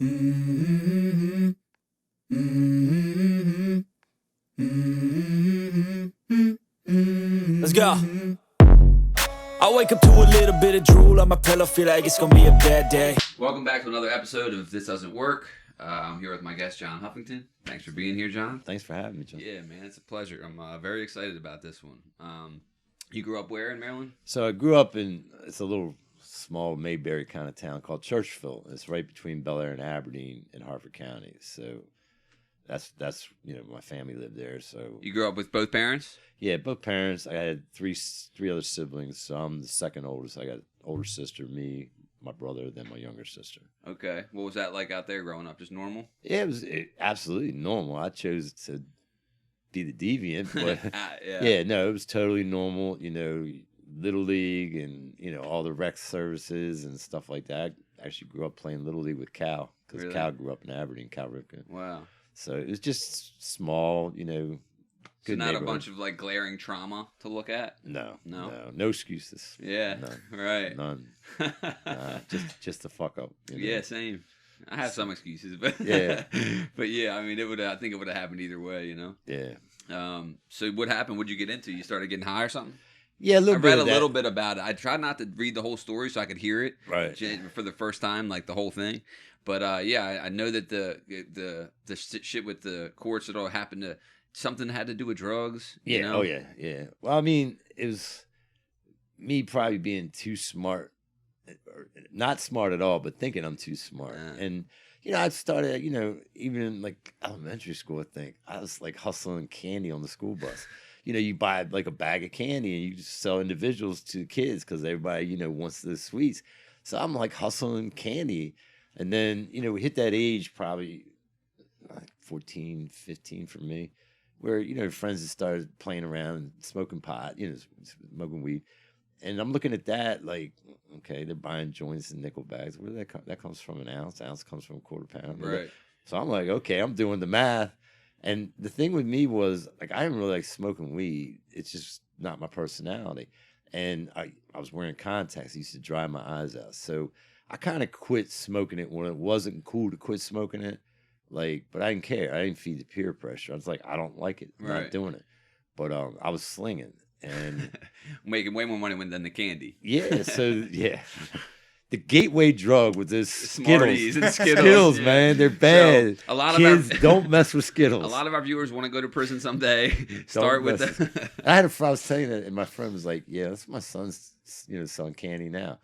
Mm-hmm. Mm-hmm. Mm-hmm. Let's go. I wake up to a little bit of drool on my pillow, feel like it's gonna be a bad day. Welcome back to another episode of This Doesn't Work. I'm here with my guest, John Huffington. Thanks for being here, John. Thanks for having me, John. Yeah, man, it's a pleasure. I'm very excited about this one. You grew up where in Maryland? So I grew up it's a little small Mayberry kind of town called Churchville. It's right between Bel Air and Aberdeen in Harford County. So that's my family lived there. So You grew up with both parents? yeah, both parents. I had three other siblings. So I'm the second oldest. I got an older sister, me, my brother, then my younger sister. Okay. What was that like out there growing up? Just normal? Yeah, it was absolutely normal. I chose to be the deviant, but yeah, no, it was totally normal. Little league and all the rec services and stuff like that. I actually grew up playing little league with Cal because Really? Cal grew up in Aberdeen, Cal Ripken. Wow. So it was just small, So good not a neighborhood. bunch of like glaring trauma to look at? No excuses. Yeah. None. Right. None. Just to fuck up. Yeah, same. I have some excuses, but Yeah. but yeah, I mean, I think it would have happened either way, Yeah. So what happened? What'd you get into? You started getting high or something? Yeah, a little I bit read of a that. little bit about it. I tried not to read the whole story so I could hear it Right. for the first time, like the whole thing. But yeah, I know that the shit with the courts, it all happened to something had to do with drugs. Yeah. You know? Oh, yeah. Yeah. Well, I mean, it was me probably being too smart, or not smart at all, but thinking I'm too smart. Yeah. And, I started, even in like elementary school, I think I was like hustling candy on the school bus. You buy like a bag of candy and you just sell individuals to kids because everybody, wants the sweets. So I'm like hustling candy. And then, we hit that age probably like 14, 15 for me, where, friends just started playing around and smoking pot, smoking weed. And I'm looking at that like, okay, they're buying joints in nickel bags. Where did that come? That comes from an ounce. Ounce comes from a quarter pound. Right. So I'm like, okay, I'm doing the math. And the thing with me was like, I didn't really like smoking weed. It's just not my personality. And I was wearing contacts. It used to dry my eyes out. So I kind of quit smoking it when it wasn't cool to quit smoking it. Like, but I didn't care. I didn't feed the peer pressure. I was like, I don't like it. I'm Right. not doing it. But I was slinging. And Making way more money than the candy. yeah, so yeah. The gateway drug was this Smarties and Skittles. Skittles, yeah. man, they're bad. So, a lot Kids of our, don't mess with Skittles. A lot of our viewers want to go to prison someday. Start with the. I was saying that, and my friend was like, "Yeah, that's my son's, selling candy now.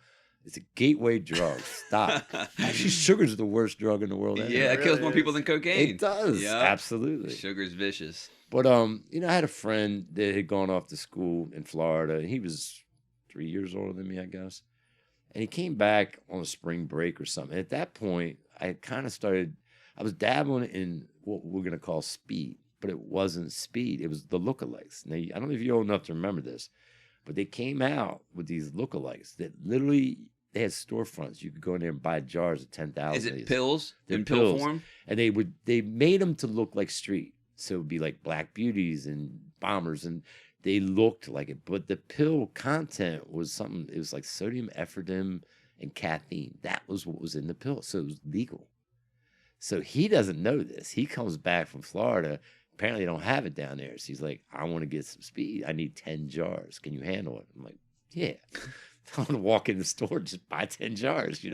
It's a gateway drug. Stop. Actually, sugar's the worst drug in the world. Anyway. Yeah, it kills more people than cocaine. It does. Yeah. Absolutely. Sugar's vicious. But I had a friend that had gone off to school in Florida. He was 3 years older than me, I guess. And he came back on a spring break or something. At that point, I kind of started, I was dabbling in what we're going to call speed, but it wasn't speed. It was the lookalikes. Now, I don't know if you're old enough to remember this, but they came out with these lookalikes that literally, they had storefronts. You could go in there and buy jars of 10,000. Is it pills? They're In pill pills. form? And they made them to look like street. So it would be like Black Beauties and Bombers, and they looked like it. But the pill content was something, it was like sodium, ephedrine, and caffeine. That was what was in the pill. So it was legal. So he doesn't know this. He comes back from Florida. Apparently they don't have it down there. So he's like, I want to get some speed. I need 10 jars. Can you handle it? I'm like, yeah. I'm going to walk in the store and just buy 10 jars,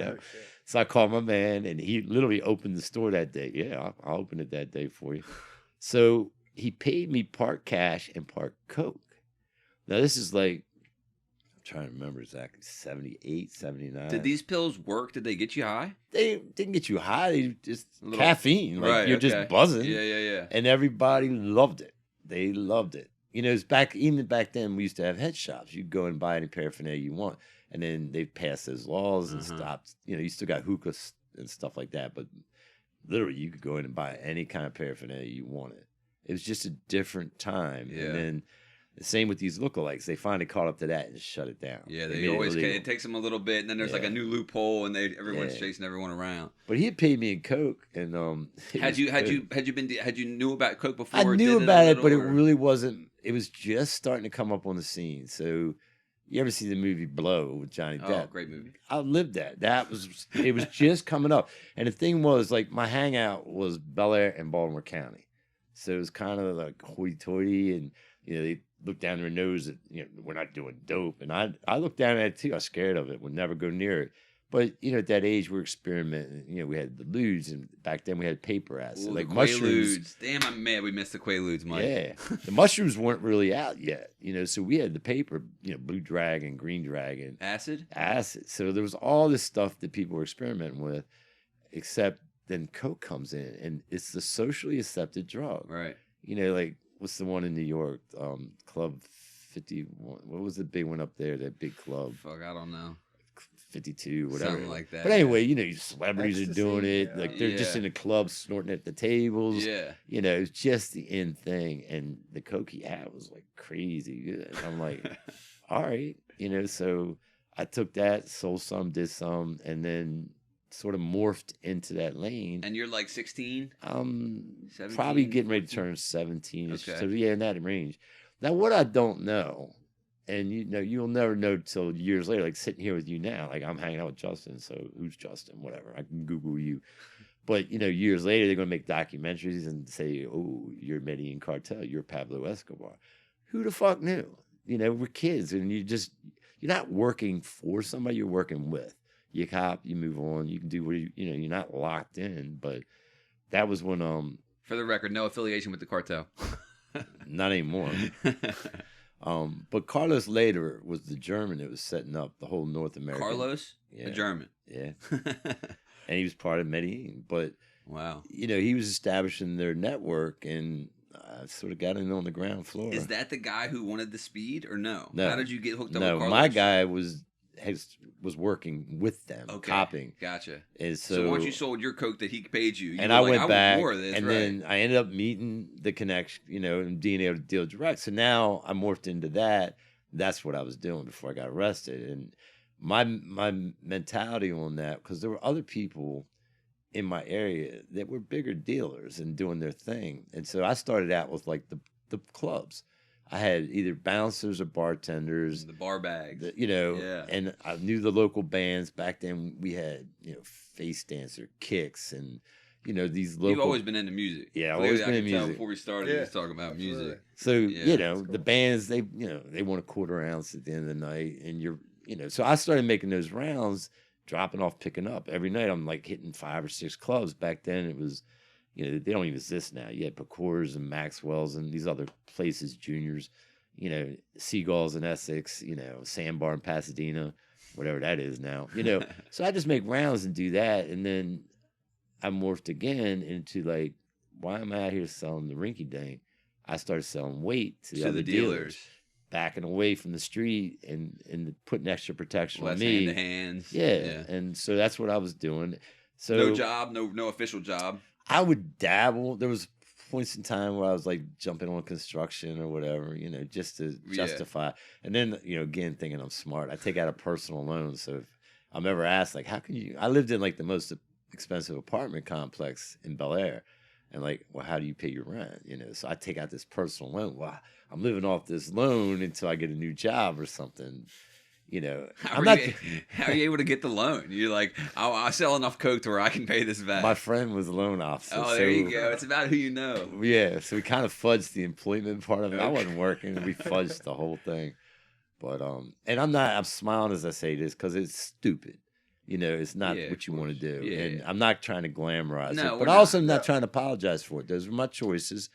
So I called my man, and he literally opened the store that day. Yeah, I'll open it that day for you. So he paid me part cash and part Coke. Now, this is like, I'm trying to remember exactly, 78, 79. Did these pills work? Did they get you high? They didn't get you high. They just Little- caffeine. Like, Right, you're okay. just buzzing. Yeah. And everybody loved it. They loved it. It's even back then, we used to have head shops. You'd go and buy any paraphernalia you want. And then they passed those laws and stopped. You still got hookahs and stuff like that. But literally, you could go in and buy any kind of paraphernalia you wanted. It was just a different time. Yeah. And then the same with these lookalikes. They finally caught up to that and shut it down. Yeah, They they made it always illegal. it takes them a little bit, and then there's like Yeah. a new loophole, and everyone's Yeah. chasing everyone around. But he had paid me in Coke, and Had you knew about Coke before? I or knew did about a it, but it little, or- really wasn't. It was just starting to come up on the scene. So, You ever see the movie Blow with Johnny Depp? Oh, great movie. I lived that. It was just coming up. And the thing was, like, my hangout was Bel Air and Baltimore County. So it was kind of like hoity-toity, and, you know, they looked down their nose at, you know, we're not doing dope. And I looked down at it too. I was scared of it, would never go near it. But, you know, at that age, we're experimenting. You know, we had the ludes, and back then we had paper acid. Ooh, like the mushrooms. Quaaludes. Damn, I'm mad we missed the Quaaludes, Mike. Yeah. The mushrooms weren't really out yet, you know, so we had the paper, you know, blue dragon, green dragon. Acid? Acid. So there was all this stuff that people were experimenting with, except then Coke comes in, and it's the socially accepted drug. Right. You know, like, what's the one in New York? Club 51. What was the big one up there, that big club? Fuck, I don't know. 52, whatever. Something like that. But anyway, you know, celebrities Ecstasy, are doing it. yeah. Like, they're just in the club snorting at the tables. Yeah. You know, it's just the in thing. And the Coke he had was like crazy good. And I'm like, all right. You know, so I took that, sold some, did some, and then sort of morphed into that lane. And you're like 16? 17? Probably getting ready to turn 17. Okay. So yeah, in that range. Now, what I don't know, and you know, you'll never know till years later, like sitting here with you now, like I'm hanging out with Justin. So who's Justin? Whatever. I can Google you. But, you know, years later, they're going to make documentaries and say, oh, you're Medellin cartel. You're Pablo Escobar. Who the fuck knew? You know, we're kids, and you're not working for somebody, you're working with. You cop, you move on, you can do what you know, you're not locked in. But that was when, For the record, no affiliation with the cartel. not anymore. But Carlos later was the German that was setting up the whole North America. Carlos? Yeah. The German. Yeah. And he was part of Medellin. But, Wow. you know, he was establishing their network, and I sort of got in on the ground floor. Is that the guy who wanted the speed, or no? No. How did you get hooked up No, with Carlos? my guy was working with them, Okay. copying. Gotcha. And So once you sold your coke that he paid you, and were I like, went want back, more of this, and right. then I ended up meeting the connection, you know, and being able to deal direct. So now I morphed into that. That's what I was doing before I got arrested. And my mentality on that, because there were other people in my area that were bigger dealers and doing their thing. And so I started out with like the clubs. I had either bouncers or bartenders. The bar bags. You know, Yeah. and I knew the local bands. Back then we had, you know, Face Dancer, Kicks, and, you know, these local. You've always been into music. Yeah, I've Clearly, always been I in could tell music. before we started, Yeah, he was talking about absolutely. music. So, Yeah. you know, That's cool. the bands, they, you know, they want a quarter ounce at the end of the night, and you're, you know, so I started making those rounds, dropping off, picking up. Every night I'm like hitting 5 or 6 clubs. Back then it was, you know, they don't even exist now. You had Pecors and Maxwell's and these other places, Juniors, you know, Seagulls in Essex, you know, Sandbar in Pasadena, whatever that is now, you know. So I just make rounds and do that. And then I morphed again into like, why am I out here selling the rinky dink? I started selling weight to the other dealers, backing away from the street and putting extra protection Less on me. hand to hands. Yeah. And so that's what I was doing. So No job, no official job. I would dabble. There was points in time where I was like jumping on construction or whatever, you know, just to justify. And then, you know, again, thinking I'm smart, I take out a personal loan. So if I'm ever asked, like, how can you, I lived in like the most expensive apartment complex in Bel Air. And like, well, how do you pay your rent? You know, so I take out this personal loan. Well, I'm living off this loan until I get a new job or something. You know, How are you able to get the loan? You're like, I sell enough coke to where I can pay this back. My friend was a loan officer. Oh, there you go. It's about who you know. Yeah, so we kind of fudged the employment part of it. I wasn't working. We fudged the whole thing. But and I'm smiling as I say this because it's stupid. You know, it's not what you want to do. Yeah, and I'm not trying to glamorize No, it, we're but also not. not trying to apologize for it. Those were my choices,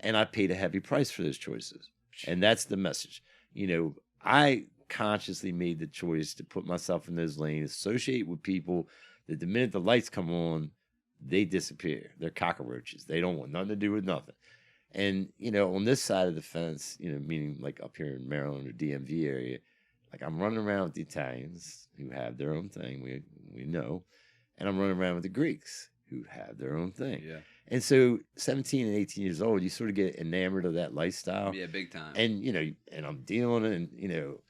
and I paid a heavy price for those choices. And that's the message. You know, I consciously made the choice to put myself in those lanes, associate with people that the minute the lights come on, they disappear. They're cockroaches. They don't want nothing to do with nothing. And, you know, on this side of the fence, you know, meaning like up here in Maryland or DMV area, like I'm running around with the Italians who have their own thing, we know, and I'm running around with the Greeks who have their own thing. Yeah. And so 17 and 18 years old, you sort of get enamored of that lifestyle. Yeah, big time. And, you know, and I'm dealing and, you know,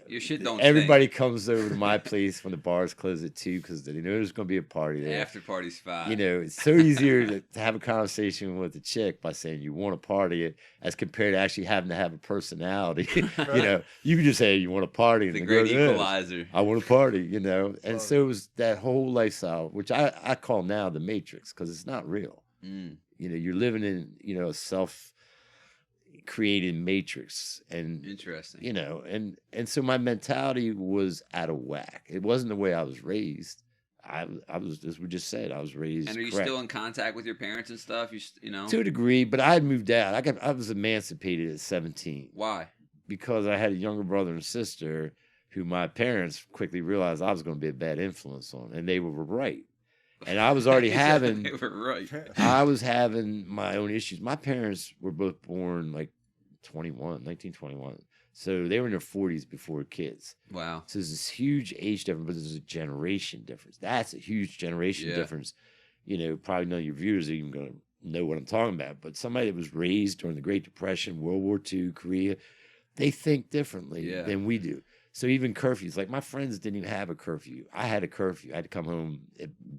Your shit don't Everybody stink. comes over to my place when the bars close at 2 because they know there's going to be a party there. After party's 5. You know, it's so easier to have a conversation with a chick by saying you want to party it as compared to actually having to have a personality. You know, you can just say you want to party. And The they great go, "Yeah, equalizer. I want to party, you know. And so it was that whole lifestyle, which I call now the Matrix because it's not real. Mm. You know, you're living in, you know, a self-created matrix. And Interesting. you know, and so my mentality was out of whack. It wasn't the way I was raised. I was, as we just said, I was raised. And are you correct. still in contact with your parents and stuff? You know? To a degree, but I had moved out. I was emancipated at 17 Why? because I had a younger brother and sister who my parents quickly realized I was going to be a bad influence on, and they were right. And I was already having, They were right. I was having my own issues. My parents were both born like 1921. So they were in their 40s before kids. Wow. So there's this huge age difference, but there's a generation difference. That's a huge generation difference. You know, probably none of your viewers are even going to know what I'm talking about. But somebody that was raised during the Great Depression, World War II, Korea, they think differently than we do. So even curfews, like my friends didn't even have a curfew. I had a curfew. I had to come home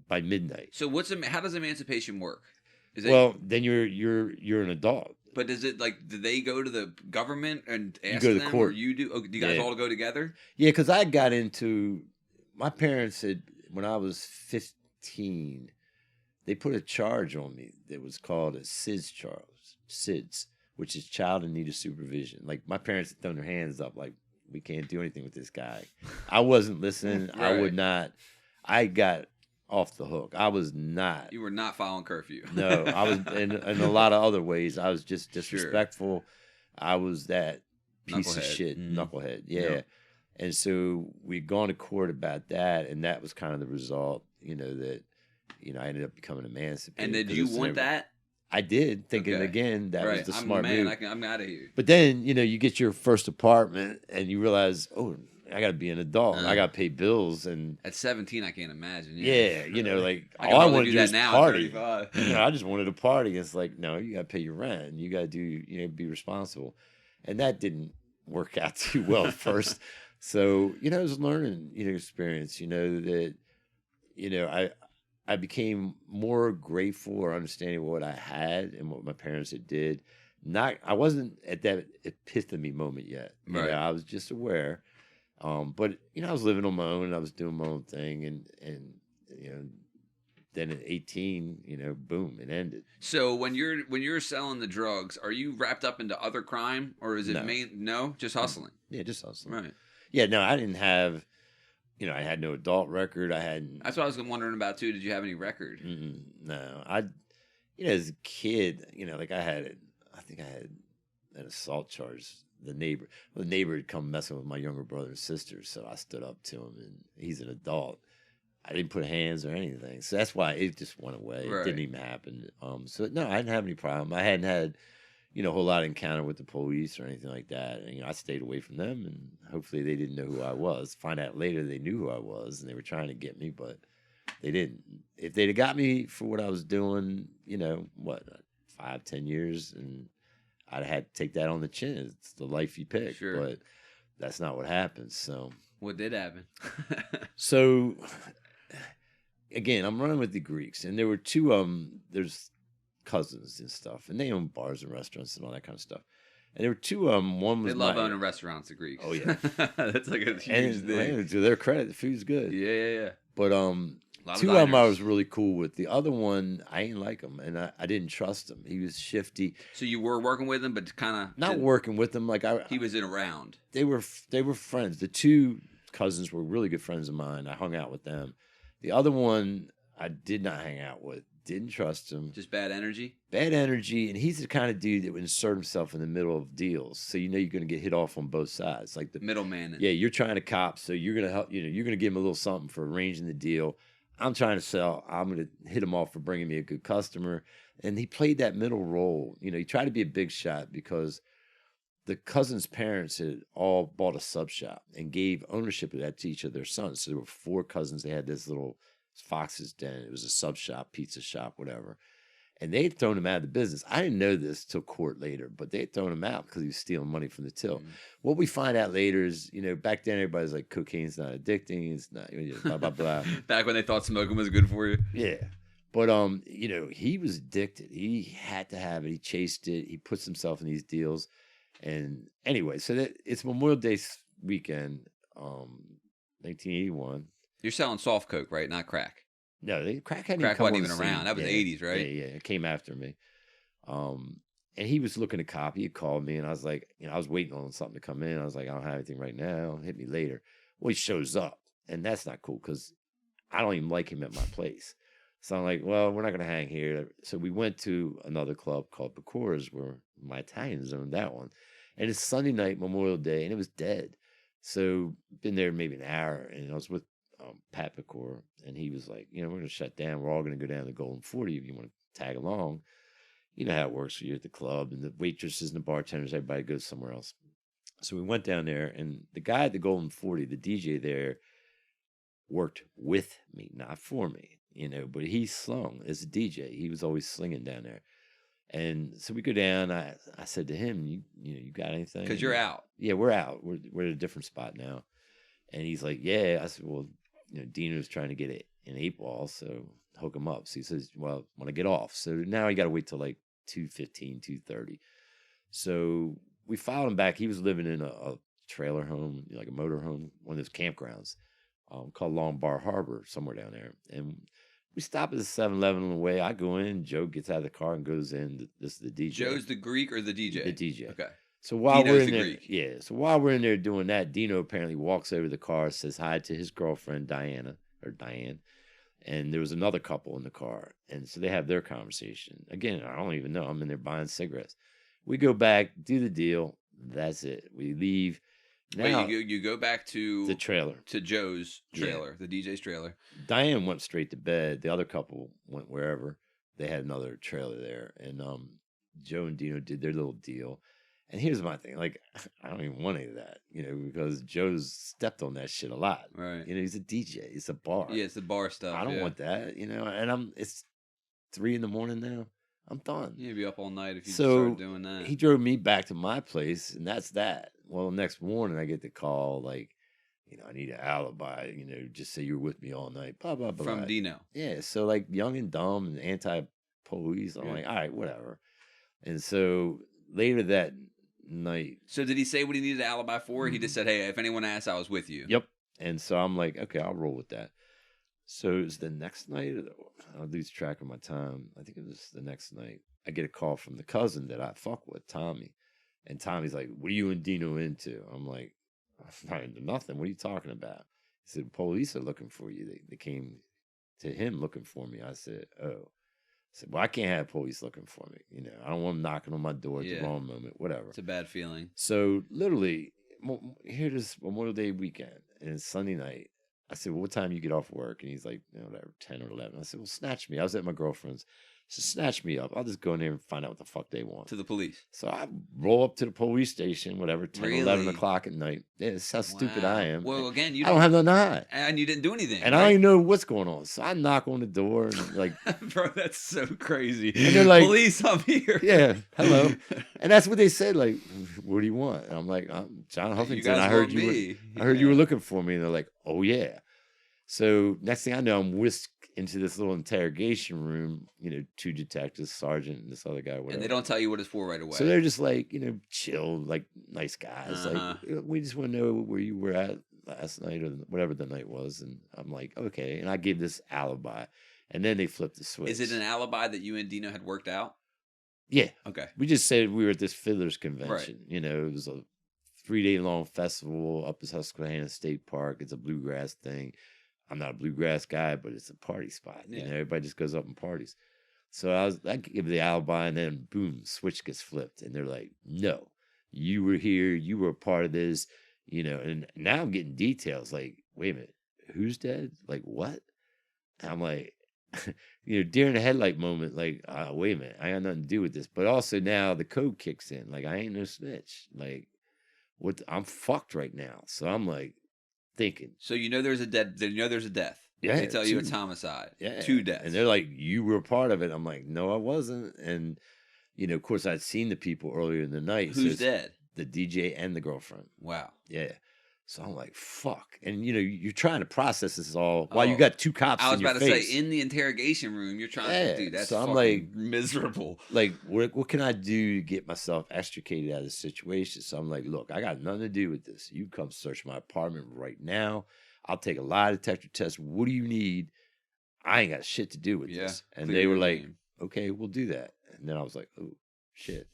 by midnight. So how does emancipation work? Then you're an adult. But is it like, do they go to the government and ask go to the them, court. or you do? Oh, do you guys all go together? Yeah, because I got into, my parents had, when I was 15, they put a charge on me that was called a SIDS charge, SIDS, which is child in need of supervision. Like my parents had thrown their hands up, like we can't do anything with this guy. I wasn't listening. Right. I would not. I got off the hook. I was not. You were not following curfew. No, I was in a lot of other ways. I was just disrespectful. I was that piece of shit, knucklehead. Yeah. Yep. And so we'd gone to court about that, and that was kind of the result, you know, that, you know, I ended up becoming emancipated. And did you want that? I did, thinking again that was the smart move. I'm out of here. But then, you know, you get your first apartment and you realize, oh, I got to be an adult. I got to pay bills. And at 17, I can't imagine. Yeah, you know, like I all I wanted to do that is now party. At 35. You know, I just wanted to party. It's like, no, you got to pay your rent. And you got to do, you know, be responsible. And that didn't work out too well at first. So, you know, it was a learning, you know, experience, you know, that, you know, I became more grateful or understanding what I had and what my parents had did. I wasn't at that epiphany moment yet. You know, I was just aware. But you know, I was living on my own and I was doing my own thing, and you know, then at 18, you know, boom, it ended. So when you're selling the drugs, are you wrapped up into other crime, or is it just hustling? Yeah, just hustling. Right. Yeah, no, I didn't have, you know, I had no adult record. That's what I was wondering about too. Did you have any record? No, you know, as a kid, you know, like I think I had an assault charge. The neighbor had come messing with my younger brother and sister, so I stood up to him, and he's an adult. I didn't put hands or anything, so that's why it just went away. It didn't even happen. So no, I didn't have any problem. I hadn't had, you know, a whole lot of encounter with the police or anything like that. And, you know, I stayed away from them, and hopefully they didn't know who I was. Find out later they knew who I was, and they were trying to get me, but they didn't. If they'd have got me for what I was doing, you know, 5-10 years, and I'd have had to take that on the chin. It's the life you pick, but that's not what happens. So what did happen? So again, I'm running with the Greeks, and there were two. There's cousins and stuff, and they own bars and restaurants and all that kind of stuff. And there were two. One was they love owning restaurants, the Greeks. Oh yeah, that's like a huge thing. And to their credit, the food's good. Yeah. But two of them I was really cool with. The other one, I ain't like him, and I didn't trust him. He was shifty. So you were working with him, but kind of not working with him. Like he was in around. They were friends. The two cousins were really good friends of mine. I hung out with them. The other one I did not hang out with. Didn't trust him. Just bad energy? Bad energy, and he's the kind of dude that would insert himself in the middle of deals. So you know you're going to get hit off on both sides. Like the middleman. Yeah, you're trying to cop, so you're going to help. You know, you're going to give him a little something for arranging the deal. I'm trying to sell. I'm going to hit him off for bringing me a good customer. And he played that middle role. You know, he tried to be a big shot because the cousins' parents had all bought a sub shop and gave ownership of that to each of their sons. So there were 4 cousins. They had this little Fox's Den. It was a sub shop, pizza shop, whatever. And they had thrown him out of the business. I didn't know this till court later, but they had thrown him out because he was stealing money from the till. What we find out later is, back then everybody's like, cocaine's not addicting. It's not, blah, blah, blah. Back when they thought smoking was good for you. Yeah. But, he was addicted. He had to have it. He chased it. He puts himself in these deals. And anyway, so it's Memorial Day weekend, 1981. You're selling soft coke, right? Not crack. No, crack wasn't even around. That was the 80s, right? Yeah, it came after me. And he was looking to copy. He called me, and I was like, I was waiting on something to come in. I was like, I don't have anything right now. Hit me later. Well, he shows up, and that's not cool because I don't even like him at my place. So I'm like, well, we're not going to hang here. So we went to another club called Pecора's where my Italians owned that one. And it's Sunday night, Memorial Day, and it was dead. So been there maybe an hour, and I was with Pat Pecora, and he was like, we're going to shut down. We're all going to go down to Golden 40 if you want to tag along. You know how it works when you're at the club, and the waitresses and the bartenders, everybody goes somewhere else. So we went down there, and the guy at the Golden 40, the DJ there, worked with me, not for me, but he slung as a DJ. He was always slinging down there. And so we go down. I said to him, you got anything? Because you're out. Yeah, we're out. We're at a different spot now. And he's like, yeah. I said, well, Dino's trying to get an 8-ball, so hook him up. So he says, well, when I get off. So now you got to wait till like 2:15, 2:30. So we followed him back. He was living in a trailer home, like a motor home, one of those campgrounds called Long Bar Harbor, somewhere down there. And we stop at the 7-Eleven on the way. I go in. Joe gets out of the car and goes in. This is the DJ. Joe's the Greek or the DJ? The DJ. Okay. So while Dino's we're in the there, Greek. So while we're in there doing that, Dino apparently walks over to the car, says hi to his girlfriend Diane, and there was another couple in the car, and so they have their conversation. Again, I don't even know. I'm in there buying cigarettes. We go back, do the deal. That's it. We leave. Now, wait, you go back to the trailer, to Joe's trailer, the DJ's trailer. Diane went straight to bed. The other couple went wherever. They had another trailer there, and Joe and Dino did their little deal. And here's my thing, like, I don't even want any of that, because Joe's stepped on that shit a lot. Right. He's a DJ. It's a bar. Yeah, it's the bar stuff. I don't want that, and it's 3 a.m. now. I'm done. You'd be up all night if you started doing that. He drove me back to my place, and that's that. Well, the next morning I get the call, like, I need an alibi, just say you were with me all night, blah, blah, blah. From Dino. Yeah, so like young and dumb and anti-police. I'm like, all right, whatever. And so later that night. So did he say what he needed an alibi for? He just said, hey, if anyone asks, I was with you. Yep. And so I'm like, okay, I'll roll with that. So it was the next night. I'll lose track of my time. I think it was the next night. I get a call from the cousin that I fuck with, Tommy. And Tommy's like, what are you and Dino into? I'm like, I'm not into nothing. What are you talking about? He said, police are looking for you. They came to him looking for me. I said, oh. I said, well, I can't have police looking for me. I don't want them knocking on my door at the wrong moment, whatever. It's a bad feeling. So literally, here it is Memorial Day weekend, and it's Sunday night. I said, well, what time you get off work? And he's like, whatever, 10 or 11. I said, well, snatch me. I was at my girlfriend's. So snatch me up. I'll just go in there and find out what the fuck they want. To the police. So I roll up to the police station, whatever, 10 or 11 o'clock at night. Yeah, that's how stupid I am. Well, again, I don't have nothing to hide. And you didn't do anything. And I don't even know what's going on. So I knock on the door and like... Bro, that's so crazy. And they're like... Police, I'm here. Yeah, hello. And that's what they said, like, what do you want? And I'm like, I'm John Huffington. I heard you were looking for me. And they're like, oh, yeah. So next thing I know, I'm whisked into this little interrogation room, 2 detectives, sergeant, and this other guy, whatever. And they don't tell you what it's for right away. So they're just like, chill, like nice guys. Like, we just want to know where you were at last night or whatever the night was. And I'm like, okay. And I gave this alibi. And then they flipped the switch. Is it an alibi that you and Dino had worked out? Yeah. Okay. We just said we were at this Fiddlers Convention. Right. It was a 3-day-long festival up at Susquehanna State Park. It's a bluegrass thing. I'm not a bluegrass guy, but it's a party spot. Everybody just goes up and parties. So I give the alibi, and then boom, switch gets flipped, and they're like, "No, you were here, you were a part of this," And now I'm getting details. Like, wait a minute, who's dead? Like what? And I'm like, during the headlight moment, like, wait a minute, I got nothing to do with this. But also now the code kicks in. Like, I ain't no snitch. Like, what? I'm fucked right now. So I'm like. Thinking. So there's a death. Yeah, They tell you it's homicide. Yeah. 2 deaths. And they're like, you were a part of it. I'm like, no, I wasn't. And, of course, I'd seen the people earlier in the night. Who's dead? The DJ and the girlfriend. Wow. Yeah. So I'm like, fuck. And, you're trying to process this all while you got 2 cops in your face. I was about to say, in the interrogation room, you're trying to, dude, that's so I'm like, miserable. Like, what can I do to get myself extricated out of this situation? So I'm like, look, I got nothing to do with this. You come search my apartment right now. I'll take a lie detector test. What do you need? I ain't got shit to do with this. And they were like, okay, we'll do that. And then I was like, oh, shit.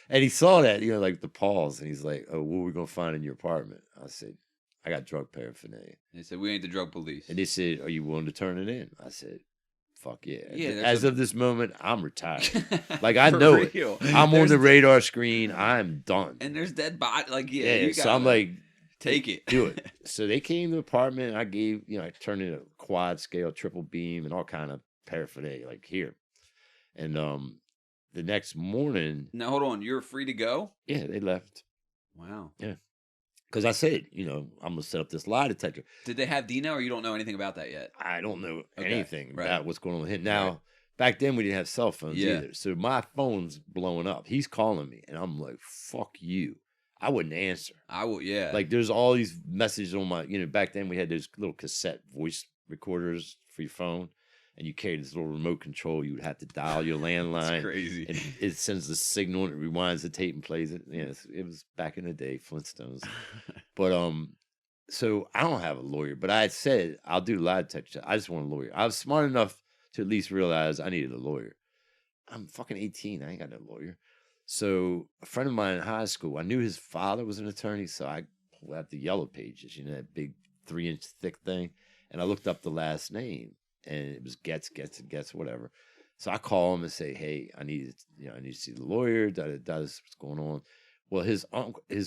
And he saw that, like the pause. And he's like, oh, what are we going to find in your apartment? I said, I got drug paraphernalia. They said, we ain't the drug police. And they said, are you willing to turn it in? I said, fuck yeah. As of this moment, I'm retired. Like, I know it. I'm on the radar screen. I'm done. And there's dead body. Like, so I'm like, take it. Do it. So they came to the apartment. And I gave, I turned in a quad scale, triple beam, and all kind of paraphernalia, like here. And the next morning. Now, hold on. You're free to go? Yeah, they left. Wow. Yeah. Because I said, I'm going to set up this lie detector. Did they have Dino, or you don't know anything about that yet? I don't know anything right. about what's going on with him. Now, back then we didn't have cell phones either. So my phone's blowing up. He's calling me, and I'm like, fuck you. I wouldn't answer. I would, yeah. Like, there's all these messages on my, back then we had those little cassette voice recorders for your phone, and you carried this little remote control. You would have to dial your landline. That's crazy. And it sends the signal, and it rewinds the tape and plays it. Yeah, it was back in the day, Flintstones. But, so I don't have a lawyer, but I had said, I'll do lie detector. I just want a lawyer. I was smart enough to at least realize I needed a lawyer. I'm fucking 18. I ain't got no lawyer. So a friend of mine in high school, I knew his father was an attorney, so I pulled out the yellow pages, that big 3-inch thick thing, and I looked up the last name, and it was Getz, whatever. So I call him and say, hey, I need to see the lawyer. What's going on? Well, his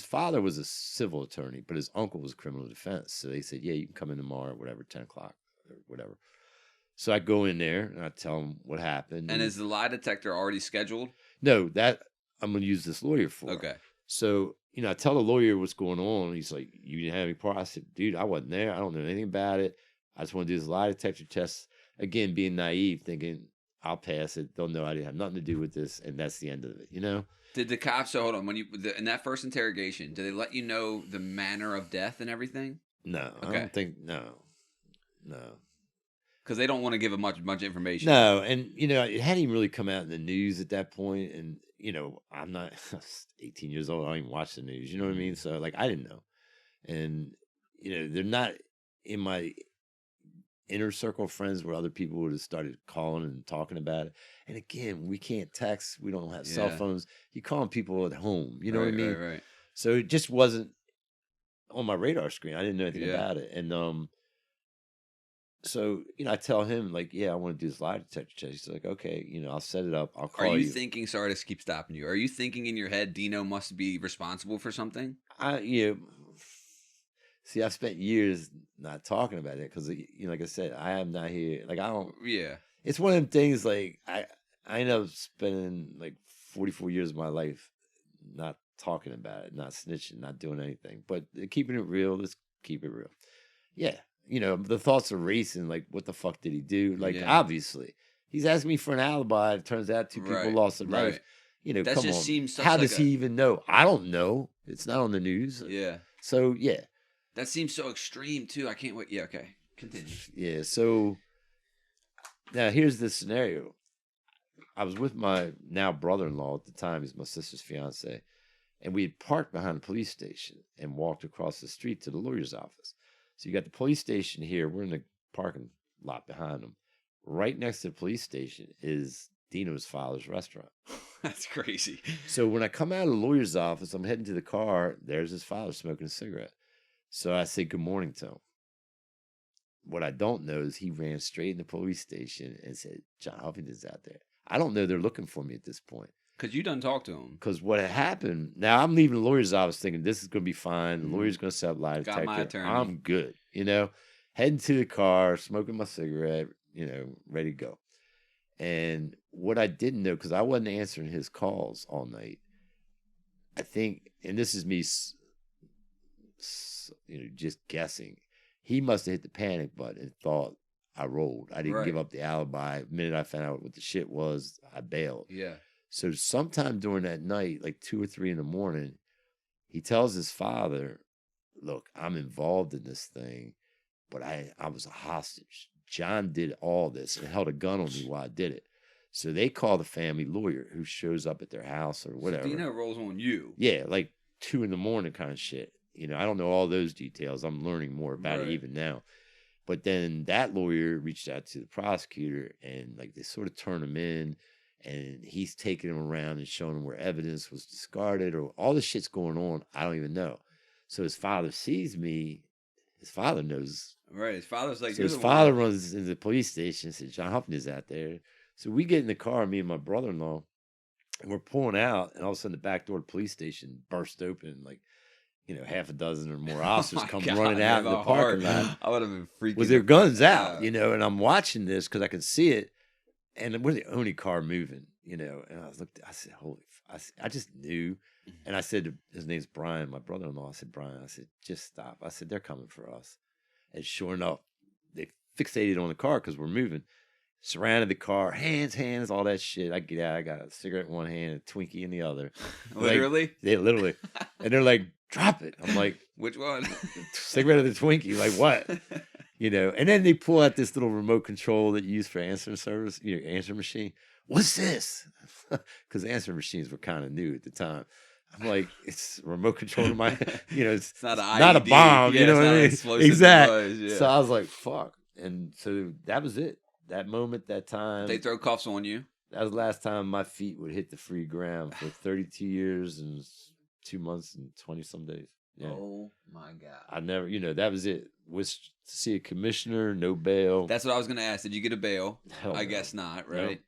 father was a civil attorney, but his uncle was criminal defense. So they said, yeah, you can come in tomorrow, whatever, 10 o'clock or whatever. So I go in there and I tell him what happened. And is the lie detector already scheduled? No, that I'm going to use this lawyer for. Okay. So, I tell the lawyer what's going on. He's like, you didn't have any part? I said, dude, I wasn't there. I don't know anything about it. I just want to do this lie detector test. Again, being naive, thinking I'll pass it. They'll know I didn't have nothing to do with this. And that's the end of it, Did the cops, so hold on, in that first interrogation, did they let you know the manner of death and everything? No, okay. I don't think, no. Because they don't want to give a much information. No, and, it hadn't even really come out in the news at that point. And, I'm not 18 years old. I don't even watch the news. You know what I mean? So, like, I didn't know. And, they're not in my inner circle of friends where other people would have started calling and talking about it. And again, we can't text. We don't have cell phones. You're calling people at home. You know what I mean? Right. So it just wasn't on my radar screen. I didn't know anything about it. And so, I tell him, like, yeah, I want to do this lie detector test. He's like, okay, I'll set it up. I'll call you. Are you thinking, sorry to keep stopping you, are you thinking in your head Dino must be responsible for something? See, I've spent years not talking about it because, like I said, I am not here. Like, I don't. Yeah. It's one of them things, like, I end up spending, like, 44 years of my life not talking about it, not snitching, not doing anything. But keeping it real, let's keep it real. Yeah. The thoughts are racing, like, what the fuck did he do? Like, obviously. He's asking me for an alibi. It turns out 2 people lost their life. That come just on. Seems How does he even know? I don't know. It's not on the news. Yeah. So, yeah. That seems so extreme, too. I can't wait. Yeah, okay. Continue. Yeah, so now here's the scenario. I was with my now brother-in-law at the time. He's my sister's fiance. And we had parked behind the police station and walked across the street to the lawyer's office. So you got the police station here. We're in the parking lot behind them. Right next to the police station is Dino's father's restaurant. That's crazy. So when I come out of the lawyer's office, I'm heading to the car. There's his father smoking a cigarette. So I say good morning to him. What I don't know is he ran straight in the police station and said, John Huffington's out there. I don't know they're looking for me at this point. Because you done talked to him. Because what had happened, now I'm leaving the lawyer's office thinking this is going to be fine. The lawyer's going to set up lie detector. Got my attorney. I'm good, Heading to the car, smoking my cigarette, ready to go. And what I didn't know, because I wasn't answering his calls all night, I think, and this is me, just guessing, he must have hit the panic button and thought I rolled. I didn't give up the alibi. The minute I found out what the shit was, I bailed. Yeah. So sometime during that night, like 2 or 3 in the morning, he tells his father, look, I'm involved in this thing, but I was a hostage. John did all this and held a gun on me while I did it. So they call the family lawyer who shows up at their house or whatever. So Dino rolls on you. Yeah, like 2 in the morning kind of shit. You know, I don't know all those details. I'm learning more about it even now. But then that lawyer reached out to the prosecutor and like they sort of turn him in and he's taking him around and showing him where evidence was discarded or all this shit's going on. I don't even know. So his father sees me. His father knows. Right. His father's like, so his father runs into the police station and says, John Huffington's out there. So we get in the car, me and my brother-in-law, and we're pulling out, and all of a sudden the back door of the police station burst open, like, you know, half a dozen or more officers come running out in the parking lot. I would have been freaking with their guns out, you know, and I'm watching this because I can see it, and we're the only car moving, you know, and I said, holy, I just knew, and I said, his name's Brian, my brother-in-law, I said, Brian, I said, just stop. I said, they're coming for us. And sure enough, they fixated on the car because we're moving. Surrounded the car, hands, all that shit. I get out, I got a cigarette in one hand, a Twinkie in the other. Literally? Like, they literally. And they're like, drop it. I'm like, which one? Cigarette or the Twinkie? Like what? You know, and then they pull out this little remote control that you use for answering service, your answer machine. What's this? Because answering machines were kind of new at the time. I'm like, it's remote control to my, you know, it's not a bomb, you know what I mean? Exactly. Yeah. So I was like, fuck. And so that was it. That moment, that time. They throw cuffs on you. That was the last time my feet would hit the free ground for 32 years and 2 months and 20 some days. Yeah. Oh my God. I never, you know, that was it. Was to see a commissioner, no bail. That's what I was going to ask. Did you get a bail? Hell I no. guess not, right?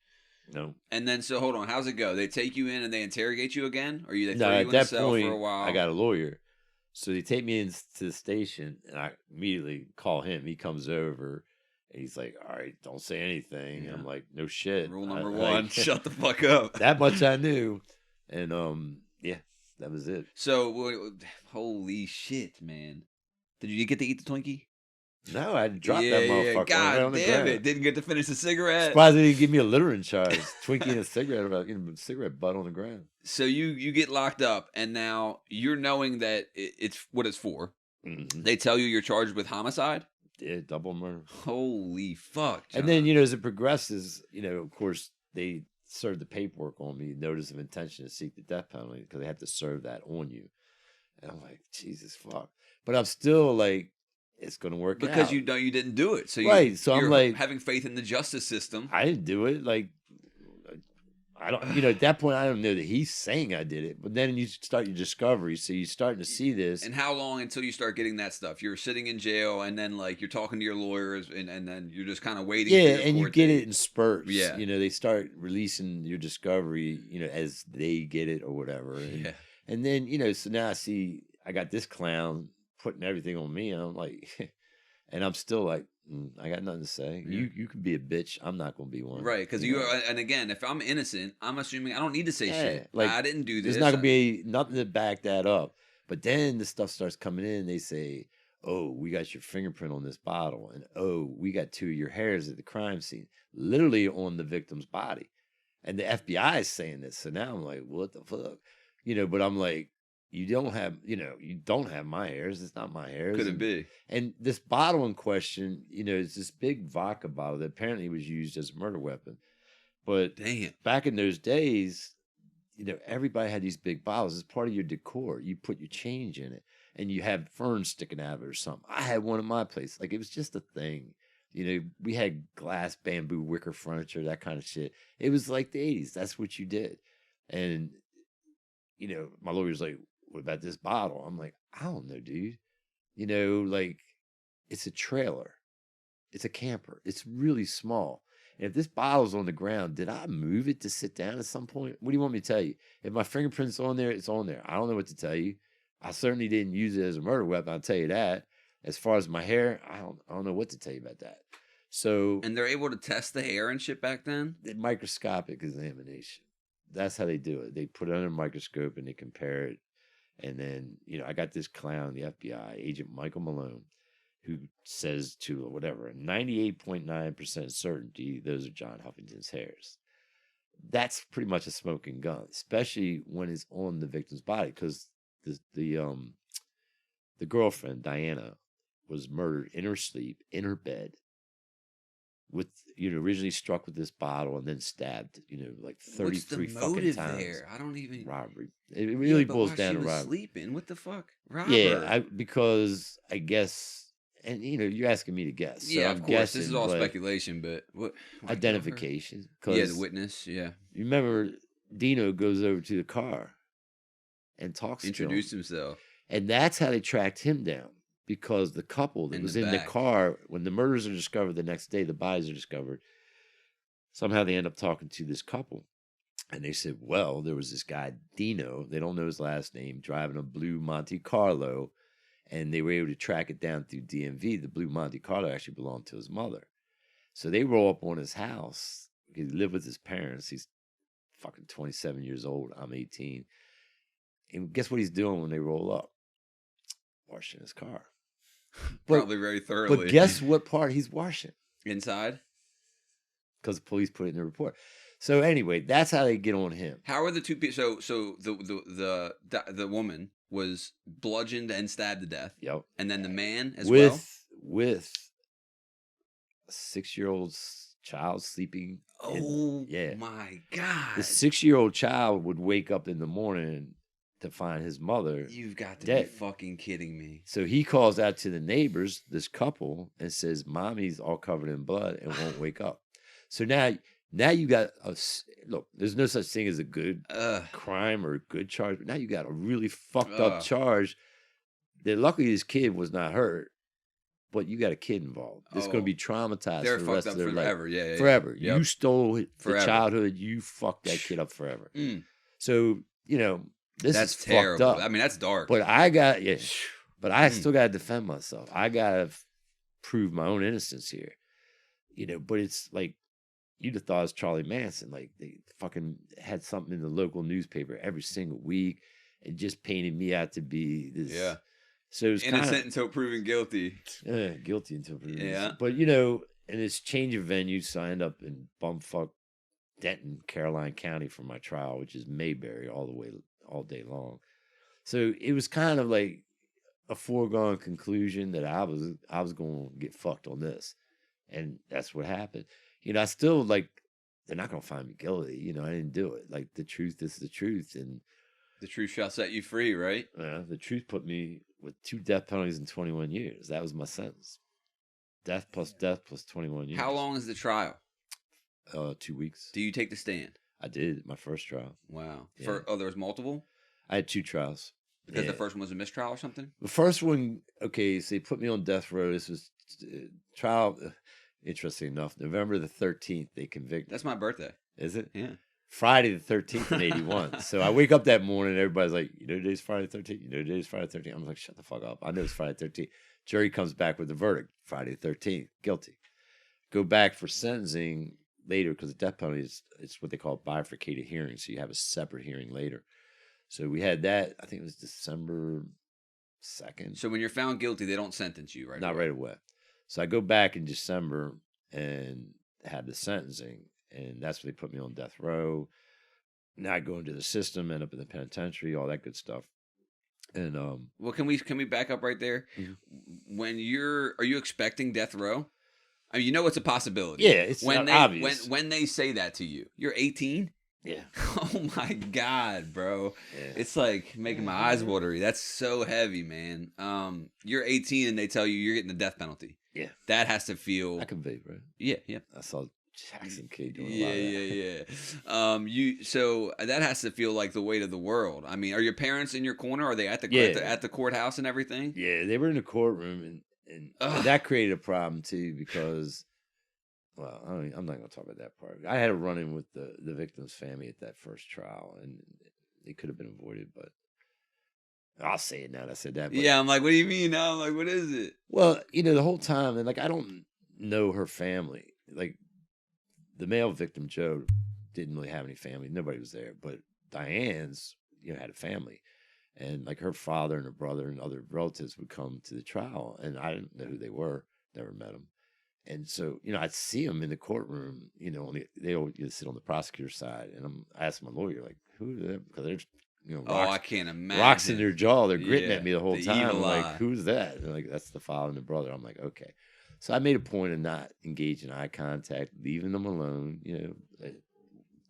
No. And then, so hold on. How's it go? They take you in and they interrogate you again? Or they No, throw you at in the that cell point, for a while? I got a lawyer. So they take me into the station and I immediately call him. He comes over. He's like, all right, don't say anything. Yeah. I'm like, no shit. Rule number one, shut the fuck up. That much I knew. And yeah, that was it. So, holy shit, man. Did you get to eat the Twinkie? No, I dropped that motherfucker. God right on the damn ground. it. Didn't get to finish the cigarette. Surprised they didn't give me a littering charge. Twinkie and a cigarette butt on the ground. So you get locked up, and now you're knowing that it's what it's for. Mm-hmm. They tell you you're charged with homicide? Yeah, double murder. Holy fuck, John. And then, you know, as it progresses, you know, of course, they serve the paperwork on me, notice of intention to seek the death penalty, because they have to serve that on you. And I'm like, Jesus fuck. But I'm still like, it's going to work out. Because you didn't do it. So right. So you're I'm like, having faith in the justice system. I didn't do it. Like, I don't, you know, at that point, I don't know that he's saying I did it. But then you start your discovery. So you're starting to see this. And how long until you start getting that stuff? You're sitting in jail and then like you're talking to your lawyers and then you're just kind of waiting. Yeah. And you get it in spurts. Yeah. You know, they start releasing your discovery, you know, as they get it or whatever. And, yeah. And then, you know, so now I see I got this clown putting everything on me. And I'm like, and I'm still like, I got nothing to say. Yeah. You can be a bitch. I'm not going to be one. Right. Because and again, if I'm innocent, I'm assuming I don't need to say shit. Like, I didn't do this. There's not going to be nothing to back that up. But then the stuff starts coming in. They say, oh, we got your fingerprint on this bottle. And oh, we got 2 of your hairs at the crime scene, literally on the victim's body. And the FBI is saying this. So now I'm like, what the fuck? You know, but I'm like, you don't have my hairs. It's not my hairs. Could it be? And this bottle in question, you know, it's this big vodka bottle that apparently was used as a murder weapon. But damn, back in those days, you know, everybody had these big bottles. It's part of your decor. You put your change in it and you have ferns sticking out of it or something. I had one in my place. Like, it was just a thing. You know, we had glass, bamboo, wicker furniture, that kind of shit. It was like the 80s. That's what you did. And, you know, my lawyer's like, what about this bottle? I'm like, I don't know, dude. You know, like, it's a trailer. It's a camper. It's really small. And if this bottle's on the ground, did I move it to sit down at some point? What do you want me to tell you? If my fingerprint's on there, it's on there. I don't know what to tell you. I certainly didn't use it as a murder weapon, I'll tell you that. As far as my hair, I don't know what to tell you about that. So, and they're able to test the hair and shit back then? The microscopic examination. That's how they do it. They put it under a microscope and they compare it. And then, you know, I got this clown, the FBI, Agent Michael Malone. who says to whatever 98.9% certainty those are John Huffington's hairs. That's pretty much a smoking gun, especially when it's on the victim's body, because the girlfriend Diana was murdered in her sleep in her bed with, originally struck with this bottle and then stabbed, like 33 fucking times. There? I don't even robbery. It really boils down to robbery. robbery. Sleeping? What the fuck? Robber. Yeah, because I guess, and you're asking me to guess. So yeah, I'm of course. guessing, This is all speculation, but what identification. Yeah, the witness. Yeah, you remember Dino goes over to the car and talks introduced to him. himself, and that's how they tracked him down. Because the couple that was in the car, when the murders are discovered the next day, the bodies are discovered, somehow they end up talking to this couple. And they said, well, there was this guy, Dino, they don't know his last name, driving a blue Monte Carlo. And they were able to track it down through DMV. The blue Monte Carlo actually belonged to his mother. So they roll up on his house. He lived with his parents. He's fucking 27 years old. I'm 18. And guess what he's doing when they roll up? Washing his car. Probably very thoroughly. But guess what part he's washing? Inside? Because the police put it in the report. So anyway, that's how they get on him. How are the two people? So the woman was bludgeoned and stabbed to death. Yep. And then the man as well? With a 6-year-old child sleeping. Oh, my God. The 6-year-old child would wake up in the morning to find his mother. You've got to dead. be fucking kidding me. So he calls out to the neighbors, this couple, and says, Mommy's all covered in blood and won't wake up. So now you got look, there's no such thing as a good crime or a good charge, but now you got a really fucked up charge that luckily this kid was not hurt, but you got a kid involved. It's going to be traumatized for the rest of their life. Forever. Yeah, forever. Yep. You stole the childhood. You fucked that kid up forever. So, that's is terrible. Fucked up. I mean, that's dark. But I still got to defend myself. I got to prove my own innocence here. But it's like, you'd have thought it was Charlie Manson. Like, they fucking had something in the local newspaper every single week and just painted me out to be this. Yeah. So it was innocent until proven guilty. Guilty until proven guilty. Yeah. But, in this change of venue, so I end up in bumfuck Denton, Caroline County for my trial, which is Mayberry all day long. So it was kind of like a foregone conclusion that I was going to get fucked on this. And that's what happened. I still they're not going to find me guilty. I didn't do it. Like, the truth is the truth. And the truth shall set you free, right? The truth put me with 2 death penalties in 21 years. That was my sentence. Death plus 21 years. How long is the trial? 2 weeks. Do you take the stand? I did, my first trial. Wow. Yeah. There was multiple? I had 2 trials. Because the first one was a mistrial or something? The first one, okay, so they put me on death row. This was trial, interesting enough, November the 13th, they convicted. That's my birthday. Is it? Yeah. Friday the 13th in 81. So I wake up that morning, everybody's like, today's Friday the 13th? Today's Friday the 13th? I'm like, shut the fuck up. I know it's Friday the 13th. Jury comes back with the verdict, Friday the 13th, guilty. Go back for sentencing later because the death penalty it's what they call bifurcated hearing. So you have a separate hearing later. So we had that, I think it was December 2nd. So when you're found guilty, they don't sentence you, right? Not right away. So I go back in December and had the sentencing, and that's when they put me on death row. Now I go into the system, end up in the penitentiary, all that good stuff. And well, can we back up right there? Mm-hmm. Are you expecting death row? I mean, it's a possibility. Yeah, it's obvious. When they say that to you, you're 18. Yeah. Oh my God, bro. Yeah. It's like making my eyes watery. That's so heavy, man. You're 18 and they tell you you're getting the death penalty. Yeah. That has to feel. I can vape, right? Yeah, yeah. I saw Jackson K doing a lot of that. Yeah. So that has to feel like the weight of the world. I mean, are your parents in your corner? Are they at the courthouse and everything? Yeah, they were in the courtroom and that created a problem too because. Well, I'm not going to talk about that part. I had a run-in with the victim's family at that first trial, and it could have been avoided, but I'll say it now that I said that. But, yeah, I'm like, what do you mean now? I'm like, what is it? Well, the whole time, and I don't know her family. Like, the male victim, Joe, didn't really have any family. Nobody was there, but Diane's, had a family. And like her father and her brother and other relatives would come to the trial, and I didn't know who they were, never met them. And so, I'd see them in the courtroom, they always sit on the prosecutor's side. And I'm asking my lawyer, like, who are they? Because there's, I rocks, can't imagine. rocks in their jaw. They're gritting at me the whole the time. I'm evil like, eye. who's that? And they're like, that's the father and the brother. I'm like, okay. So I made a point of not engaging eye contact, leaving them alone.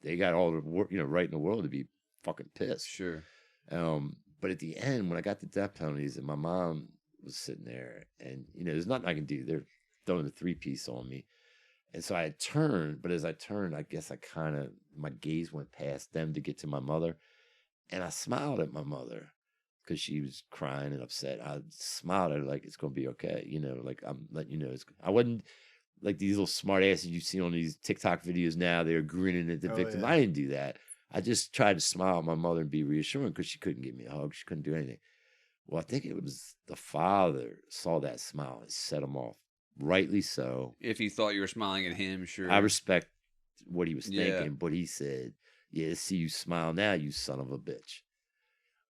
They got all the right in the world to be fucking pissed. Sure. But at the end, when I got the death penalties, and my mom was sitting there, and there's nothing I can do. They're throwing the 3-piece on me, and so I had turned. But as I turned, I guess my gaze went past them to get to my mother, and I smiled at my mother because she was crying and upset. I smiled at her like it's gonna be okay, like I'm letting you know. I wasn't like these little smart asses you see on these TikTok videos now. They're grinning at the victim. Yeah. I didn't do that. I just tried to smile at my mother and be reassuring because she couldn't give me a hug. She couldn't do anything. Well, I think it was the father saw that smile and set him off. Rightly so. If he thought you were smiling at him, sure. I respect what he was Yeah. thinking, but he said, yeah, see you smile now, you son of a bitch.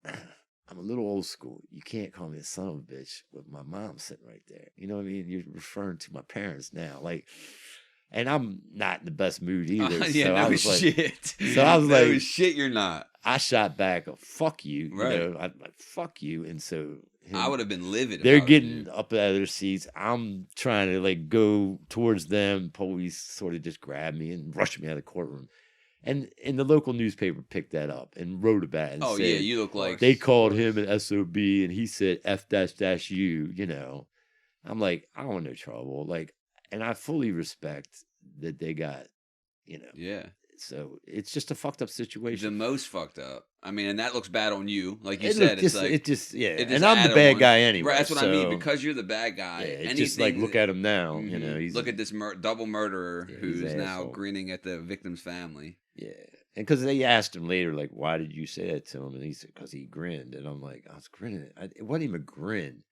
I'm a little old school. You can't call me a son of a bitch with my mom sitting right there. You know what I mean? You're referring to my parents now. Like, and I'm not in the best mood either. Yeah, so no I was shit. like, so I was no like, shit, you're not. I shot back a fuck you. Right. I'm like, fuck you. And so I would have been livid. they're if I was getting you. up out of their seats. I'm trying to like go towards them. Police sort of just grabbed me and rushed me out of the courtroom. And the local nowspaper picked that up and wrote about it. And Oh said, yeah, you look like they called him an SOB and he said F-U, I'm like, I don't want no trouble. Like, and I fully respect that they got, Yeah. So it's just a fucked up situation. The most fucked up. I mean, and that looks bad on you. Like you It said, looked it's just, like it just, yeah. it just And I'm the added bad on. guy anyway. Right, that's what I mean. so, Because you're the bad guy. yeah, it's just like, look at him now. Mhm. Look at this double murderer Yeah, who's he's an now asshole. grinning at the victim's family. Yeah. And because they asked him later, like, why did you say that to him? And he said, because he grinned. And I'm like, I was grinning. It wasn't even a grin.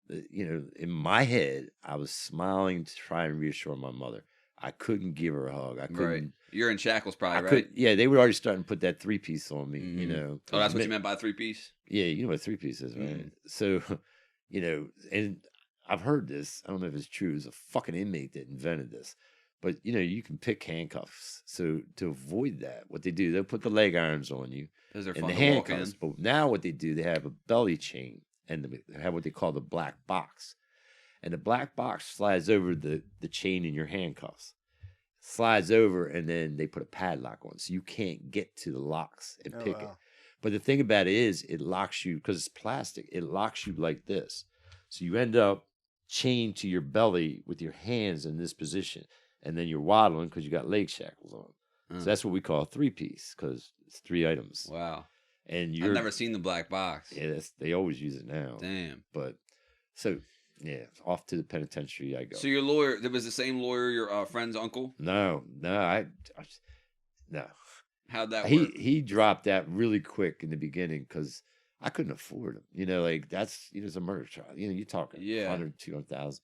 In my head, I was smiling to try and reassure my mother. I couldn't give her a hug. I couldn't. Right. You're in shackles, probably, I right? could. Yeah, they were already starting to put that 3-piece on me. Mhm. Oh, that's what you meant by 3-piece. Yeah, you know what 3-piece is, right? So, and I've heard this. I don't know if it's true. It's a fucking inmate that invented this. But, you can pick handcuffs. So to avoid that, what they do, they'll put the leg irons on you Those are and fun the to walk in. handcuffs. But now what they do, they have a belly chain and they have what they call the black box. And the black box slides over the chain in your handcuffs. Slides over, and then they put a padlock on. So you can't get to the locks and pick it. But the thing about it is, it locks you, because it's plastic, it locks you like this. So you end up chained to your belly with your hands in this position. And then you're waddling because you got leg shackles on. So that's what we call a 3-piece, because it's 3 items. Wow. And I've never seen the black box. Yeah, they always use it now. Damn. But so yeah, off to the penitentiary I go. So your lawyer, there was the same lawyer, your friend's uncle? No. No. How'd that work? He dropped that really quick in the beginning because I couldn't afford him. Like that's it's a murder trial. You're talking 100, 200,000.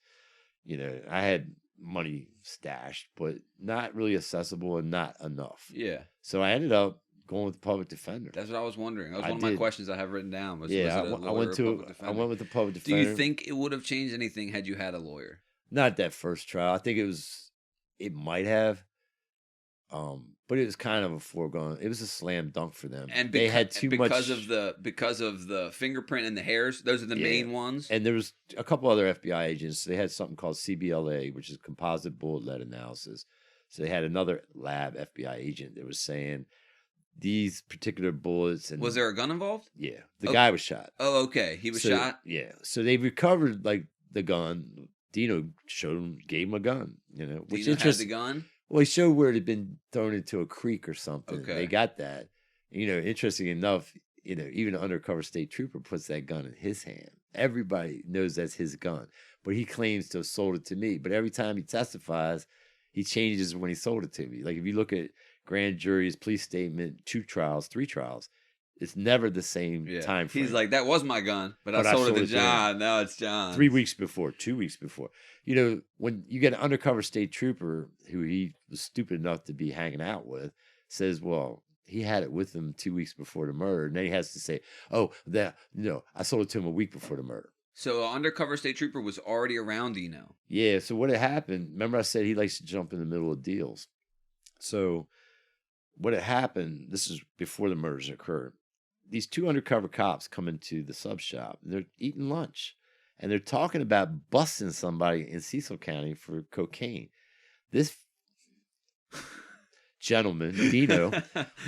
I had money stashed, but not really accessible and not enough. Yeah. So I ended up going with the public defender. That's what I was wondering. That was one of my questions I have written down. Was I went with the public defender. Do you think it would have changed anything had you had a lawyer? Not that first trial. I think it might have. But it was kind of a foregone. It was a slam dunk for them. And they had too much because of the fingerprint and the hairs. Those are the main ones. And there was a couple other FBI agents. They had something called CBLA, which is composite bullet lead analysis. So they had another lab FBI agent that was saying these particular bullets. And was there a gun involved? Yeah, the guy was shot. Oh, okay, he was shot. Yeah, so they recovered like the gun. Dino gave him a gun. Which Dino had the gun. Well, he showed where it had been thrown into a creek or something. Okay. They got that. Interesting enough, even an undercover state trooper puts that gun in his hand. Everybody knows that's his gun. But he claims to have sold it to me. But every time he testifies, he changes when he sold it to me. Like if you look at grand jury's police statement, 2 trials, 3 trials, it's never the same time frame. He's like, that was my gun, but I sold it to John. Now it's John. 3 weeks before, 2 weeks before. When you get an undercover state trooper who he was stupid enough to be hanging out with, says, well, he had it with him 2 weeks before the murder. And then he has to say, oh, I sold it to him a week before the murder. So an undercover state trooper was already around Dino. Yeah, so what had happened, remember I said he likes to jump in the middle of deals. So what had happened, this is before the murders occurred. These 2 undercover cops come into the sub shop. And they're eating lunch. And they're talking about busting somebody in Cecil County for cocaine. This gentleman, Dino,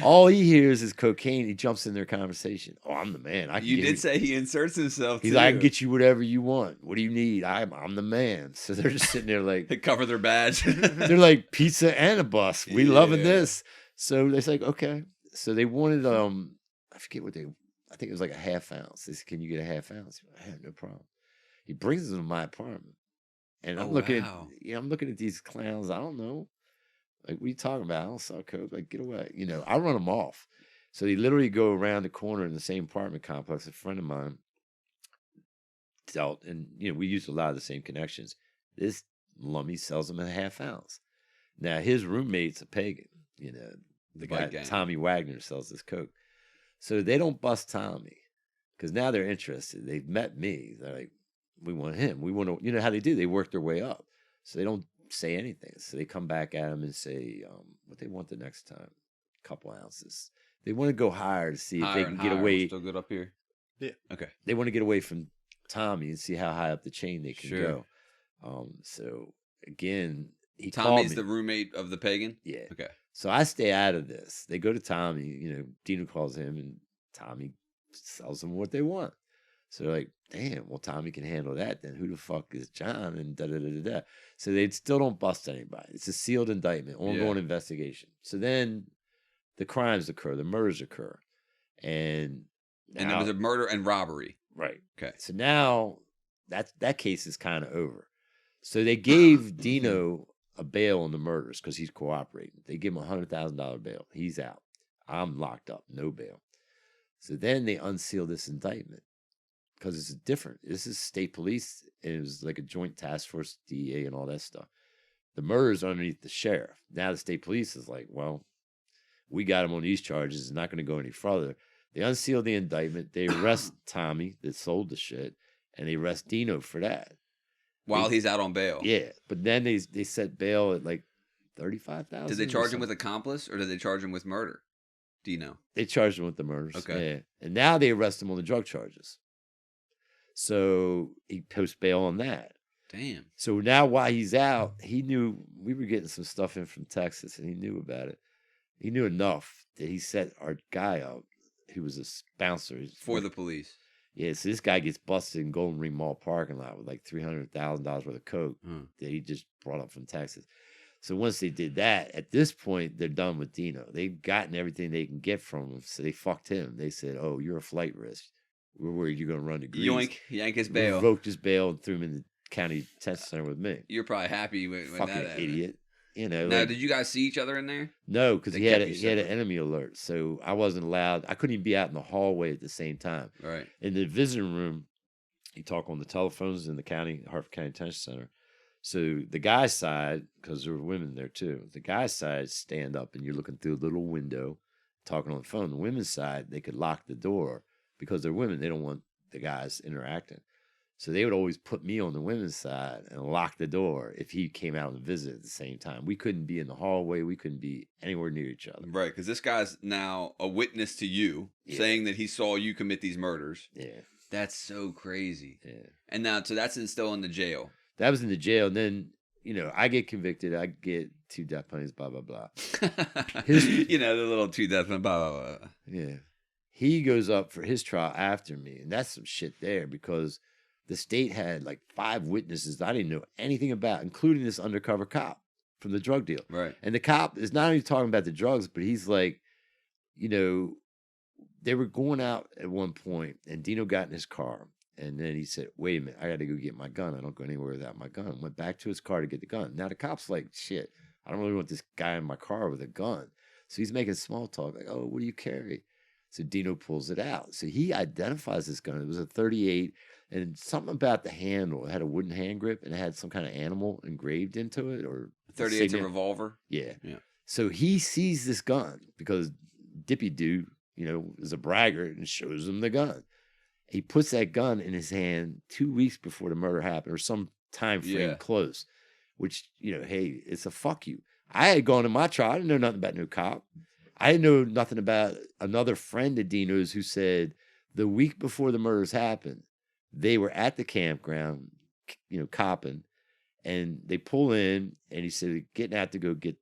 all he hears is cocaine. He jumps in their conversation. Oh, I'm the man. You did say he inserts himself. He's like, I can get you whatever you want. What do you need? I'm the man. So they're just sitting there like they cover their badge. They're like pizza and a bus. We loving this. So they're like, okay. So they wanted I forget what I think it was like a half ounce. They said, can you get a half ounce? I had no problem. He brings them to my apartment. And I'm looking at these clowns. I don't know. Like, what are you talking about? I don't sell coke. Like, get away. I run them off. So they literally go around the corner in the same apartment complex. A friend of mine dealt, and, we used a lot of the same connections. This lummy sells them a half ounce. Now, his roommate's a pagan. The guy, Tommy Wagner, sells this coke. So they don't bust Tommy because now they're interested. They've met me. They're like, we want him. We want to, you know how they do. They work their way up. So they don't say anything. So they come back at him and say what they want the next time. A couple ounces. They want to go higher to see if they can get away. Still good up here? Yeah. Okay. They want to get away from Tommy and see how high up the chain they can go. So again, Tommy's the roommate of the pagan? Yeah. Okay. So I stay out of this. They go to Tommy, Dino calls him and Tommy sells them what they want. So they're like, damn, well, Tommy can handle that. Then who the fuck is John? And da-da-da-da-da. So they still don't bust anybody. It's a sealed indictment, ongoing investigation. So then the crimes occur, the murders occur. And there was a murder and robbery. Right. Okay. So now that case is kind of over. So they gave Dino a bail on the murders because he's cooperating. They give him $100,000 bail. He's out. I'm locked up, no bail. So then they unseal this indictment because it's different. This is state police, and it was like a joint task force, DEA, and all that stuff. The murders are underneath the sheriff. Now the state police is like, well, we got him on these charges. It's not going to go any further. They unseal the indictment. They arrest Tommy that sold the shit, and they arrest Dino for that. While he's out on bail. Yeah, but then they set bail at like $35,000. Did they charge him with accomplice or did they charge him with murder? Do you know? They charged him with the murders. Okay. Yeah. And now they arrest him on the drug charges. So he posts bail on that. Damn. So now while he's out, he knew we were getting some stuff in from Texas and he knew about it. He knew enough that he set our guy up, who was a bouncer. For the police. Yeah, so this guy gets busted in Golden Ring Mall parking lot with like $300,000 worth of coke that he just brought up from Texas. So once they did that, at this point, they're done with Dino. They've gotten everything they can get from him, so they fucked him. They said, oh, you're a flight risk. We're worried you're going to run degrees. Yoink, yank his bail. Revoked his bail and threw him in the county detention center with me. You're probably happy when Fucking that happened. idiot. Now, like, did you guys see each other in there? No, because he had an separate. enemy alert, so I wasn't allowed. I couldn't even be out in the hallway at the same time. Right. In the visiting room, you talk on the telephones in the Hartford County Detention Center. So the guy's side, because there were women there too, the guy's side stand up and you're looking through a little window, talking on the phone. The women's side, they could lock the door because they're women. They don't want the guys interacting. So they would always put me on the women's side and lock the door if he came out and visit at the same time. We couldn't be in the hallway. We couldn't be anywhere near each other. Right, because this guy's now a witness to you, saying that he saw you commit these murders. Yeah. That's so crazy. Yeah. And now, so that's still in the jail. That was in the jail. And then, I get convicted. I get 2 death penalties, blah, blah, blah. The little 2 death penalties, blah, blah, blah. Yeah. He goes up for his trial after me. And that's some shit there because the state had like 5 witnesses I didn't know anything about, including this undercover cop from the drug deal. Right. And the cop is not only talking about the drugs, but he's like, they were going out at one point and Dino got in his car. And then he said, wait a minute, I got to go get my gun. I don't go anywhere without my gun. Went back to his car to get the gun. Now the cop's like, shit, I don't really want this guy in my car with a gun. So he's making small talk like, oh, what do you carry? So Dino pulls it out. So he identifies this gun. It was a 38. And something about the handle, it had a wooden hand grip and it had some kind of animal engraved into it. Or 38's a revolver? Yeah. Yeah. So he sees this gun because Dippy Doo, is a braggart and shows him the gun. He puts that gun in his hand 2 weeks before the murder happened, or some time frame close, which, hey, it's a fuck you. I had gone to my trial. I didn't know nothing about no cop. I didn't know nothing about another friend of Dino's who said the week before the murders happened, they were at the campground, copping, and they pull in, and he said, getting out to go get,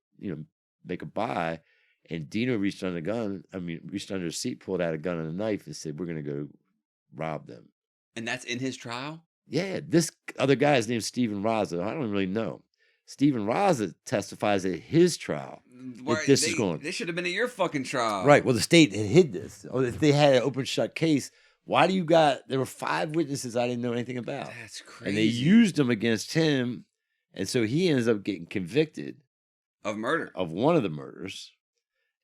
make a buy. And Dino reached under the seat, pulled out a gun and a knife and said, we're going to go rob them. And that's in his trial? Yeah. This other guy is named Stephen Raza. I don't really know. Stephen Raza testifies at his trial. This is going. They should have been at your fucking trial. Right. Well, the state had hid this. If they had an open shut case, why do you there were 5 witnesses I didn't know anything about. That's crazy. And they used them against him. And so he ends up getting convicted of murder, of one of the murders,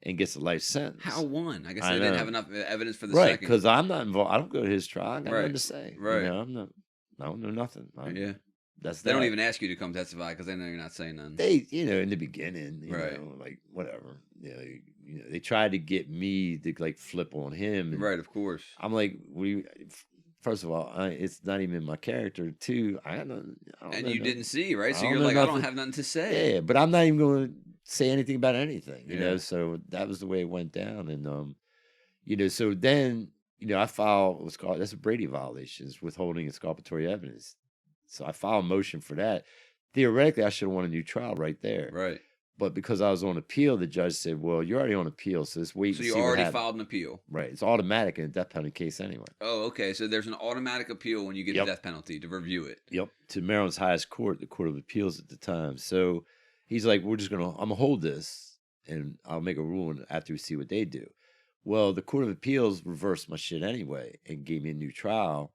and gets a life sentence. How one? I guess they didn't have enough evidence for the second. Right, because I'm not involved. I don't go to his trial. I got nothing to say. Right. I don't know nothing. They don't even ask you to come testify because they know you're not saying nothing. They, in the beginning, like whatever. They tried to get me to like flip on him. And right, of course. I'm like, first of all, it's not even my character. Two, I don't and know you didn't see, right? So I you're don't like, know I don't nothing. have nothing to say. Yeah, but I'm not even going to say anything about anything, So that was the way it went down. And, so then, I filed what's called, that's a Brady violation, is withholding exculpatory evidence. So I filed a motion for that. Theoretically, I should have won a new trial right there. Right. But because I was on appeal, the judge said, well, you're already on appeal, so let's wait. So you already filed an appeal. Right. It's automatic in a death penalty case anyway. Oh, okay. So there's an automatic appeal when you get a death penalty to review it. Yep. To Maryland's highest court, the Court of Appeals at the time. So he's like, I'm going to hold this, and I'll make a ruling after we see what they do. Well, the Court of Appeals reversed my shit anyway and gave me a new trial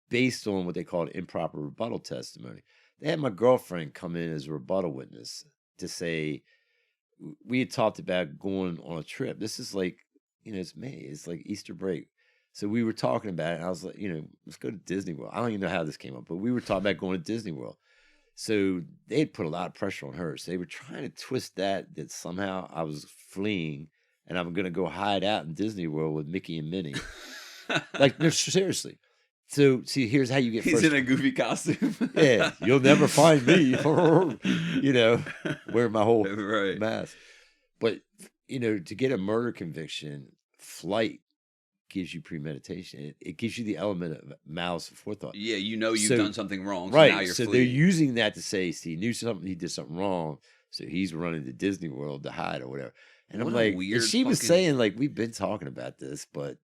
based on what they called improper rebuttal testimony. They had my girlfriend come in as a rebuttal witness to say, we had talked about going on a trip. This is like, it's May. It's like Easter break. So we were talking about it. And I was like, let's go to Disney World. I don't even know how this came up, but we were talking about going to Disney World. So they had put a lot of pressure on her. So they were trying to twist that somehow I was fleeing and I'm going to go hide out in Disney World with Mickey and Minnie. Like, no, seriously. So, see, here's how you get He's in a goofy costume. Yeah, you'll never find me, wearing my whole mask. But, to get a murder conviction, flight gives you premeditation. It gives you the element of malice and forethought. Yeah, you've done something wrong, so right, now you're so fleeing. They're using that to say, see, he did something wrong, so he's running to Disney World to hide or whatever. And what I'm like, weird and she was saying, like, we've been talking about this, but,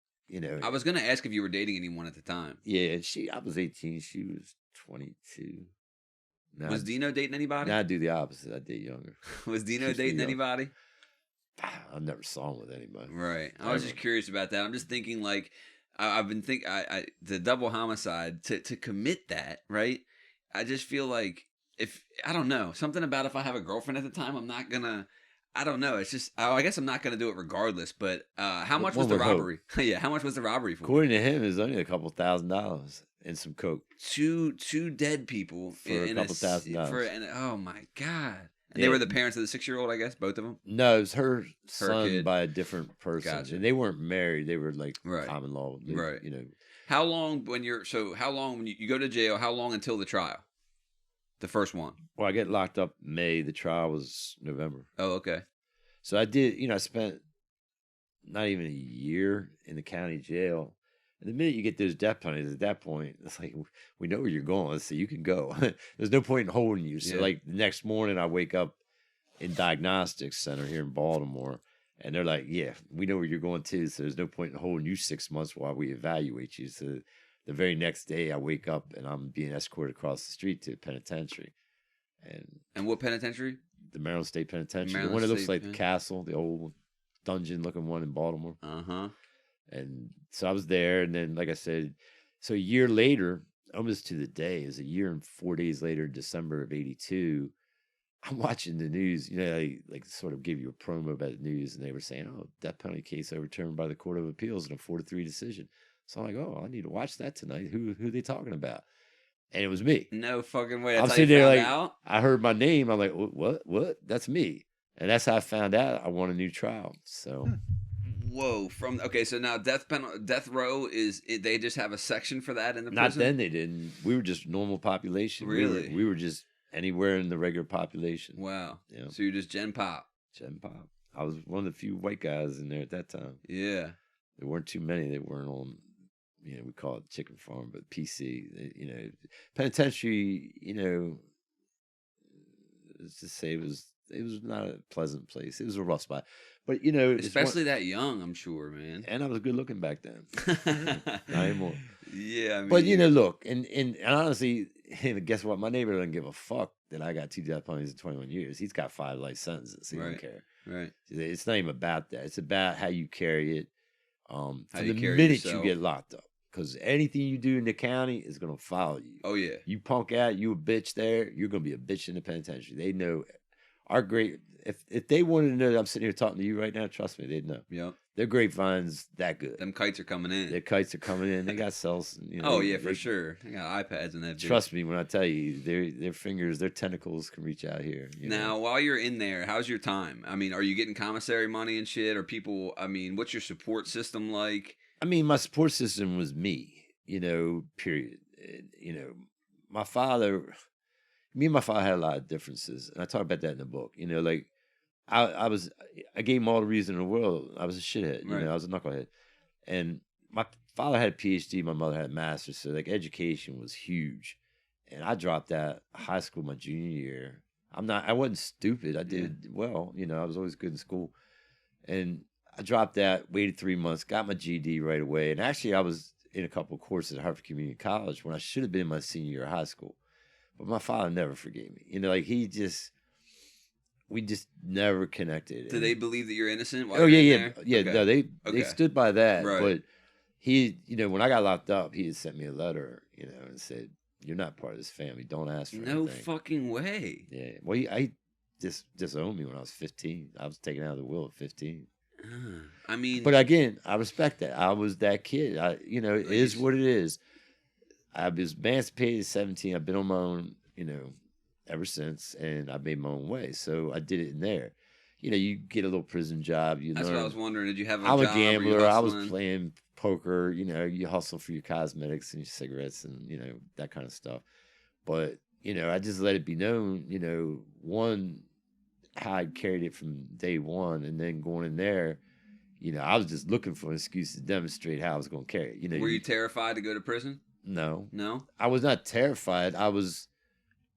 I was going to ask if you were dating anyone at the time. Yeah, I was 18. She was 22. Was Dino dating anybody? Now I do the opposite. I date younger. Was Dino dating anybody? I never saw him with anybody. Right. I was just curious about that. I'm just thinking, like, I've been thinking, the double homicide, to commit that, right? I just feel like I don't know, something about if I have a girlfriend at the time, I'm not going to, I don't know. It's just, I guess I'm not going to do it regardless. But how much was the robbery? Yeah, how much was the robbery for? According to him, it was only a couple $1,000 and some coke. Two dead people for a couple $1,000. Oh my god! And they were the parents of the 6-year-old, I guess, both of them. No, it was her son kid. by a different person, and they weren't married. They were like common law, right? How long when you go to jail? How long until the trial? The first one. Well, I get locked up May. The trial was November. Oh, okay. So I did, I spent not even a year in the county jail. And the minute you get those death penalties, at that point, it's like, we know where you're going, so you can go. There's no point in holding you. So, like, the next morning, I wake up in Diagnostics Center here in Baltimore, and they're like, yeah, we know where you're going, too, so there's no point in holding you 6 months while we evaluate you. So the very next day, I wake up, and I'm being escorted across the street to a penitentiary. And what penitentiary? The Maryland State Penitentiary. The one that looks like the castle, the old dungeon-looking one in Baltimore. Uh-huh. And so I was there, and then, like I said, so a year later, almost to the day, it was a year and 4 days later, December of 82, I'm watching the news, they like sort of give you a promo about the news, and they were saying, oh, death penalty case overturned by the Court of Appeals in a 4-3 decision. So I'm like, oh, I need to watch that tonight. Who are they talking about? And it was me. No fucking way. I'm sitting there like, out? I heard my name. I'm like, what? That's me. And that's how I found out I won a new trial. So... Whoa! So now death row they just have a section for that in the Not prison? then they didn't. We were just normal population. Really? We were just anywhere in the regular population. Wow. Yeah. So you're just Gen Pop. Gen Pop. I was one of the few white guys in there at that time. Yeah. There weren't too many. They weren't on, we call it chicken farm, but PC. Penitentiary. Let's just say it was not a pleasant place. It was a rough spot, but especially that young, I'm sure, man. And I was good looking back then. Not anymore. Yeah, I mean, but look, and honestly, guess what? My neighbor doesn't give a fuck that I got 2 death penalties in 21 years. He's got 5 life sentences. He don't care. Right. It's not even about that. It's about how you carry it. From the carry minute yourself. you get locked up, because anything you do in the county is gonna follow you. Oh yeah. You punk out, you a bitch there. You're gonna be a bitch in the penitentiary. They know. Our great. If they wanted to know that I'm sitting here talking to you right now, trust me, they'd know. Yep. Their grapevine's that good. Them kites are coming in. Their kites are coming in. They got cells. Oh yeah, for sure. They got iPads in that. Trust me when I tell you, their fingers, their tentacles can reach out here. Now, while you're in there, how's your time? I mean, are you getting commissary money and shit? Or people? I mean, what's your support system like? I mean, my support system was me. Period. My father. Me and my father had a lot of differences, and I talk about that in the book. I gave him all the reason in the world. I was a shithead. Right. I was a knucklehead, and my father had a PhD. My mother had a master's. So education was huge, and I dropped out of high school my junior year. I wasn't stupid. I did well. I was always good in school, and I dropped out. Waited 3 months. Got my GED right away, and actually I was in a couple of courses at Hartford Community College when I should have been in my senior year of high school. But my father never forgave me. We just never connected. Do they believe that you're innocent? Oh yeah. Okay. No, they stood by that. Right. But he, when I got locked up, he had sent me a letter, and said, "You're not part of this family. Don't ask for no anything." fucking way. Yeah. Well, I just disowned me when I was 15. I was taken out of the will at 15. I mean, but again, I respect that. I was that kid. It is what it is. I was emancipated at 17. I've been on my own, ever since, and I made my own way. So I did it in there. You get a little prison job. That's what I was wondering. Did you have a I'm job? a gambler. I was playing poker. You hustle for your cosmetics and your cigarettes and, that kind of stuff. But, I just let it be known, one, how I carried it from day one, and then going in there, I was just looking for an excuse to demonstrate how I was going to carry it. Were you terrified to go to prison? No. No? I was not terrified. I was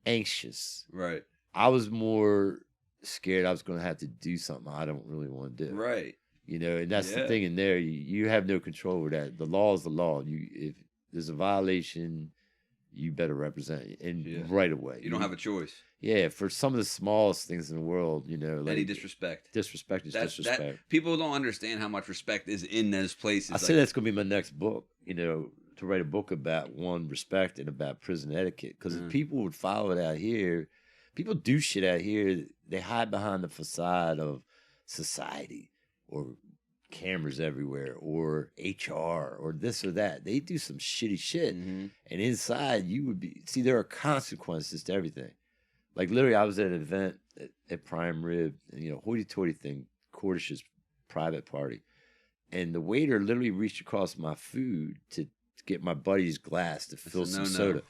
anxious. Right. I was more scared I was going to have to do something I don't really want to do. Right. And that's the thing in there. You have no control over that. The law is the law. If there's a violation, you better represent it. And right away. You don't have a choice. Yeah, for some of the smallest things in the world, any disrespect. Disrespect is disrespect. People don't understand how much respect is in those places. I say that's going to be my next book, to write a book about, one, respect and about prison etiquette. Because if people would follow it out here, people do shit out here. They hide behind the facade of society or cameras everywhere or HR or this or that. They do some shitty shit. And inside you would be, there are consequences to everything. Like literally I was at an event at Prime Rib, and hoity-toity thing, Cordish's private party. And the waiter literally reached across my food to get my buddy's glass to fill some soda.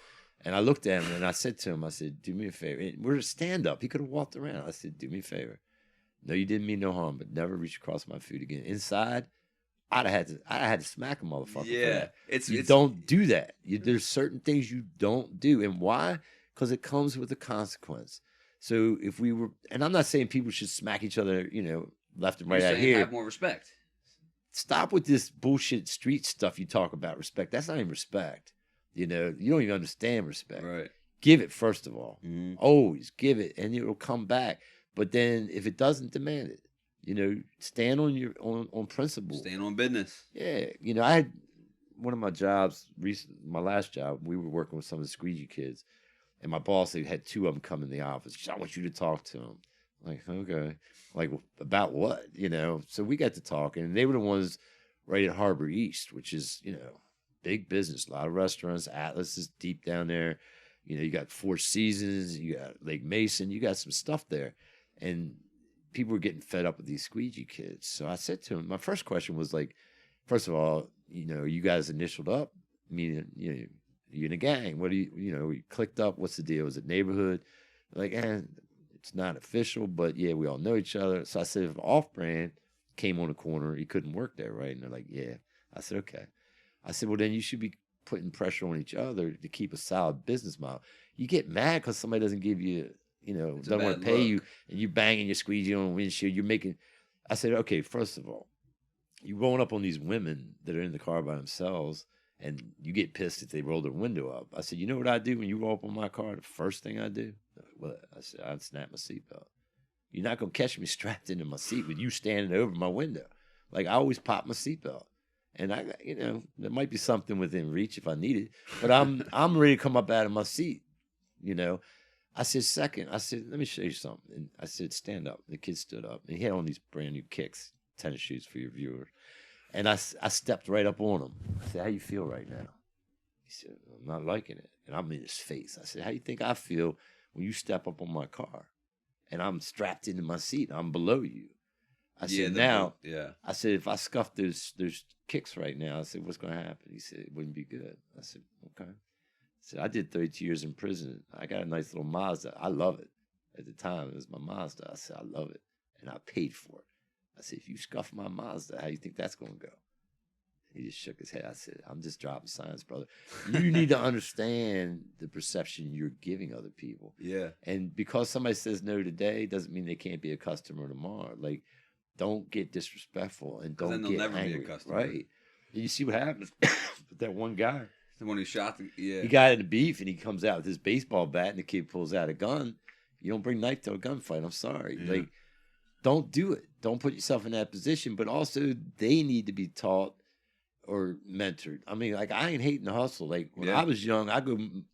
And I looked at him and I said to him, I said, "Do me a favor." And we're a stand-up. He could have walked around. I said, "Do me a favor. No, you didn't mean no harm, but never reach across my food again." Inside, I'd have had to smack a motherfucker. Yeah. For that. You don't do that. There's certain things you don't do. And why? Because it comes with a consequence. So if we were, and I'm not saying people should smack each other, left and right out here. Have more respect. Stop with this bullshit street stuff you talk about respect. That's not even respect. You don't even understand respect. Right. Give it, first of all. Always give it, and it will come back. But then if it doesn't, demand it. Stand on your on principle. Stand on business. Yeah. I had one of my jobs, my last job, we were working with some of the squeegee kids, and my boss had 2 of them come in the office. She said, "I want you to talk to them." Like, okay. Like, about what? So we got to talking, and they were the ones right at Harbor East, which is, big business. A lot of restaurants. Atlas is deep down there. You got Four Seasons. You got Lake Mason. You got some stuff there. And people were getting fed up with these squeegee kids. So I said to him, my first question was like, first of all, you guys initialed up, meaning, you in a gang. What do we clicked up. What's the deal? Is it neighborhood? Like, it's not official, but yeah, we all know each other. So I said, if Off-Brand came on the corner, he couldn't work there, right? And they're like, yeah. I said, okay. I said, well, then you should be putting pressure on each other to keep a solid business model. You get mad because somebody doesn't give you, doesn't want to pay you, and you banging your squeegee on the windshield. You're making. I said, okay, first of all, you rolling up on these women that are in the car by themselves, and you get pissed if they roll their window up. I said, you know what I do when you roll up on my car? The first thing I do, well, I said, I'd snap my seatbelt. You're not gonna catch me strapped into my seat with you standing over my window. Like, I always pop my seatbelt. And I, there might be something within reach if I need it, but I'm ready to come up out of my seat. I said, second, I said, let me show you something. And I said, stand up. The kid stood up, and he had on these brand new kicks, tennis shoes for your viewers. And I stepped right up on him. I said, how you feel right now? He said, I'm not liking it. And I'm in his face. I said, how you think I feel when you step up on my car and I'm strapped into my seat and I'm below you? I said, I said, if I scuff those kicks right now, I said, what's going to happen? He said, it wouldn't be good. I said, okay. I said, I did 32 years in prison. I got a nice little Mazda. I love it. At the time, it was my Mazda. I said, I love it. And I paid for it. I said, if you scuff my Mazda, how do you think that's going to go? He just shook his head. I said, I'm just dropping signs, brother. You need to understand the perception you're giving other people. Yeah. And because somebody says no today doesn't mean they can't be a customer tomorrow. Like, don't get disrespectful and don't get never angry. Be a customer. Right. And you see what happens with that one guy. The one who shot He got in the beef and he comes out with his baseball bat and the kid pulls out a gun. You don't bring knife to a gunfight. I'm sorry. Yeah. Like, don't do it. Don't put yourself in that position. But also, they need to be taught or mentored. I mean, like, I ain't hating the hustle. Like, when I was young, I go, and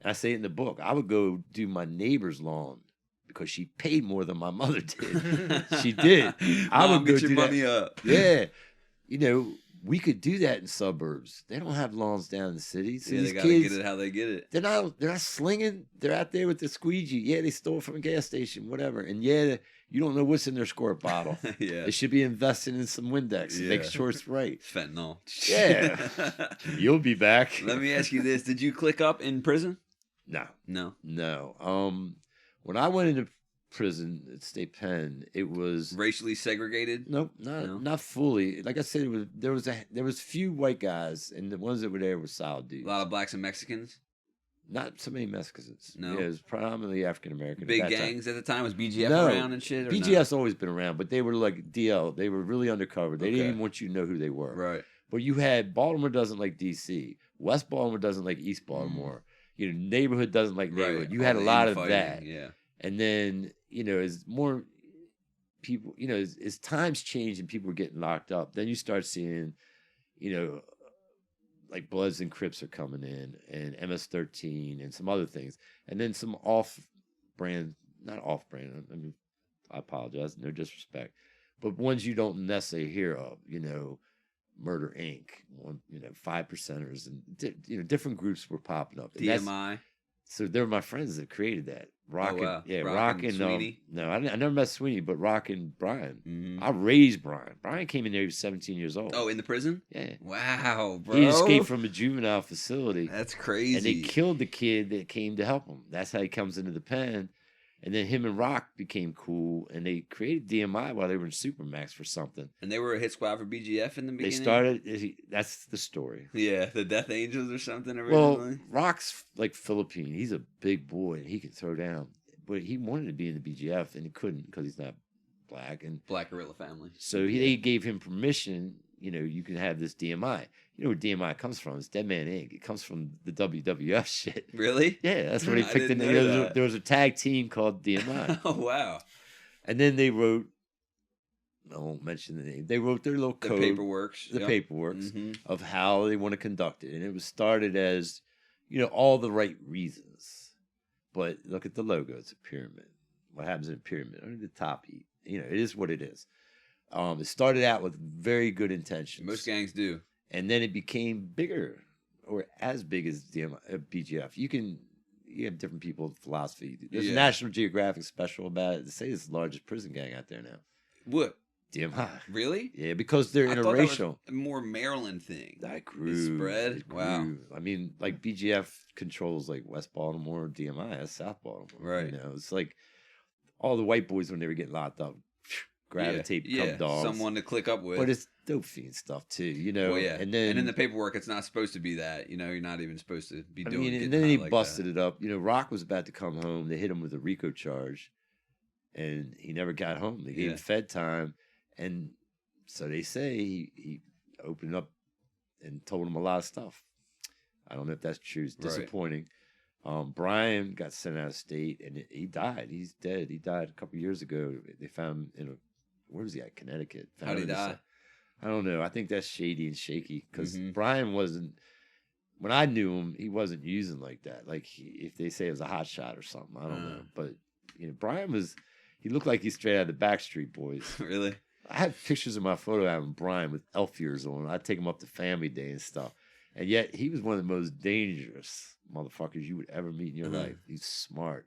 I say it in the book, I would go do my neighbor's lawn because she paid more than my mother did. She did. I would go get your do money that. up. Yeah. We could do that in suburbs. They don't have lawns down in the city. So they gotta get it how they get it. They're not slinging. They're out there with the squeegee. Yeah, they stole it from a gas station, whatever. And yeah, you don't know what's in their squirt bottle. Yeah. They should be investing in some Windex and make sure it's right. Fentanyl. Yeah. You'll be back. Let me ask you this. Did you click up in prison? No. When I went into prison at State Penn, it was racially segregated. Nope, not fully. Like I said, there was few white guys, and the ones that were there were solid dudes. A lot of blacks and Mexicans. Not so many Mexicans. No, it was predominantly African American. Big gangs at the time. Was BGF around and shit? BGF's always been around, but they were like DL. They were really undercover. They didn't even want you to know who they were. Right. But you had Baltimore doesn't like DC. West Baltimore doesn't like East Baltimore. Neighborhood doesn't like neighborhood. Right. You had a lot of that. Yeah. And then, as more people, as times change and people are getting locked up, then you start seeing, like Bloods and Crips are coming in and MS-13 and some other things. And then some off-brand, not off-brand, I mean, I apologize, no disrespect, but ones you don't necessarily hear of, Murder Inc., Five Percenters, and different groups were popping up. And DMI. So they're my friends that created that. Rock and Sweeney. No, I never met Sweeney, but Rock and Brian. Mm-hmm. I raised Brian. Brian came in there, he was 17 years old. Oh, in the prison? Yeah. Wow, bro. He escaped from a juvenile facility. That's crazy. And they killed the kid that came to help him. That's how he comes into the pen. And then him and Rock became cool, and they created DMI while they were in Supermax for something. And they were a hit squad for BGF in the beginning? They started, that's the story. Yeah, the Death Angels or something originally? Well, Rock's like Philippine. He's a big boy, and he can throw down. But he wanted to be in the BGF, and he couldn't because he's not black. And Black Gorilla Family. So they gave him permission, you can have this DMI. You know where DMI comes from? It's Dead Man Inc. It comes from the WWF shit. Really? Yeah, that's where they picked it. There was a tag team called DMI. Oh, wow. And then they wrote, I won't mention the name, they wrote their little code. The paperwork of how they want to conduct it. And it was started as, all the right reasons. But look at the logo. It's a pyramid. What happens in a pyramid? Only the top eat. It is what it is. It started out with very good intentions. Most gangs do. And then it became bigger, or as big as BGF. You can, you have different people's philosophy. There's a Yeah. National Geographic special about it. They say it's the largest prison gang out there now. What? DMI. Really? Yeah, because they're I thought that was interracial. a more Maryland thing. That grew. It spread? It Wow. grew. I mean, like BGF controls like West Baltimore, DMI has South Baltimore. Right. You know, it's like all the white boys when they were getting locked up gravitate, become dogs. Someone to click up with. But it's dope fiend stuff too, you know. Well, yeah. And then in the paperwork, it's not supposed to be that. You know, you're not even supposed to be doing. and then he busted it up. You know, Rock was about to come home. They hit him with a RICO charge, and he never got home. They gave him Fed time, and so they say he opened up and told him a lot of stuff. I don't know if that's true. It's disappointing. Brian got sent out of state, and he died. He's dead. He died a couple years ago. They found him in a where was he at? Connecticut. How'd he die? I don't know. I think that's shady and shaky because Mm-hmm. Brian wasn't. When I knew him, he wasn't using like that. Like if they say it was a hot shot or something, I don't know. But you know, Brian was. He looked like he's straight out of the Backstreet Boys. Really? I had pictures of my photo album, Brian, with elf ears on. I'd take him up to Family Day and stuff. And yet, he was one of the most dangerous motherfuckers you would ever meet in your life. He's smart,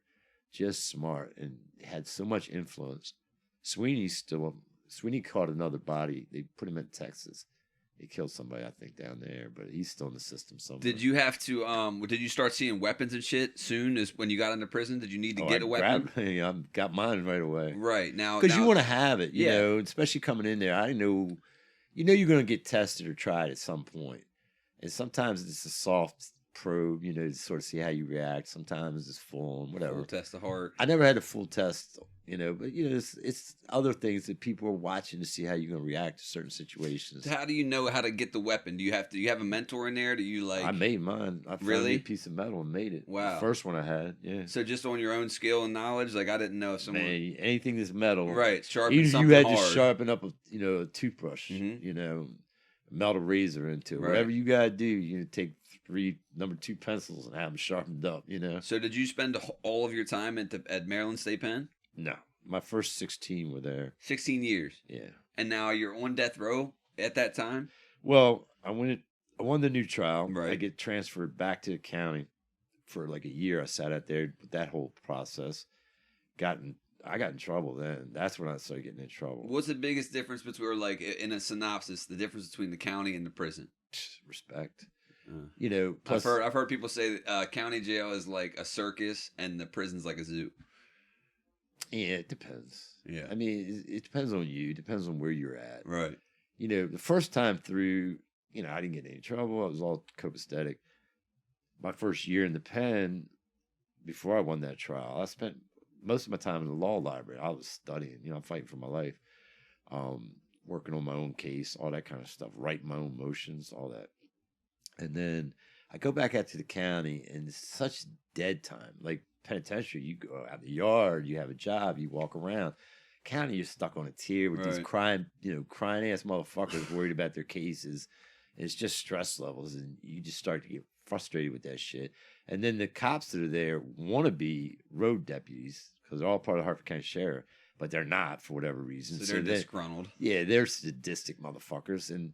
just smart, and had so much influence. Sweeney caught another body. They put him in Texas. He killed somebody, I think, down there, but he's still in the system somewhere. Did you have to? Did you start seeing weapons and shit soon as when you got into prison? Did you need to get a weapon? I got mine right away. Right now, because you want to have it, you know, especially coming in there. I know, you're going to get tested or tried at some point, and sometimes it's a soft probe, you know, to sort of see how you react. Sometimes it's full on, whatever. Full test of heart. I never had a full test, you know, but you know, it's other things that people are watching to see how you're going to react to certain situations. So how do you know how to get the weapon? Do you have a mentor in there? Do you like? I made mine. I found a piece of metal and made it. Wow. The first one I had, yeah. So just on your own skill and knowledge, like I didn't know if someone. Man, anything that's metal, right? Sharpen even something you had hard. to sharpen up a toothbrush, you know, a metal razor into it. Whatever you gotta do, you take 3 number 2 pencils and have them sharpened up, you know. So did you spend all of your time at Maryland State Pen? No, my first 16 were there. 16 years. Yeah. And now you're on death row at that time. Well, I won the new trial. Right. I get transferred back to the county for like a year. I sat out there with that whole process. I got in trouble then. That's when I started getting in trouble. What's the biggest difference between, or like in a synopsis, the difference between the county and the prison? Respect. You know, plus, I've heard people say that county jail is like a circus and the prison's like a zoo. Yeah, it depends. Yeah. I mean, it depends on you. It depends on where you're at. Right. You know, the first time through, you know, I didn't get in any trouble. I was all copacetic. My first year in the pen, before I won that trial, I spent most of my time in the law library. I was studying, you know, I'm fighting for my life, working on my own case, all that kind of stuff, writing my own motions, all that. And then I go back out to the county, and it's such dead time. Like penitentiary, you go out the yard, you have a job, you walk around. County, you're stuck on a tier with these crying ass motherfuckers worried about their cases. And it's just stress levels, and you just start to get frustrated with that shit. And then the cops that are there want to be road deputies because they're all part of the Hartford County Sheriff, but they're not for whatever reason. So they're disgruntled. Yeah, they're sadistic motherfuckers. And,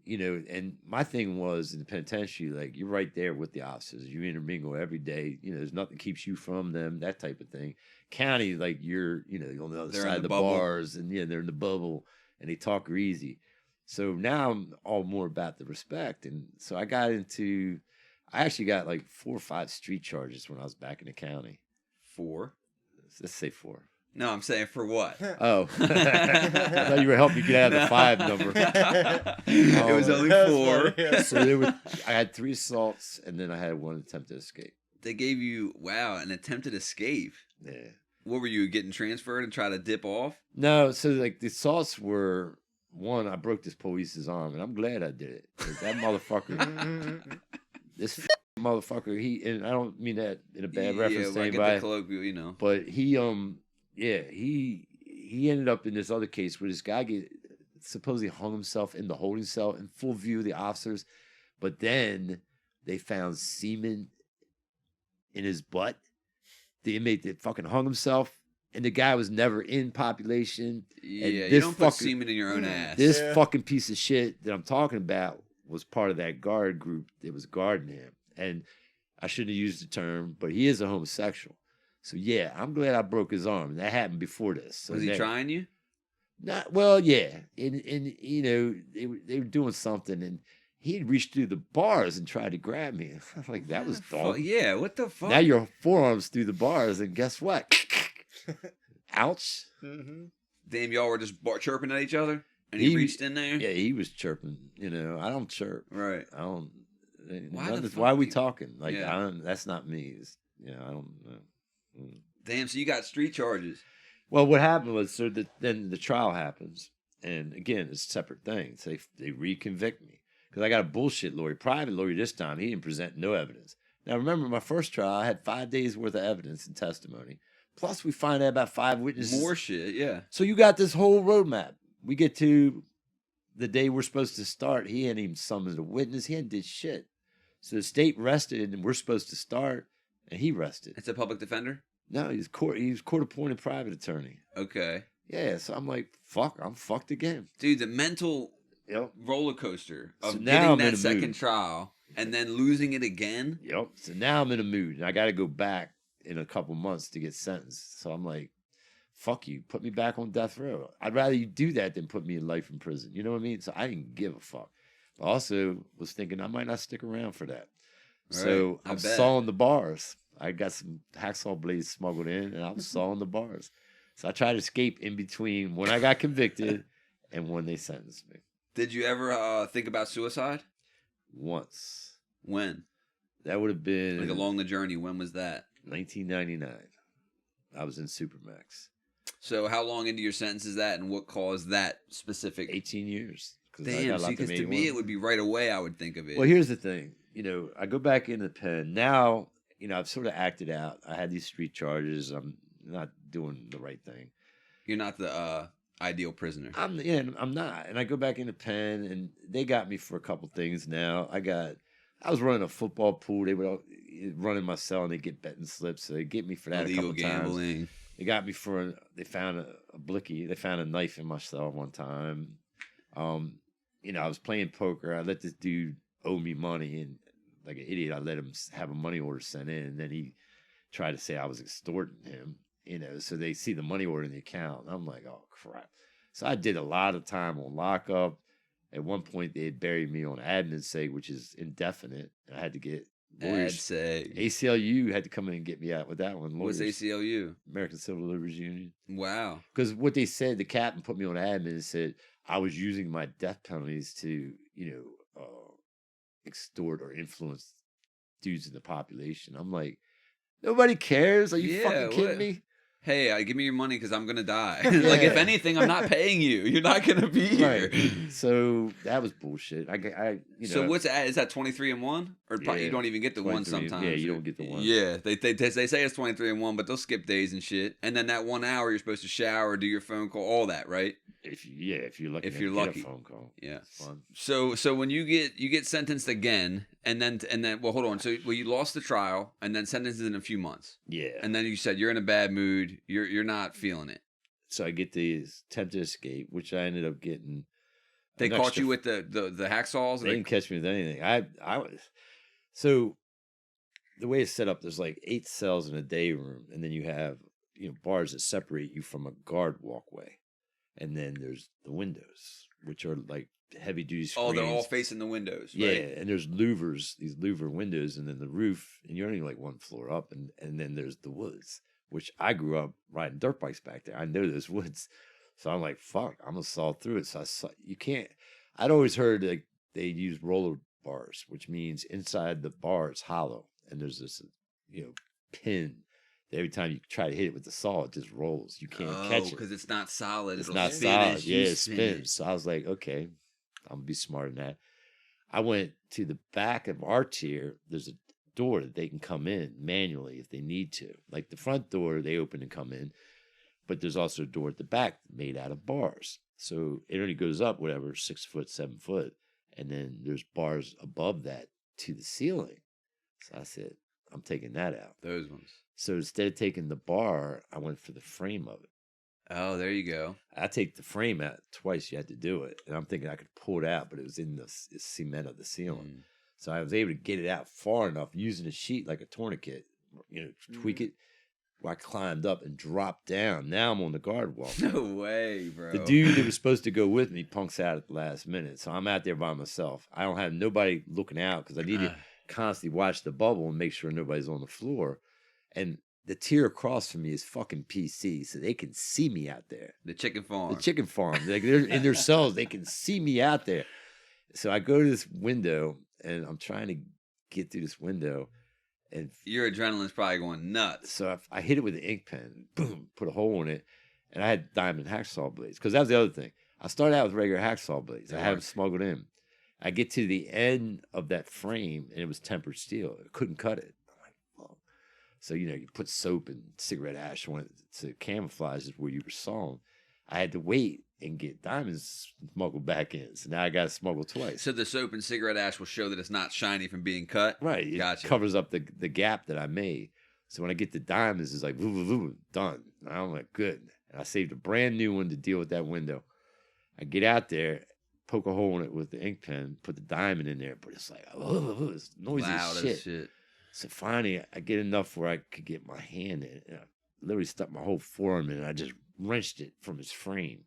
you know, and my thing was in the penitentiary, like, you're right there with the officers. You intermingle every day. You know, there's nothing keeps you from them, that type of thing. County, like, you're, you know, on the other side of the bars, and, yeah, they're in the bubble, and they talk greasy. So now I'm all more about the respect. And so I actually got like 4 or 5 street charges when I was back in the county. 4? Let's say 4. No, I'm saying for what? Oh. I thought you were helping me get out of the 5 number. It was only 4. Yeah. So I had 3 assaults, and then I had 1 attempted escape. They gave you, an attempted escape. Yeah. What were you, getting transferred and try to dip off? No, so like the assaults were, 1, I broke this police's arm, and I'm glad I did it. That motherfucker, this motherfucker, and I don't mean that in a bad reference to anybody. The colloquial, you know. But he ended up in this other case where this guy supposedly hung himself in the holding cell in full view of the officers, but then they found semen in his butt. The inmate that fucking hung himself. And the guy was never in population. Yeah, and you don't put semen in your own ass. This fucking piece of shit that I'm talking about was part of that guard group that was guarding him. And I shouldn't have used the term, but he is a homosexual. So yeah, I'm glad I broke his arm. That happened before this. So Was he trying you? Not well, yeah. And you know, they were doing something, and he had reached through the bars and tried to grab me. I'm like, that was dumb. Yeah, what the fuck? Now your forearms through the bars, and guess what? Ouch. Mm-hmm. Damn, y'all were just chirping at each other, and he reached in there. Yeah, he was chirping. You know, I don't chirp. Right. I don't. Why are we talking? Like, Yeah. I don't. That's not me. You know, I don't know. Damn, so you got street charges. Well, what happened was, then the trial happens, and again, it's separate things. They reconvict me because I got a bullshit lawyer, private lawyer this time. He didn't present no evidence. Now, remember, my first trial, I had 5 days worth of evidence and testimony. Plus, we find out about 5 witnesses. More shit, yeah. So you got this whole roadmap. We get to the day we're supposed to start. He hadn't even summoned a witness. He hadn't did shit. So the state rested, and we're supposed to start, and he rested. It's a public defender? No, he's court-appointed private attorney. Okay. Yeah, so I'm like, fuck, I'm fucked again. Dude, the mental Yep. roller coaster of So now getting I'm in that a second mood. trial and then losing it again. Yep. So now I'm in a mood, and I got to go back in a couple months to get sentenced. So I'm like, fuck you, put me back on death row. I'd rather you do that than put me in life in prison. You know what I mean? So I didn't give a fuck. But also was thinking I might not stick around for that. So I I'm bet. sawing the bars. I got some hacksaw blades smuggled in, and I was sawing the bars. So I tried to escape in between when I got convicted and when they sentenced me. Did you ever think about suicide? Once. When? That would have been Like along the journey, when was that? 1999. I was in Supermax. So how long into your sentence is that, and what caused that specific? 18 years. Damn, because to me it would be right away, I would think of it. Well, here's the thing. You know, I go back in the pen. Now, you know, I've sort of acted out. I had these street charges. I'm not doing the right thing. You're not the ideal prisoner. I'm not. And I go back in the pen, and they got me for a couple things now. I was running a football pool. They would run in my cell, and they get betting slips. So they get me for that Illegal a couple gambling. times. They got me for they found a blicky. They found a knife in my cell one time. You know, I was playing poker. I let this dude owe me money, and like an idiot, I let him have a money order sent in, and then he tried to say I was extorting him. You know, so they see the money order in the account, and I'm like, oh crap. So I did a lot of time on lockup. At one point, they had buried me on admin seg, which is indefinite, and I had to get lawyers. ACLU had to come in and get me out with that one. What's ACLU? American Civil Liberties Union. Wow. Because what they said, the captain put me on admin and said I was using my death penalties to, you know, extort or influence dudes in the population. I'm like, nobody cares. Are you fucking kidding me? Hey, give me your money because I'm going to die. Like, if anything, I'm not paying you. You're not going to be here. Right. So that was bullshit. You know. So what's that? Is that 23-1? Or Yeah, you don't even get the 1 sometimes. Yeah, you don't get the 1. Yeah, they say it's 23-1, but they'll skip days and shit. And then that 1 hour, you're supposed to shower, do your phone call, all that, right? If you're lucky. If you're get lucky. a phone call. Yeah. Fun. So when you get sentenced again, and then well, hold on. So you lost the trial, and then sentenced in a few months. Yeah. And then you said you're in a bad mood. You're not feeling it. So I get these attempted escape, which I ended up getting. They caught you with the hacksaws. They didn't catch me with anything. I was so the way it's set up. There's like 8 cells in a day room, and then you have bars that separate you from a guard walkway, and then there's the windows, which are like heavy duty screens. Oh, they're all facing the windows. Yeah, right? and there's louvers, these louver windows, and then the roof, and you're only like 1 floor up, and then there's the woods, which I grew up riding dirt bikes back there. I know those woods. So I'm like, fuck, I'm going to saw through it. So you can't, I'd always heard like they use roller bars, which means inside the bar it's hollow. And there's this, pin. Every time you try to hit it with the saw, it just rolls. You can't catch it. Because it's not solid. It's not solid. Yeah, it spins. So I was like, okay, I'm going to be smart in that. I went to the back of our tier. There's a door that they can come in manually if they need to. Like the front door, they open and come in. But there's also a door at the back made out of bars. So it only goes up, 6 foot, 7 foot. And then there's bars above that to the ceiling. So I said, I'm taking that out. Those ones. So instead of taking the bar, I went for the frame of it. Oh, there you go. I take the frame out twice. You had to do it. And I'm thinking I could pull it out, but it was in the cement of the ceiling. So I was able to get it out far enough using a sheet like a tourniquet, tweak it. Where I climbed up and dropped down. Now I'm on the guard walk. No way, bro. The dude that was supposed to go with me punks out at the last minute. So I'm out there by myself. I don't have nobody looking out because I need to constantly watch the bubble and make sure nobody's on the floor. And the tier across from me is fucking PC, so they can see me out there. The chicken farm. Like they're in their cells, they can see me out there. So I go to this window and I'm trying to get through this window. And your adrenaline's probably going nuts. So I hit it with an ink pen, boom, put a hole in it, and I had diamond hacksaw blades. Because that was the other thing. I started out with regular hacksaw blades. I had them smuggled in. I get to the end of that frame, and it was tempered steel. I couldn't cut it. I'm like, well. So, you put soap and cigarette ash on it to camouflage where you were sawing. I had to wait and get diamonds smuggled back in. So now I got to smuggle twice. So the soap and cigarette ash will show that it's not shiny from being cut? Right. It gotcha. Covers up the gap that I made. So when I get the diamonds, it's like, done. And I'm like, good. And I saved a brand new one to deal with that window. I get out there, poke a hole in it with the ink pen, put the diamond in there, but it's like, it's noisy as shit. So finally, I get enough where I could get my hand in it. And I literally stuck my whole forearm in it. And I just wrenched it from its frame.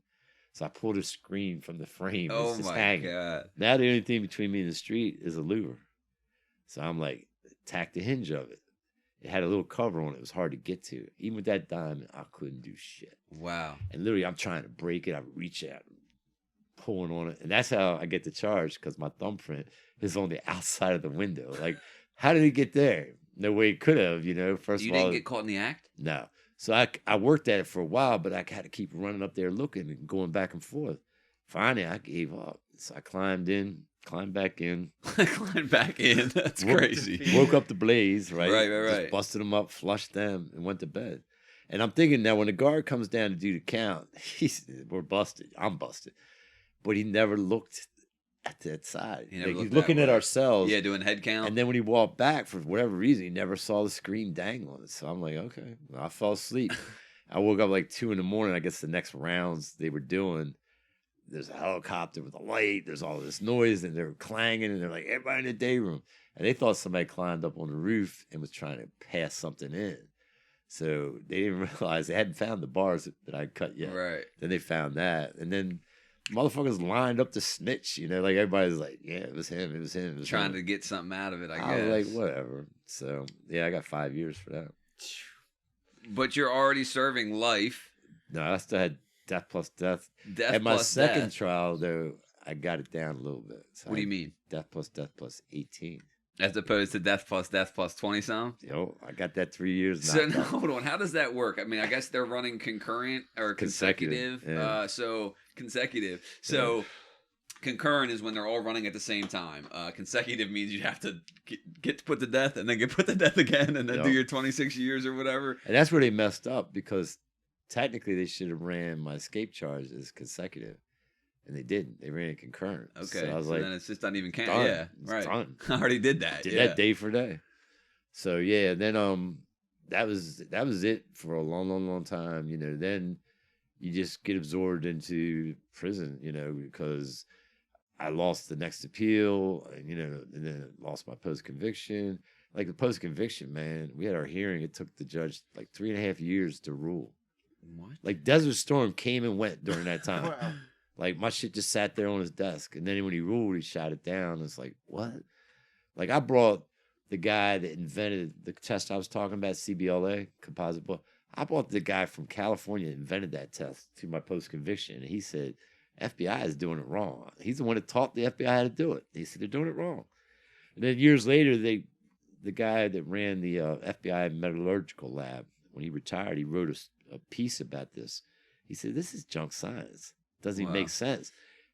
So I pulled a screen from the frame. Oh my God. Now the only thing between me and the street is a louver. So I'm like, tack the hinge of it. It had a little cover on it. It was hard to get to. Even with that diamond, I couldn't do shit. Wow. And literally, I'm trying to break it. I reach out, pulling on it. And that's how I get the charge, because my thumbprint is on the outside of the window. Like, how did it get there? No way it could have, First you of all, didn't get caught in the act? No. So I worked at it for a while, but I had to keep running up there looking and going back and forth. Finally, I gave up. So I climbed back in. Climbed back in. That's crazy. Woke up the blaze, right? Right. Just busted them up, flushed them, and went to bed. And I'm thinking now when the guard comes down to do the count, we're busted. I'm busted. But he never looked at that side. He's looking at ourselves. Yeah, doing head count. And then when he walked back, for whatever reason, he never saw the screen dangling. So I'm like, okay. Well, I fell asleep. I woke up like 2 a.m. I guess the next rounds they were doing, there's a helicopter with a light. There's all this noise, and they're clanging, and they're like, everybody in the day room. And they thought somebody climbed up on the roof and was trying to pass something in. So they didn't realize they hadn't found the bars that I'd cut yet. Right. Then they found that. And then motherfuckers lined up to snitch, like everybody's like, yeah, it was him. Trying to get something out of it, I guess. I was like, whatever. So, yeah, I got 5 years for that. But you're already serving life. No, I still had death plus death. At my second trial, though, I got it down a little bit. So what do you mean? Death plus 18. As opposed to death plus 20-some? I got that 3 years. So, no, hold on. How does that work? I mean, I guess they're running concurrent or consecutive. Yeah. Consecutive. So, concurrent is when they're all running at the same time. Consecutive means you have to get put to death and then get put to death again and then do your 26 years or whatever. And that's where they messed up, because technically they should have ran my escape charge as consecutive. And they didn't. They ran it concurrent. Okay. So I was like, then it's just not even count. Done. Yeah. Right. Done. I already did that. Did that day for day. So yeah, then that was it for a long time. Then you just get absorbed into prison, because I lost the next appeal, and then lost my post conviction. Like the post conviction, man, we had our hearing. It took the judge like 3.5 years to rule. What? Like Desert Storm came and went during that time. Wow. Like my shit just sat there on his desk, and then when he ruled, he shot it down. It's like, what? Like I brought the guy that invented the test I was talking about, CBLA, composite book. I brought the guy from California that invented that test to my post conviction, and he said, FBI is doing it wrong. He's the one that taught the FBI how to do it. He said they're doing it wrong. And then years later, the guy that ran the FBI metallurgical lab, when he retired, he wrote a piece about this. He said, this is junk science. Doesn't even make sense.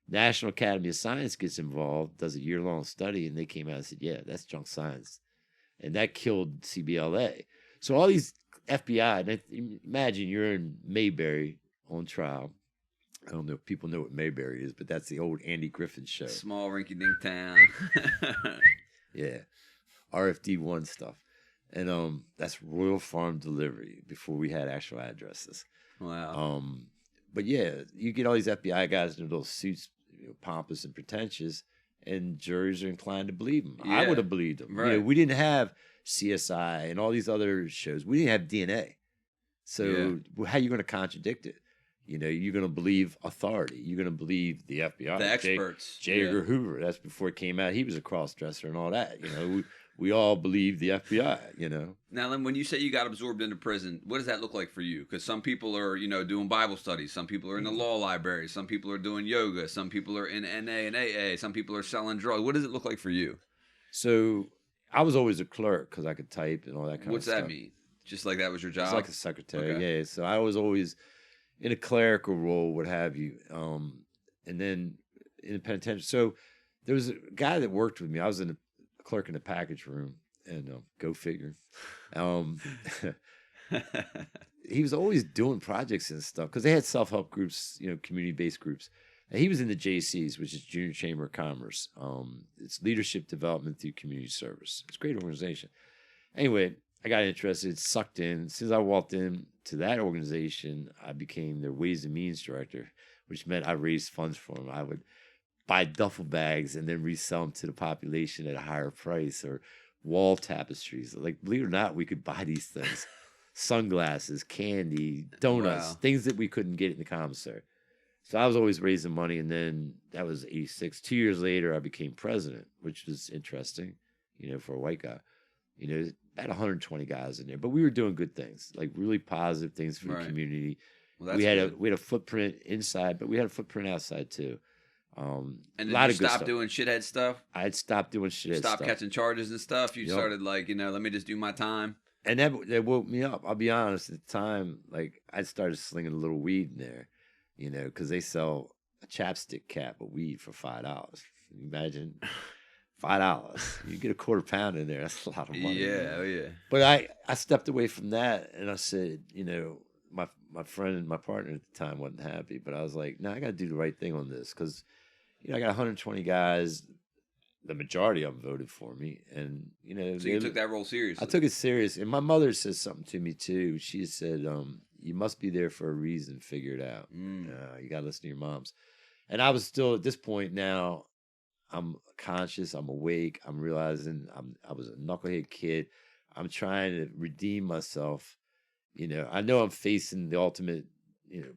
National Academy of Science gets involved, does a year-long study, and they came out and said, yeah, that's junk science. And that killed CBLA. So all these FBI, imagine you're in Mayberry on trial. I don't know if people know what Mayberry is, but that's the old Andy Griffin show. Small rinky-dink town. Yeah. RFD1 stuff. And that's Royal Farm Delivery before we had actual addresses. Wow. But yeah, you get all these FBI guys in those suits, pompous and pretentious, and juries are inclined to believe them. I Yeah. would have believed them. Right. We didn't have CSI and all these other shows. We didn't have DNA. So how are you going to contradict it? You're going to believe authority. You're going to believe the FBI. The experts. J. Edgar Hoover. That's before it came out. He was a cross-dresser and all that. We all believe the FBI, Now, then, when you say you got absorbed into prison, what does that look like for you? Because some people are, doing Bible studies. Some people are in the law library. Some people are doing yoga. Some people are in NA and AA. Some people are selling drugs. What does it look like for you? So I was always a clerk because I could type and all that kind What's of stuff. that mean? Just like that was your job? It's like a secretary, Okay. yeah. So I was always in a clerical role, what have you. And then in the penitentiary. So there was a guy that worked with me. I was a clerk in the package room, and go figure. He was always doing projects and stuff because they had self-help groups, community-based groups. And he was in the JCs, which is Junior Chamber of Commerce. It's leadership development through community service. It's a great organization. Anyway, I got interested, sucked in. As soon as I walked in to that organization, I became their Ways and Means director, which meant I raised funds for them. I would buy duffel bags and then resell them to the population at a higher price, or wall tapestries. Like, believe it or not, we could buy these things. Sunglasses, candy, donuts, things that we couldn't get in the commissary. So I was always raising money, and then that was 86. 2 years later, I became president, which was interesting, for a white guy. About 120 guys in there, but we were doing good things, like really positive things for the community. Well, we had a footprint inside, but we had a footprint outside too. And a then lot you of good stopped stuff. doing shithead stuff? I had stopped doing shithead stuff. Stopped catching charges and stuff? You started let me just do my time? And that woke me up. I'll be honest, at the time, like, I started slinging a little weed in there, because they sell a chapstick cap of weed for $5. Can you imagine? $5. You get a quarter pound in there. That's a lot of money. Yeah, oh yeah. But I stepped away from that, and I said, my friend and my partner at the time wasn't happy, but I was like, no, I got to do the right thing on this, because, I got 120 guys. The majority of them voted for me, and So you took that role seriously. I took it serious, and my mother said something to me too. She said, "You must be there for a reason. Figure it out. You got to listen to your moms." And I was still at this point now. I'm conscious. I'm awake. I'm realizing I was a knucklehead kid. I'm trying to redeem myself. I know I'm facing the ultimate,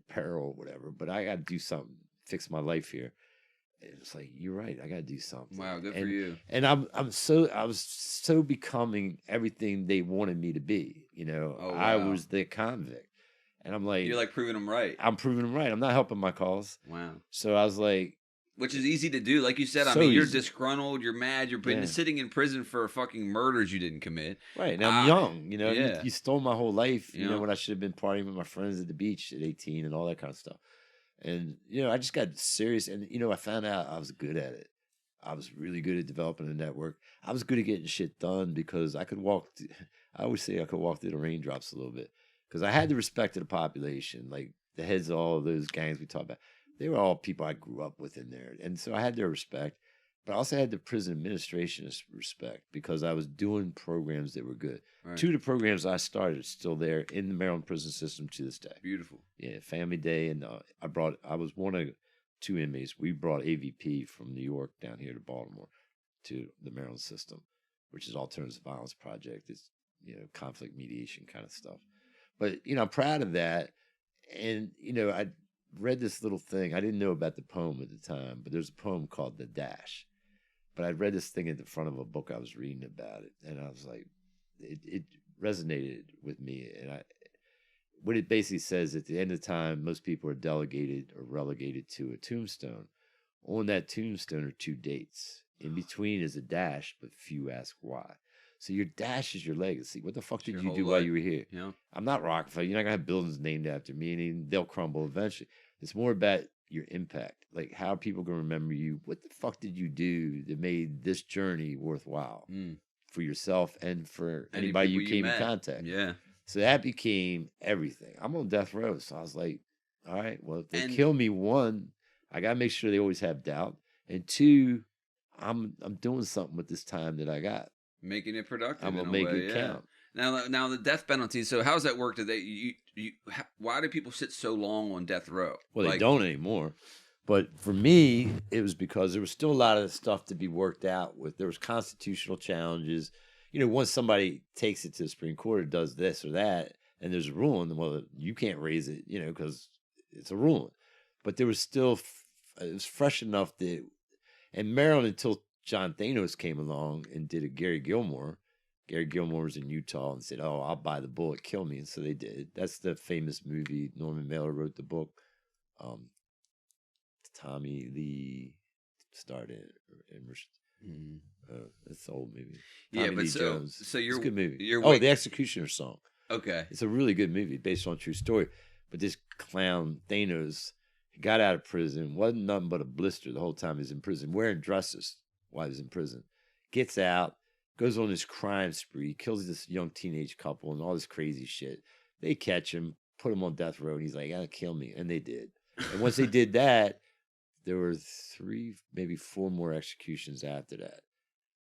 peril or whatever, but I got to do something, fix my life here. It's like, you're right. I got to do something. Wow, good for you. And I was so becoming everything they wanted me to be. I was the convict, and I'm like, you're like proving them right. I'm proving them right. I'm not helping my cause. Wow. So I was like, which is easy to do, like you said. I So mean, you're easy. disgruntled. You're mad. You're been sitting in prison for fucking murders you didn't commit. right. And I'm young. yeah. You stole my whole life. Yeah. When I should have been partying with my friends at the beach at 18 and all that kind of stuff. And, I just got serious, and, I found out I was good at it. I was really good at developing a network. I was good at getting shit done because I could walk. I always say I could walk through the raindrops a little bit because I had the respect of the population, like the heads of all of those gangs we talked about. They were all people I grew up with in there. And so I had their respect, but I also had the prison administration's respect because I was doing programs that were good. Right. 2 of the programs I started are still there in the Maryland prison system to this day. Beautiful. Yeah, Family Day, and I was one of 2 inmates. We brought AVP from New York down here to Baltimore to the Maryland system, which is Alternative Violence Project. It's conflict mediation kind of stuff. But I'm proud of that. And I read this little thing. I didn't know about the poem at the time, but there's a poem called The Dash. But I read this thing at the front of a book I was reading about it, and I was like, it resonated with me. And what it basically says, at the end of time, most people are delegated or relegated to a tombstone. On that tombstone are 2 dates. In between is a dash, but few ask why. So your dash is your legacy. What the fuck did you do while you were here? Yeah. I'm not Rockefeller. You're not going to have buildings named after me, and they'll crumble eventually. It's more about your impact. Like, how are people going to remember you? What the fuck did you do that made this journey worthwhile for yourself and for anybody you came in contact? Yeah. So that became everything. I'm on death row. So I was like, all right, well, if they kill me, 1, I got to make sure they always have doubt. And 2, I'm doing something with this time that I got. Making it productive. I'm gonna make it count. Now the death penalty. So how does that work? Why do people sit so long on death row? Well, they don't anymore. But for me, it was because there was still a lot of stuff to be worked out with. There was constitutional challenges. Once somebody takes it to the Supreme Court or does this or that, and there's a ruling, well, you can't raise it, because it's a ruling. But there was still, it was fresh enough that, and Maryland, until John Thanos came along and did a Gary Gilmore. Gary Gilmore was in Utah and said, "Oh, I'll buy the bullet, kill me." And so they did. That's the famous movie. Norman Mailer wrote the book. Tommy Lee starred in it. It's an old movie. Tommy Lee Jones. So it's a good movie. The Executioner Song. Okay. It's a really good movie based on a true story. But this clown, Thanos, he got out of prison, wasn't nothing but a blister the whole time he was in prison, wearing dresses while he was in prison. Gets out, goes on this crime spree, kills this young teenage couple and all this crazy shit. They catch him, put him on death row, and he's like, kill me. And they did. And once they did that, there were 3, maybe 4 more executions after that.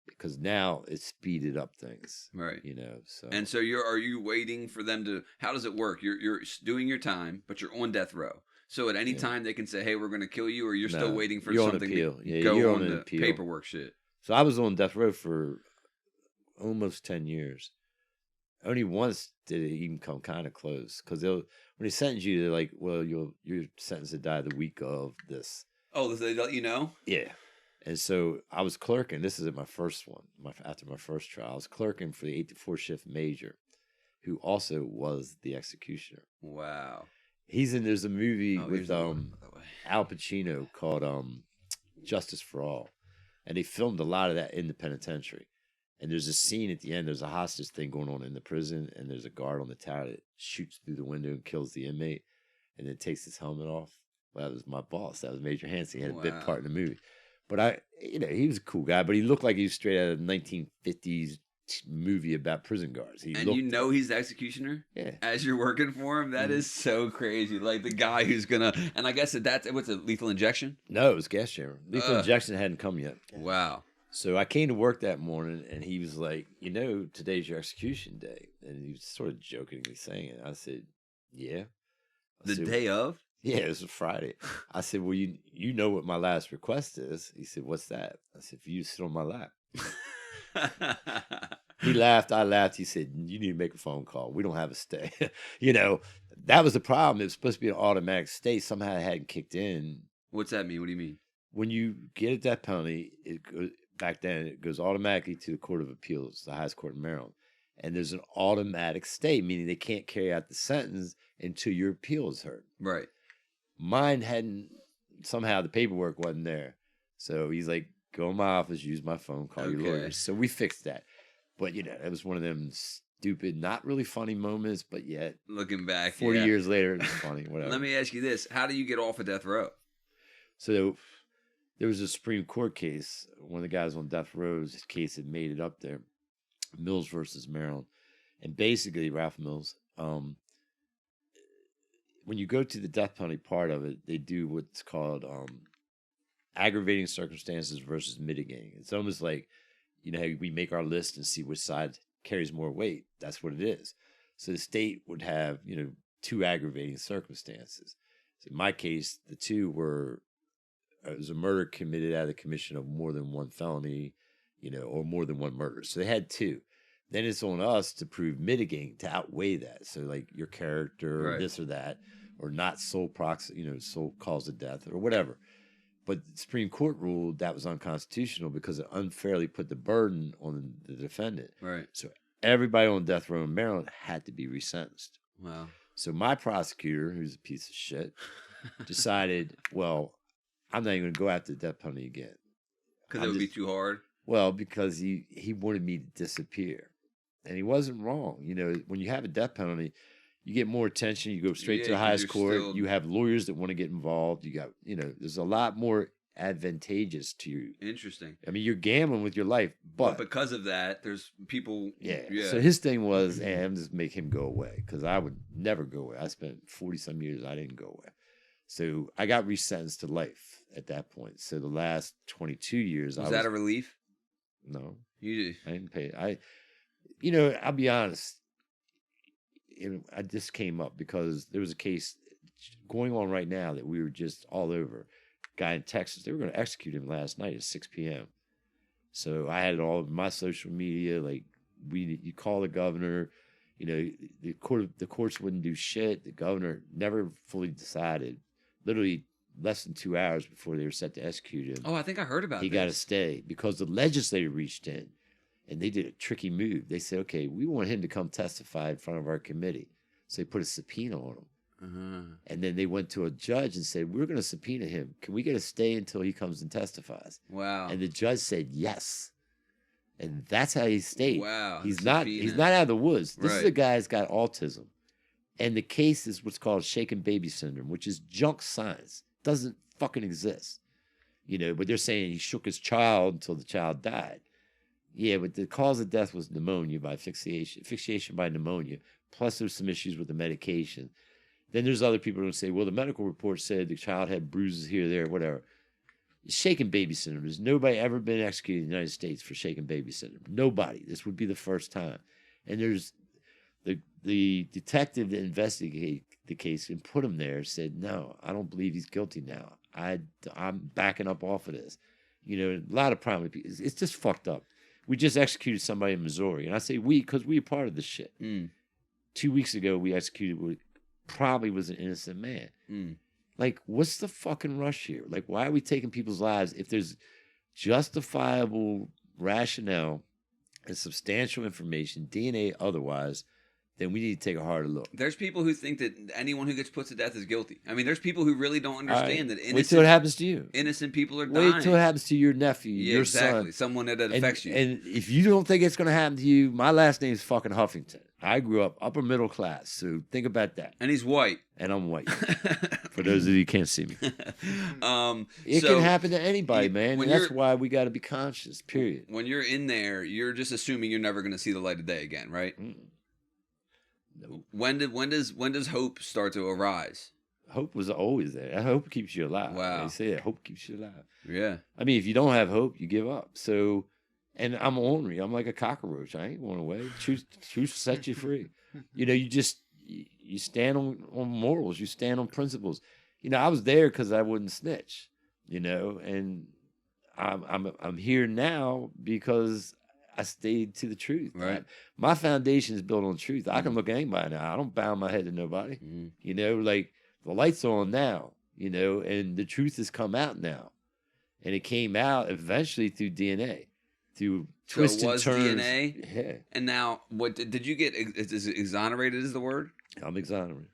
Because now it speeded up things. Right. So. And so are you waiting for them to, how does it work? You're doing your time, but you're on death row. So at any time they can say, "Hey, we're going to kill you," or you're still waiting for something to go on the paperwork shit. So I was on death row for almost 10 years. Only once did it even come kind of close. Because when they sentence you, they're like, "Well, you're sentenced to die the week of this." Oh, they let you know? Yeah. And so I was clerking. This is at my first one. After my first trial, I was clerking for the 8 to 4 shift major, who also was the executioner. Wow. There's a movie with Al Pacino called Justice for All. And they filmed a lot of that in the penitentiary. And there's a scene at the end, there's a hostage thing going on in the prison, and there's a guard on the tower that shoots through the window and kills the inmate, and then takes his helmet off. Well, that was my boss. That was Major Hansen. He had a big part in the movie. But he was a cool guy, but he looked like he was straight out of a 1950s movie about prison guards. He's the executioner? Yeah. As you're working for him? That is so crazy. Like the guy who's gonna, and I guess what's a lethal injection? No, it was gas chamber. Lethal injection hadn't come yet. Wow. So I came to work that morning, and he was like, "Today's your execution day." And he was sort of jokingly saying it. I said, "Yeah." The day of? Yeah, it was a Friday. I said, "Well, you know what my last request is." He said, "What's that?" I said, "For you to sit on my lap." He laughed. I laughed. He said, "You need to make a phone call. We don't have a stay." That was the problem. It was supposed to be an automatic stay. Somehow it hadn't kicked in. What's that mean? What do you mean? When you get a death penalty, back then it goes automatically to the Court of Appeals, the highest court in Maryland. And there's an automatic stay, meaning they can't carry out the sentence until your appeal is heard. Right. Mine hadn't, somehow the paperwork wasn't there. So he's like, "Go in my office, use my phone, call your lawyers." So we fixed that. But, it was one of them stupid, not really funny moments, but yet. Looking back, 40 years later, it was funny, whatever. Let me ask you this. How do you get off of death row? So there was a Supreme Court case. One of the guys on death row's case had made it up there. Mills versus Maryland. And basically, Ralph Mills, when you go to the death penalty part of it, they do what's called aggravating circumstances versus mitigating. It's almost like, how we make our list and see which side carries more weight. That's what it is. So the state would have, 2 aggravating circumstances. So in my case, the 2 were, it was a murder committed out of the commission of more than one felony, or more than one murder. So they had 2. Then it's on us to prove mitigating, to outweigh that. So like your character, or this or that, or not sole sole cause of death or whatever. But the Supreme Court ruled that was unconstitutional because it unfairly put the burden on the defendant. Right. So everybody on death row in Maryland had to be resentenced. Wow. So my prosecutor, who's a piece of shit, decided, well, I'm not even going to go after the death penalty again. Because it would be too hard? Well, because he wanted me to disappear. And he wasn't wrong. When you have a death penalty, you get more attention. You go straight to the highest court. You have lawyers that want to get involved. You got, there's a lot more advantageous to you. Interesting. I mean, you're gambling with your life, but because of that, there's people. Yeah. So his thing was, I'm just make him go away, because I would never go away. I spent 40-some years. I didn't go away. So I got resentenced to life at that point. So the last 22 years, was that a relief? No, I didn't pay. I'll be honest. I just came up because there was a case going on right now that we were just all over. guy in Texas. They were going to execute him last night at 6 p.m. So I had it all over my social media. Like you call the governor, you know, the courts wouldn't do shit. The governor never fully decided. Literally less than 2 hours before they were set to execute him. Oh, I think I heard about He this. got to stay because the legislature reached in and they did a tricky move. They said, okay, we want him to come testify in front of our committee. So they put a subpoena on him. And then they went to a judge and said, we're going to subpoena him. Can we get a stay until he comes and testifies? Wow. And the judge said yes. And that's how he stayed. Wow. He's not out of the woods. This is Right. a guy that's got autism. And the case is what's called shaken baby syndrome, which is junk science. Doesn't fucking exist. You know, but they're saying he shook his child until the child died. Yeah, but the cause of death was pneumonia by asphyxiation by pneumonia. Plus there's some issues with the medication. Then there's other people who say, well, the medical report said the child had bruises here, there, whatever. Shaken baby syndrome. There's nobody ever been executed in the United States for shaken baby syndrome. Nobody. This would be the first time. And there's the detective that investigated the case and put him there said, no, I don't believe he's guilty now. I'm backing up off of this. You know, a lot of prominent people. It's just fucked up. We just executed somebody in Missouri. And I say we because we are part of this shit. 2 weeks ago, we executed what probably was an innocent man. Like, what's the fucking rush here? Like, why are we taking people's lives if there's justifiable rationale and substantial information, DNA otherwise, then we need to take a harder look. There's people who think that anyone who gets put to death is guilty. I mean, there's people who really don't understand that wait till it happens to you. Innocent people are dying. Wait till it happens to your nephew, your exactly. son. Someone that affects you. And if you don't think it's going to happen to you, my last name is fucking Huffington. I grew up upper middle class, so think about that. And he's white. And I'm white. For those of you who can't see me. It so can happen to anybody, man. And that's why we got to be conscious, period. When you're in there, you're just assuming you're never going to see the light of day again, right? No. When does hope start to arise? Hope was always there. Hope keeps you alive. Wow. They say that. Hope keeps you alive. Yeah. I mean, if you don't have hope, you give up. So, and I'm ornery. I'm like a cockroach. I ain't going away. Truth sets you free. You know, you stand on morals. You stand on principles. You know, I was there because I wouldn't snitch. You know, and I'm here now because I stayed to the truth. Right. My foundation is built on truth. I can look at anybody now. I don't bow my head to nobody. You know, like the light's on now, you know, and the truth has come out now. And it came out eventually through DNA, through twists and turns. DNA? Yeah. And now, what did you get? Is exonerated is the word? I'm exonerated.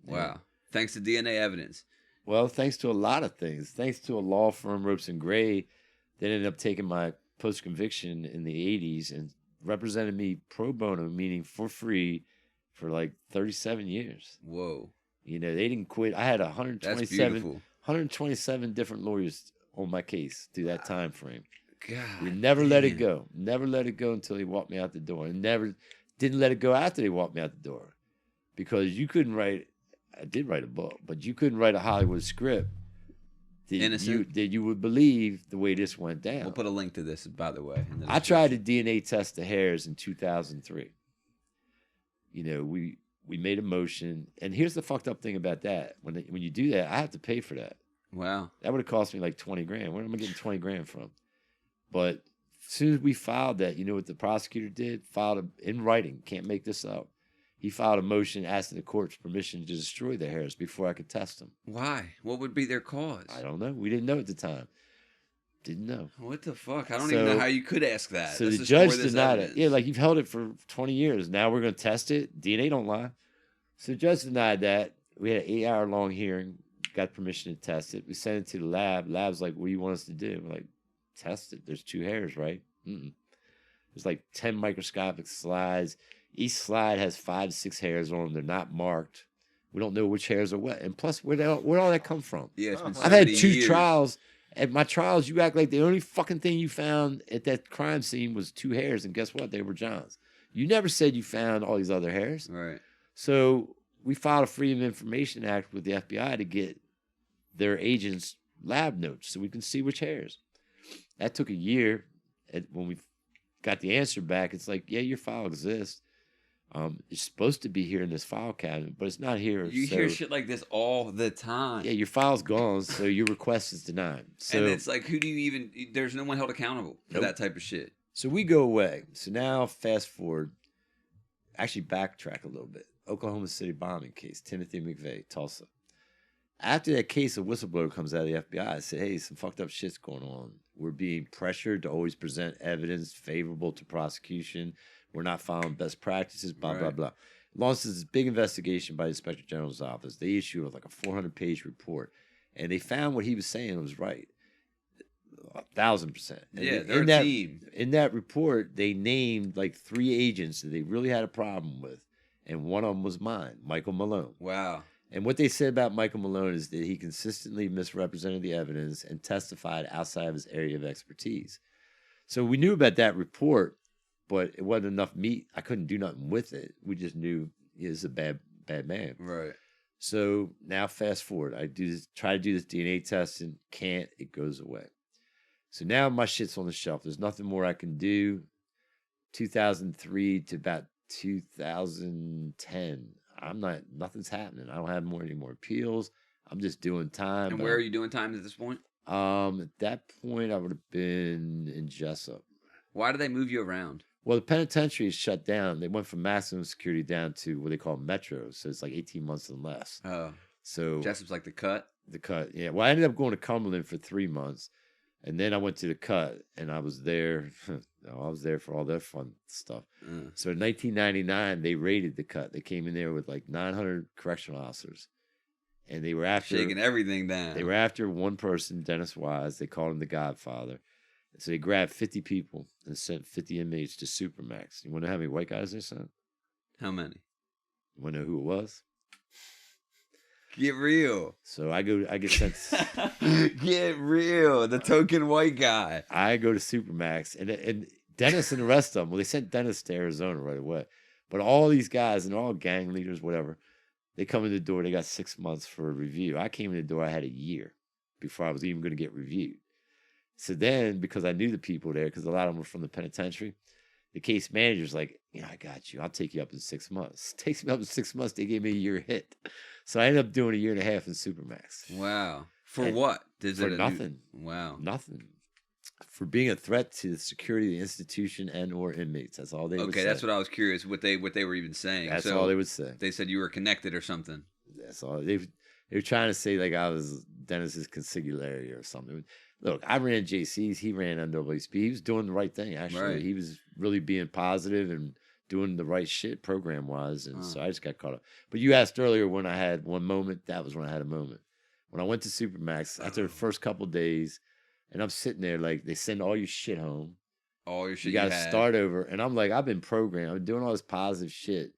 Wow. Yeah. Thanks to DNA evidence. Well, thanks to a lot of things. Thanks to a law firm, Ropes and Gray, that ended up taking my post-conviction in the 80s and represented me pro bono, meaning for free, for like 37 years. Whoa. You know, they didn't quit. I had That's beautiful. 127 different lawyers on my case through that time frame. God. We never let it go. Never let it go until he walked me out the door. And never didn't let it go after they walked me out the door. Because you couldn't write, I did write a book, but you couldn't write a Hollywood script that you would believe the way this went down. We'll put a link to this, by the way. I tried to DNA test the hairs in 2003. You know, we made a motion. And here's the fucked up thing about that. When you do that, I have to pay for that. Wow. That would have cost me like 20 grand. Where am I getting 20 grand from? But as soon as we filed that, you know what the prosecutor did? Filed in writing. Can't make this up. He filed a motion asking the court's permission to destroy the hairs before I could test them. Why? What would be their cause? I don't know. We didn't know at the time. Didn't know. What the fuck? I don't even know how you could ask that. So the judge denied it. Yeah, like you've held it for 20 years. Now we're going to test it. DNA don't lie. So the judge denied that. We had an 8-hour-long hearing. Got permission to test it. We sent it to the lab. Lab's like, what do you want us to do? We're like, test it. There's 2 hairs, right? There's like 10 microscopic slides. Each slide has 5 to 6 hairs on them. They're not marked. We don't know which hairs are what. And plus, where'd all that come from? Yeah, it's been I've had 2 years. trials. At my trials, you act like the only fucking thing you found at that crime scene was 2 hairs. And guess what? They were John's. You never said you found all these other hairs. Right. So we filed a Freedom of Information Act with the FBI to get their agents' lab notes so we can see which hairs. That took a year. When we got the answer back, it's like, yeah, your file exists. It's supposed to be here in this file cabinet, but it's not here. You hear shit like this all the time. Yeah, your file's gone, so your request is denied. So and it's like, who do you even? There's no one held accountable for that type of shit. So we go away. So now, fast forward. Actually, backtrack a little bit. Oklahoma City bombing case, Timothy McVeigh, Tulsa. After that case, a whistleblower comes out of the FBI and said, hey, some fucked up shit's going on. We're being pressured to always present evidence favorable to prosecution. We're not following best practices, blah, blah, blah. Launched this big investigation by the Inspector General's office. They issued like a 400-page report, and they found what he was saying was right. 1,000%. Yeah, they're a team. In that report, they named like 3 agents that they really had a problem with, and one of them was mine, Michael Malone. Wow. And what they said about Michael Malone is that he consistently misrepresented the evidence and testified outside of his area of expertise. So we knew about that report, but it wasn't enough meat. I couldn't do nothing with it. We just knew he was a bad man. Right. So now fast forward. I try to do this DNA testing. Can't. It goes away. So now my shit's on the shelf. There's nothing more I can do. 2003 to about 2010. Nothing's happening. I don't have any more appeals. I'm just doing time. And where are you doing time at this point? At that point, I would have been in Jessup. Why do they move you around? Well, the penitentiary is shut down. They went from maximum security down to what they call metro. So it's like 18 months and less. Oh. So Jessup's like the cut? The cut, yeah. Well, I ended up going to Cumberland for 3 months. And then I went to the cut, and I was there. I was there for all their fun stuff. So in 1999, they raided the cut. They came in there with like 900 correctional officers, and they were after shaking everything down. They were after one person, Dennis Wise. They called him the Godfather. So they grabbed 50 people and sent 50 inmates to Supermax. You want to know how many white guys they sent? How many? You want to know who it was? Get real. So I get sent. Get real. The token white guy. I go to Supermax, and Dennis and the rest of them. Well, they sent Dennis to Arizona right away, but all these guys and all gang leaders, whatever, they come in the door. They got 6 months for a review. I came in the door. I had a year before I was even going to get reviewed. So then, because I knew the people there, because a lot of them were from the penitentiary, the case manager's like, yeah, I got you. I'll take you up in 6 months. It takes me up in 6 months. They gave me a year hit. So I ended up doing a year and a half in Supermax. For what? For nothing. Wow. Nothing. For being a threat to the security of the institution and or inmates. That's all they would say. Okay, that's what I was curious, what they were even saying. That's all they would say. They said you were connected or something. That's all. They were trying to say like I was Dennis's consigliere or something. Look, I ran JC's. He ran NAACP. He was doing the right thing, actually. Right. He was really being positive and doing the right shit program-wise. And so I just got caught up. But you asked earlier when I had one moment. That was when I had a moment. When I went to Supermax, after the first couple of days, and I'm sitting there like, they send all your shit home. All your shit you got to start over. And I'm like, I've been programmed. I've been doing all this positive shit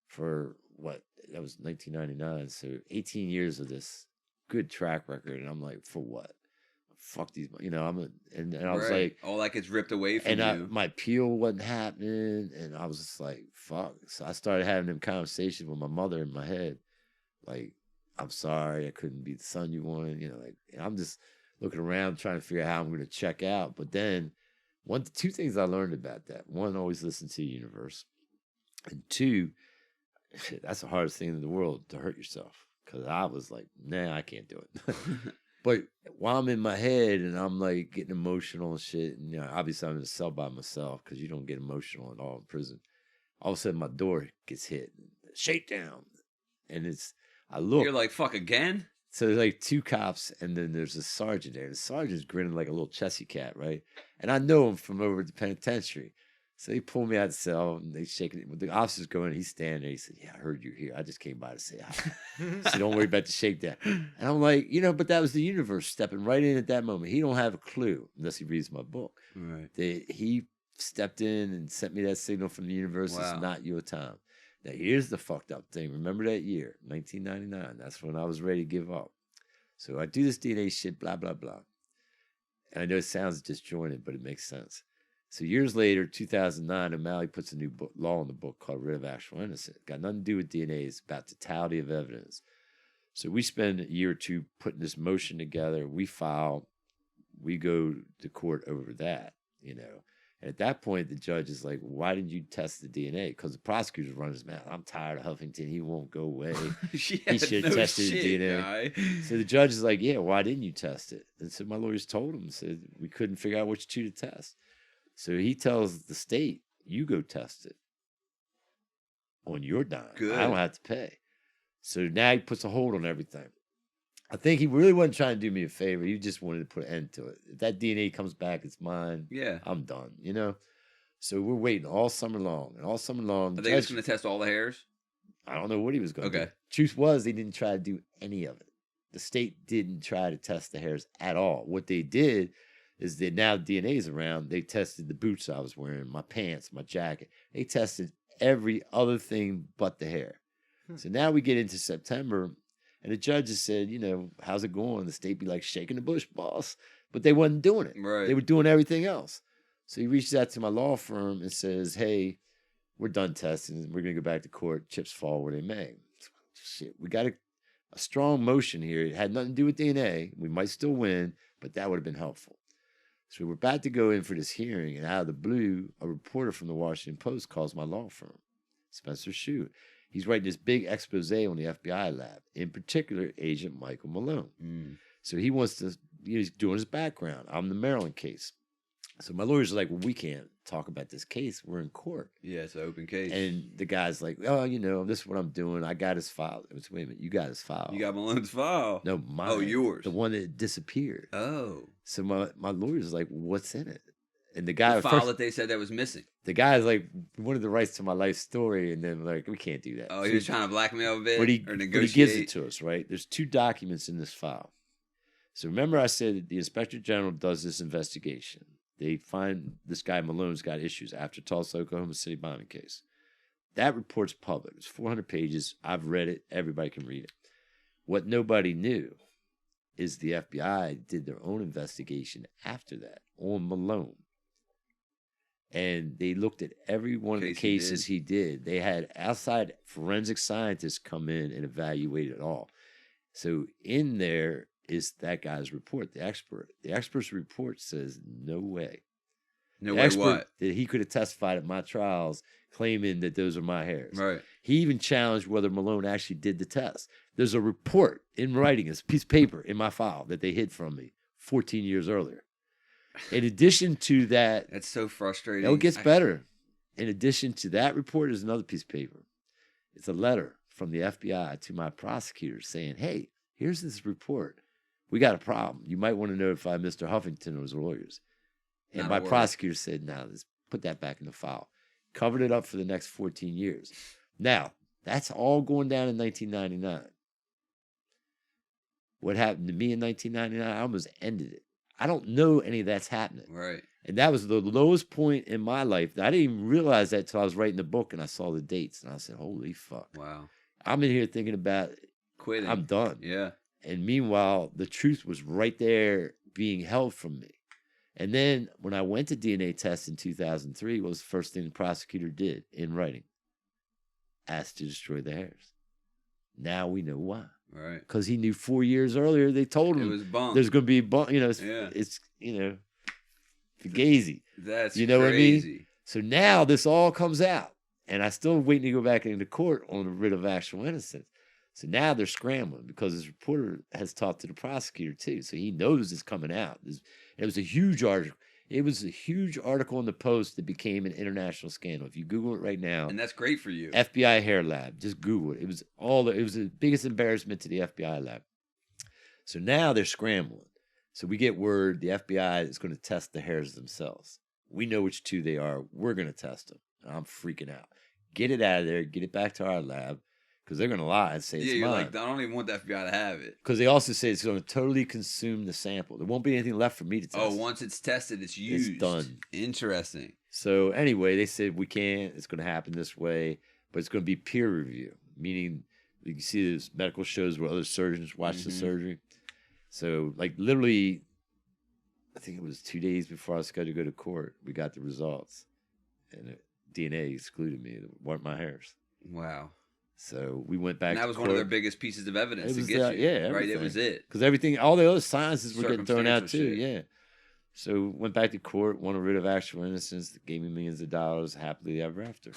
for what? That was 1999. So 18 years of this good track record. And I'm like, for what? Fuck these, and I was like, all that gets ripped away from you. My appeal wasn't happening, and I was just like, fuck. So I started having them conversations with my mother in my head, like, I'm sorry, I couldn't be the son you wanted, like, and I'm just looking around trying to figure out how I'm going to check out. But then, two things I learned about that: one, always listen to the universe, and two, that's the hardest thing in the world, to hurt yourself, because I was like, nah, I can't do it. But while I'm in my head and I'm like getting emotional and shit, and obviously I'm in a cell by myself because you don't get emotional at all in prison. All of a sudden my door gets hit, shakedown, and I look. You're like, fuck again? So there's like 2 cops, and then there's a sergeant there. The sergeant's grinning like a little chessy cat, right? And I know him from over at the penitentiary. So they pull me out of the cell, and they shake it. When the officers go in, he's standing there. He said, yeah, I heard you here. I just came by to say hi. So don't worry about the shakedown. And I'm like, but that was the universe stepping right in at that moment. He don't have a clue unless he reads my book. Right. He stepped in and sent me that signal from the universe. Wow. It's not your time. Now, here's the fucked up thing. Remember that year, 1999. That's when I was ready to give up. So I do this DNA shit, blah, blah, blah. And I know it sounds disjointed, but it makes sense. So years later, 2009, O'Malley puts a new law in the book called Writ of Actual Innocence. Got nothing to do with DNA. It's about totality of evidence. So we spend a year or two putting this motion together. We file. We go to court over that, And at that point, the judge is like, why didn't you test the DNA? Because the prosecutor's running his mouth. I'm tired of Huffington. He won't go away. He should have tested the DNA. Guy. So the judge is like, yeah, why didn't you test it? And so my lawyers told him, said, we couldn't figure out which two to test. So he tells the state, you go test it on your dime. Good. I don't have to pay. So now he puts a hold on everything. I think he really wasn't trying to do me a favor. He just wanted to put an end to it. If that DNA comes back, it's mine. Yeah. I'm done, you know? So we're waiting all summer long. And all summer long. Are they just going to test all the hairs? I don't know what he was going to do. Okay. Truth was, they didn't try to do any of it. The state didn't try to test the hairs at all. What they did is that now DNA's around. They tested the boots I was wearing, my pants, my jacket. They tested every other thing but the hair. So now we get into September. And the judges said, you know, how's it going? The state be like, shaking the bush, boss. But they wasn't doing it. Right. They were doing everything else. So he reaches out to my law firm and says, hey, we're done testing. We're going to go back to court. Chips fall where they may. Shit, we got a strong motion here. It had nothing to do with DNA. We might still win, but that would have been helpful. So we're about to go in for this hearing. And out of the blue, a reporter from the Washington Post calls my law firm, Spencer Shute. He's writing this big expose on the FBI lab, in particular, Agent Michael Malone. So he wants to, he's doing his background. I'm the Maryland case. So my lawyers are like, well, we can't talk about this case. We're in court. Yeah, it's an open case. And the guy's like, oh, you know, this is what I'm doing. I got his file. I was, wait a minute, you got his file. You got Malone's file. No, mine. Oh, yours. The one that disappeared. Oh. So my lawyers are like, what's in it? And the guy, the file that they said that was missing. The guy's like, wanted the rights to my life story, and then like, we can't do that. Oh, he was trying to blackmail a bit or negotiate. But he gives it to us, right? There's 2 documents in this file. So remember I said that the Inspector General does this investigation. They find this guy Malone's got issues after Tulsa, Oklahoma City bombing case. That report's public. It's 400 pages. I've read it. Everybody can read it. What nobody knew is the FBI did their own investigation after that on Malone. And they looked at every one of the cases he did. They had outside forensic scientists come in and evaluate it all. So in there is that guy's report, the expert. The expert's report says, no way. No way what? That he could have testified at my trials claiming that those are my hairs. Right. He even challenged whether Malone actually did the test. There's a report in writing, this piece of paper in my file that they hid from me 14 years earlier. In addition to that, that's so frustrating. No, it gets better. In addition to that report, there's another piece of paper. It's a letter from the FBI to my prosecutor saying, hey, here's this report. We got a problem. You might want to notify Mr. Huffington or his lawyers. And my prosecutor said, now, let's put that back in the file. Covered it up for the next 14 years. Now, that's all going down in 1999. What happened to me in 1999, I almost ended it. I don't know any of that's happening. Right. And that was the lowest point in my life. I didn't even realize that until I was writing the book and I saw the dates. And I said, holy fuck. Wow. I'm in here thinking about quitting. I'm done. Yeah. And meanwhile, the truth was right there being held from me. And then when I went to DNA tests in 2003, what was the first thing the prosecutor did in writing? Asked to destroy the hairs. Now we know why. Right. Because he knew 4 years earlier, they told him it was bunk. There's going to be a bunk. You know, it's you know, fugazi. That's you know crazy. What I mean? So now this all comes out. And I still waiting to go back into court on a writ of actual innocence. So now they're scrambling because this reporter has talked to the prosecutor too. So he knows it's coming out. It was a huge article. It was a huge article in the Post that became an international scandal. If you Google it right now. And that's great for you. FBI hair lab. Just Google it. It was the biggest embarrassment to the FBI lab. So now they're scrambling. So we get word the FBI is going to test the hairs themselves. We know which 2 they are. We're going to test them. I'm freaking out. Get it out of there. Get it back to our lab. Because they're going to lie and say it's you're mine. like, I don't even want the FBI to have it. Because they also say it's going to totally consume the sample. There won't be anything left for me to test. Oh, once it's tested, it's used. It's done. Interesting. So anyway, they said we can't. It's going to happen this way. But it's going to be peer review. Meaning you can see these medical shows where other surgeons watch the surgery. So like literally, I think it was 2 days before I was scheduled to go to court, we got the results. And DNA excluded me. They weren't my hairs. Wow. So we went back. And that was one of their biggest pieces of evidence to get you. Yeah, right. It was it because everything, all the other sciences were getting thrown out too. Shit. Yeah. So went back to court, won a writ of actual innocence, gave me millions of dollars, happily ever after.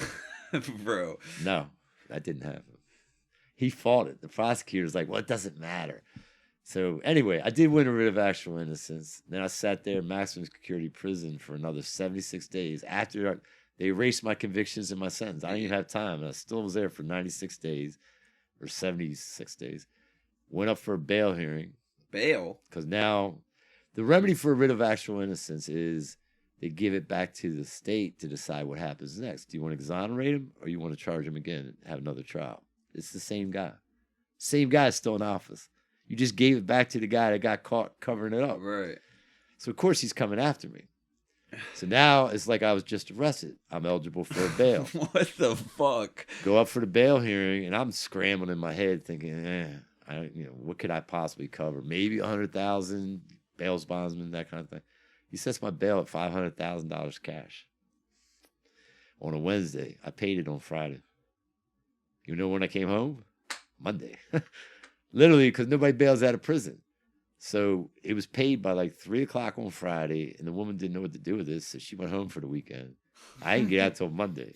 Bro. No, that didn't happen. He fought it. The prosecutor's like, well, it doesn't matter. So anyway, I did win a writ of actual innocence. Then I sat there in maximum security prison for another 76 days after they erased my convictions and my sentence. I didn't even have time. And I still was there for 96 days or 76 days. Went up for a bail hearing. Bail? Because now the remedy for a writ of actual innocence is they give it back to the state to decide what happens next. Do you want to exonerate him or you want to charge him again and have another trial? It's the same guy. Same guy is still in office. You just gave it back to the guy that got caught covering it up. Right. So, of course, he's coming after me. So now it's like I was just arrested. I'm eligible for a bail. What the fuck? Go up for the bail hearing, and I'm scrambling in my head thinking, what could I possibly cover? Maybe $100,000, bail's bondsman, that kind of thing. He sets my bail at $500,000 cash on a Wednesday. I paid it on Friday. You know when I came home? Monday. Literally, because nobody bails out of prison. So it was paid by like 3 o'clock on Friday, and the woman didn't know what to do with this, so she went home for the weekend. I didn't get out till Monday.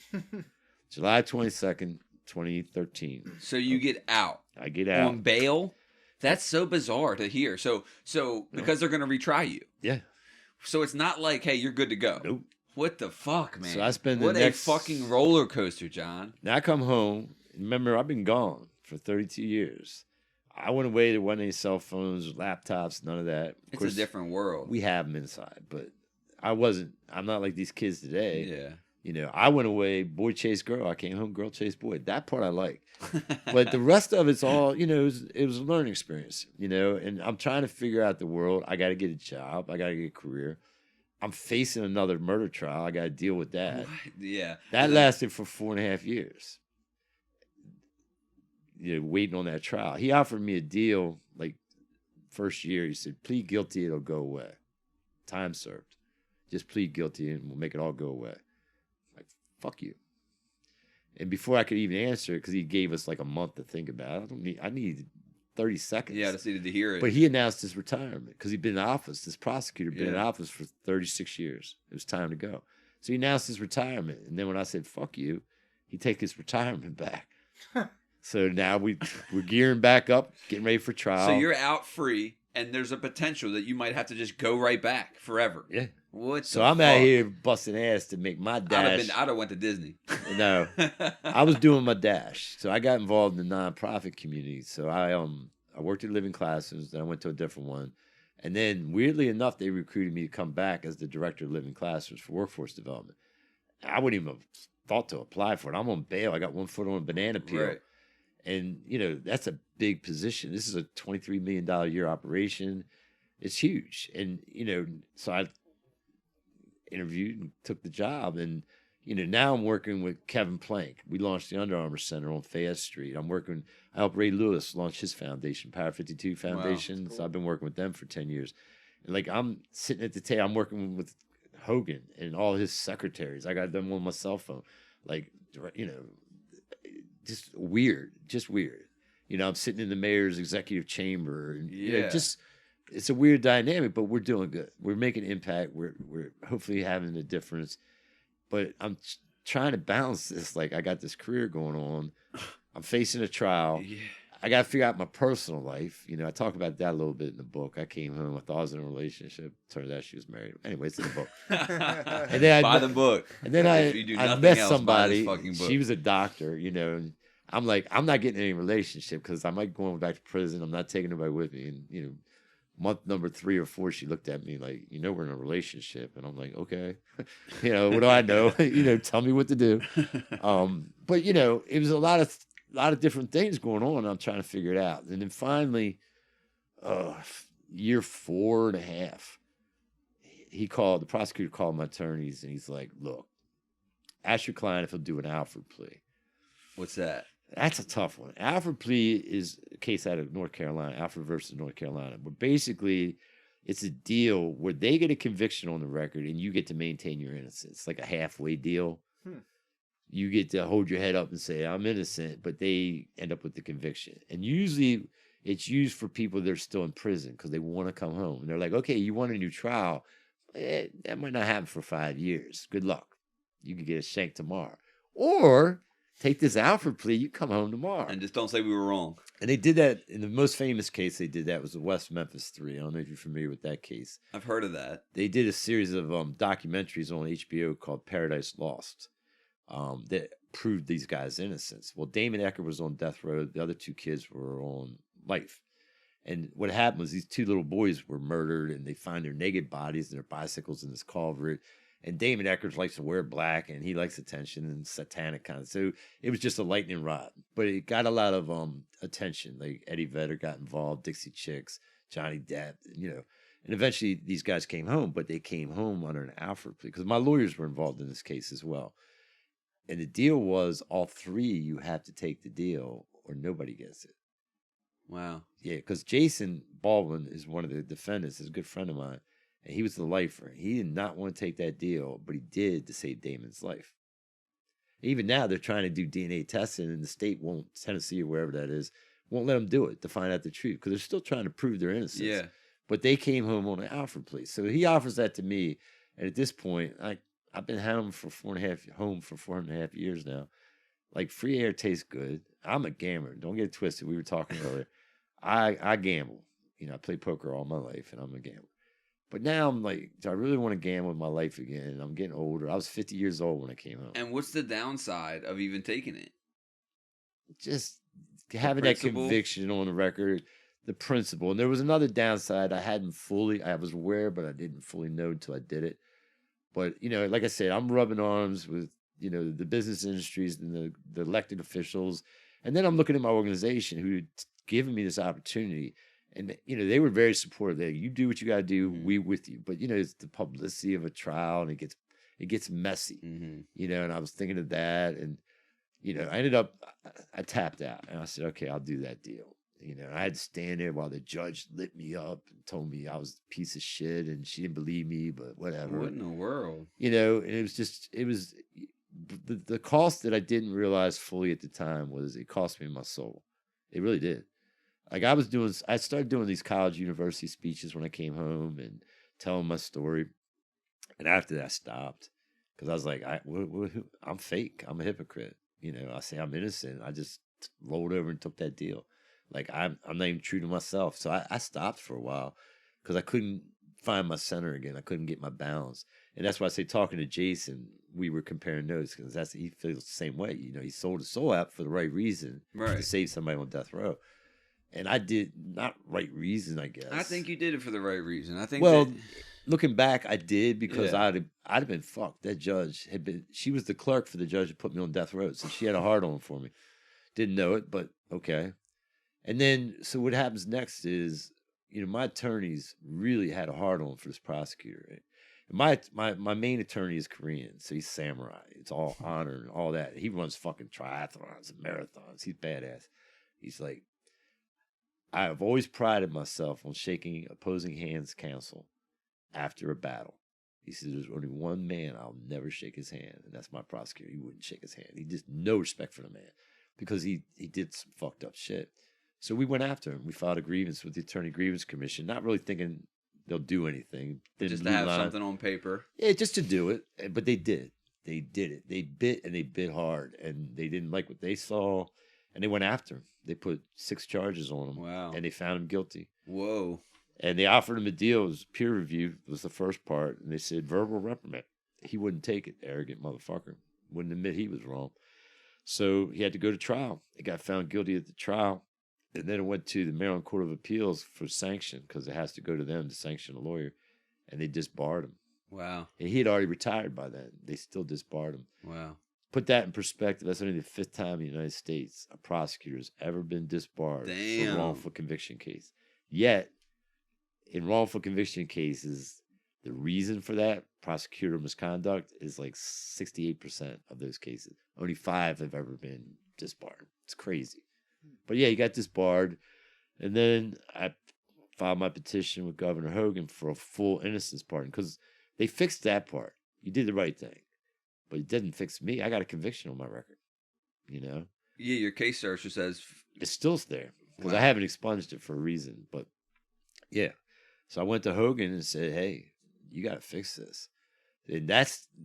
July 22nd, 2013. So you get out. I get out. On bail? That's so bizarre to hear. So because they're going to retry you. Yeah. So it's not like, hey, you're good to go. Nope. What the fuck, man? So I spend what a fucking roller coaster, John. Now I come home. Remember, I've been gone for 32 years. I went away. There wasn't any cell phones, laptops, none of that. Of course, a different world. We have them inside, but I wasn't. I'm not like these kids today. Yeah. You know, I went away, boy chased girl. I came home, girl chased boy. That part I like. But the rest of it's all, it was a learning experience, and I'm trying to figure out the world. I got to get a job. I got to get a career. I'm facing another murder trial. I got to deal with that. What? Yeah. That lasted for 4.5 years. Waiting on that trial. He offered me a deal like first year. He said, plead guilty, it'll go away. Time served. Just plead guilty and we'll make it all go away. Like, fuck you. And before I could even answer, because he gave us like a month to think about it, I needed 30 seconds. Yeah, I just needed to hear it. But he announced his retirement because he'd been in office. This prosecutor had been in office for 36 years. It was time to go. So he announced his retirement. And then when I said, fuck you, he'd take his retirement back. So now we're gearing back up, getting ready for trial. So you're out free, and there's a potential that you might have to just go right back forever. Yeah. What? So I'm out here busting ass to make my dash. I'd have went to Disney. No, I was doing my dash. So I got involved in the nonprofit community. So I worked at Living Classrooms, then I went to a different one, and then weirdly enough, they recruited me to come back as the director of Living Classrooms for workforce development. I wouldn't even have thought to apply for it. I'm on bail. I got one foot on a banana peel. Right. And, that's a big position. This is a $23 million a year operation. It's huge. And, so I interviewed and took the job. And, now I'm working with Kevin Plank. We launched the Under Armour Center on Fayette Street. I helped Ray Lewis launch his foundation, Power 52 Foundation. Wow, cool. So I've been working with them for 10 years. And, like, I'm sitting at the table. I'm working with Hogan and all his secretaries. I got them on my cell phone. Like, just weird. I'm sitting in the mayor's executive chamber. And, it's a weird dynamic, but we're doing good. We're making impact. We're hopefully having a difference. But I'm trying to balance this. Like, I got this career going on. I'm facing a trial. Yeah. I got to figure out my personal life. I talk about that a little bit in the book. I came home. I thought I was in a relationship. Turned out she was married. Anyway, it's in the book. And then buy the book. And then I met somebody. She was a doctor, and I'm like, I'm not getting any relationship because I might go back to prison. I'm not taking nobody with me. And, month number 3 or 4, she looked at me like, we're in a relationship. And I'm like, okay. What do I know? Tell me what to do. But, it was a lot of different things going on. I'm trying to figure it out. And then finally, year 4.5, the prosecutor called my attorneys and he's like, look, ask your client if he'll do an Alfred plea. What's that? That's a tough one. Alfred plea is a case out of North Carolina, Alfred versus North Carolina, where basically it's a deal where they get a conviction on the record and you get to maintain your innocence. It's like a halfway deal. You get to hold your head up and say, I'm innocent, but they end up with the conviction. And usually it's used for people that are still in prison because they want to come home. And they're like, okay, you want a new trial. that might not happen for 5 years. Good luck. You could get a shank tomorrow. Or take this Alfred plea, you come home tomorrow. And just don't say we were wrong. And they did that in the most famous case they did that was the West Memphis 3. I don't know if you're familiar with that case. I've heard of that. They did a series of documentaries on HBO called Paradise Lost that proved these guys' innocence. Well, Damon Ecker was on death row. The other 2 kids were on life. And what happened was these 2 little boys were murdered, and they find their naked bodies and their bicycles in this culvert. And Damon Eckert likes to wear black, and he likes attention and satanic kind of. So it was just a lightning rod, but it got a lot of attention. Like Eddie Vedder got involved, Dixie Chicks, Johnny Depp, And eventually these guys came home, but they came home under an Alfred plea because my lawyers were involved in this case as well. And the deal was all 3, you have to take the deal or nobody gets it. Wow. Yeah, because Jason Baldwin is one of the defendants, is a good friend of mine. And he was the lifer. He did not want to take that deal, but he did to save Damon's life. Even now, they're trying to do DNA testing, and the state won't, Tennessee or wherever that is, won't let them do it to find out the truth because they're still trying to prove their innocence. Yeah. But they came home on an Alfred plea. So he offers that to me. And at this point, I've been home for 4.5 years now. Like, free air tastes good. I'm a gambler. Don't get it twisted. We were talking earlier. I gamble. I played poker all my life, and I'm a gambler. But now I'm like, do I really want to gamble with my life again? I'm getting older. I was 50 years old when I came home. And what's the downside of even taking it? Just having that conviction on the record, the principle. And there was another downside I was aware, but I didn't fully know until I did it. But, like I said, I'm rubbing arms with, the business industries and the elected officials. And then I'm looking at my organization who had given me this opportunity. And, they were very supportive. You do what you got to do. Mm-hmm. We with you. But, it's the publicity of a trial and it gets messy, mm-hmm. And I was thinking of that. And, I tapped out and I said, okay, I'll do that deal. I had to stand there while the judge lit me up and told me I was a piece of shit and she didn't believe me, but whatever. What in the world? And it was the cost that I didn't realize fully at the time was it cost me my soul. It really did. Like I started doing these college university speeches when I came home and telling my story. And after that I stopped because I was like, I'm fake. I'm a hypocrite. I say I'm innocent. I just rolled over and took that deal. Like I'm not even true to myself. So I stopped for a while because I couldn't find my center again. I couldn't get my balance. And that's why I say talking to Jason, we were comparing notes because he feels the same way. He sold his soul out for the right reason to save somebody on death row. And I did not right reason, I guess. I think you did it for the right reason. I think looking back, I did because I'd have been fucked. That judge she was the clerk for the judge that put me on death row. So she had a hard on for me. Didn't know it, but okay. And then, so what happens next is, my attorneys really had a hard on for this prosecutor. Right? My main attorney is Korean, so he's samurai. It's all honor and all that. He runs fucking triathlons and marathons. He's badass. He's like, I've always prided myself on shaking opposing hands counsel after a battle. He says, there's only one man I'll never shake his hand, and that's my prosecutor. He wouldn't shake his hand. He just no respect for the man because he did some fucked up shit. So we went after him. We filed a grievance with the Attorney Grievance Commission, not really thinking they'll do anything. Just to have something on paper. Yeah, just to do it. But they did. They did it. They bit and they bit hard. And they didn't like what they saw. And they went after him. They put 6 charges on him. Wow. And they found him guilty. Whoa. And they offered him a deal. It was peer review. Was the first part. And they said verbal reprimand. He wouldn't take it. Arrogant motherfucker. Wouldn't admit he was wrong. So he had to go to trial. He got found guilty at the trial. And then it went to the Maryland Court of Appeals for sanction because it has to go to them to sanction a lawyer. And they disbarred him. Wow. And he had already retired by then. They still disbarred him. Wow. Put that in perspective. That's only the 5th time in the United States a prosecutor has ever been disbarred for a wrongful conviction case. Yet, in wrongful conviction cases, the reason for that, prosecutor misconduct, is like 68% of those cases. Only 5 have ever been disbarred. It's crazy. But yeah, he got disbarred. And then I filed my petition with Governor Hogan for a full innocence pardon because they fixed that part. You did the right thing. But it didn't fix me. I got a conviction on my record. Yeah, your case searcher says... It's still there because I haven't expunged it for a reason. But yeah. So I went to Hogan and said, hey, you got to fix this. And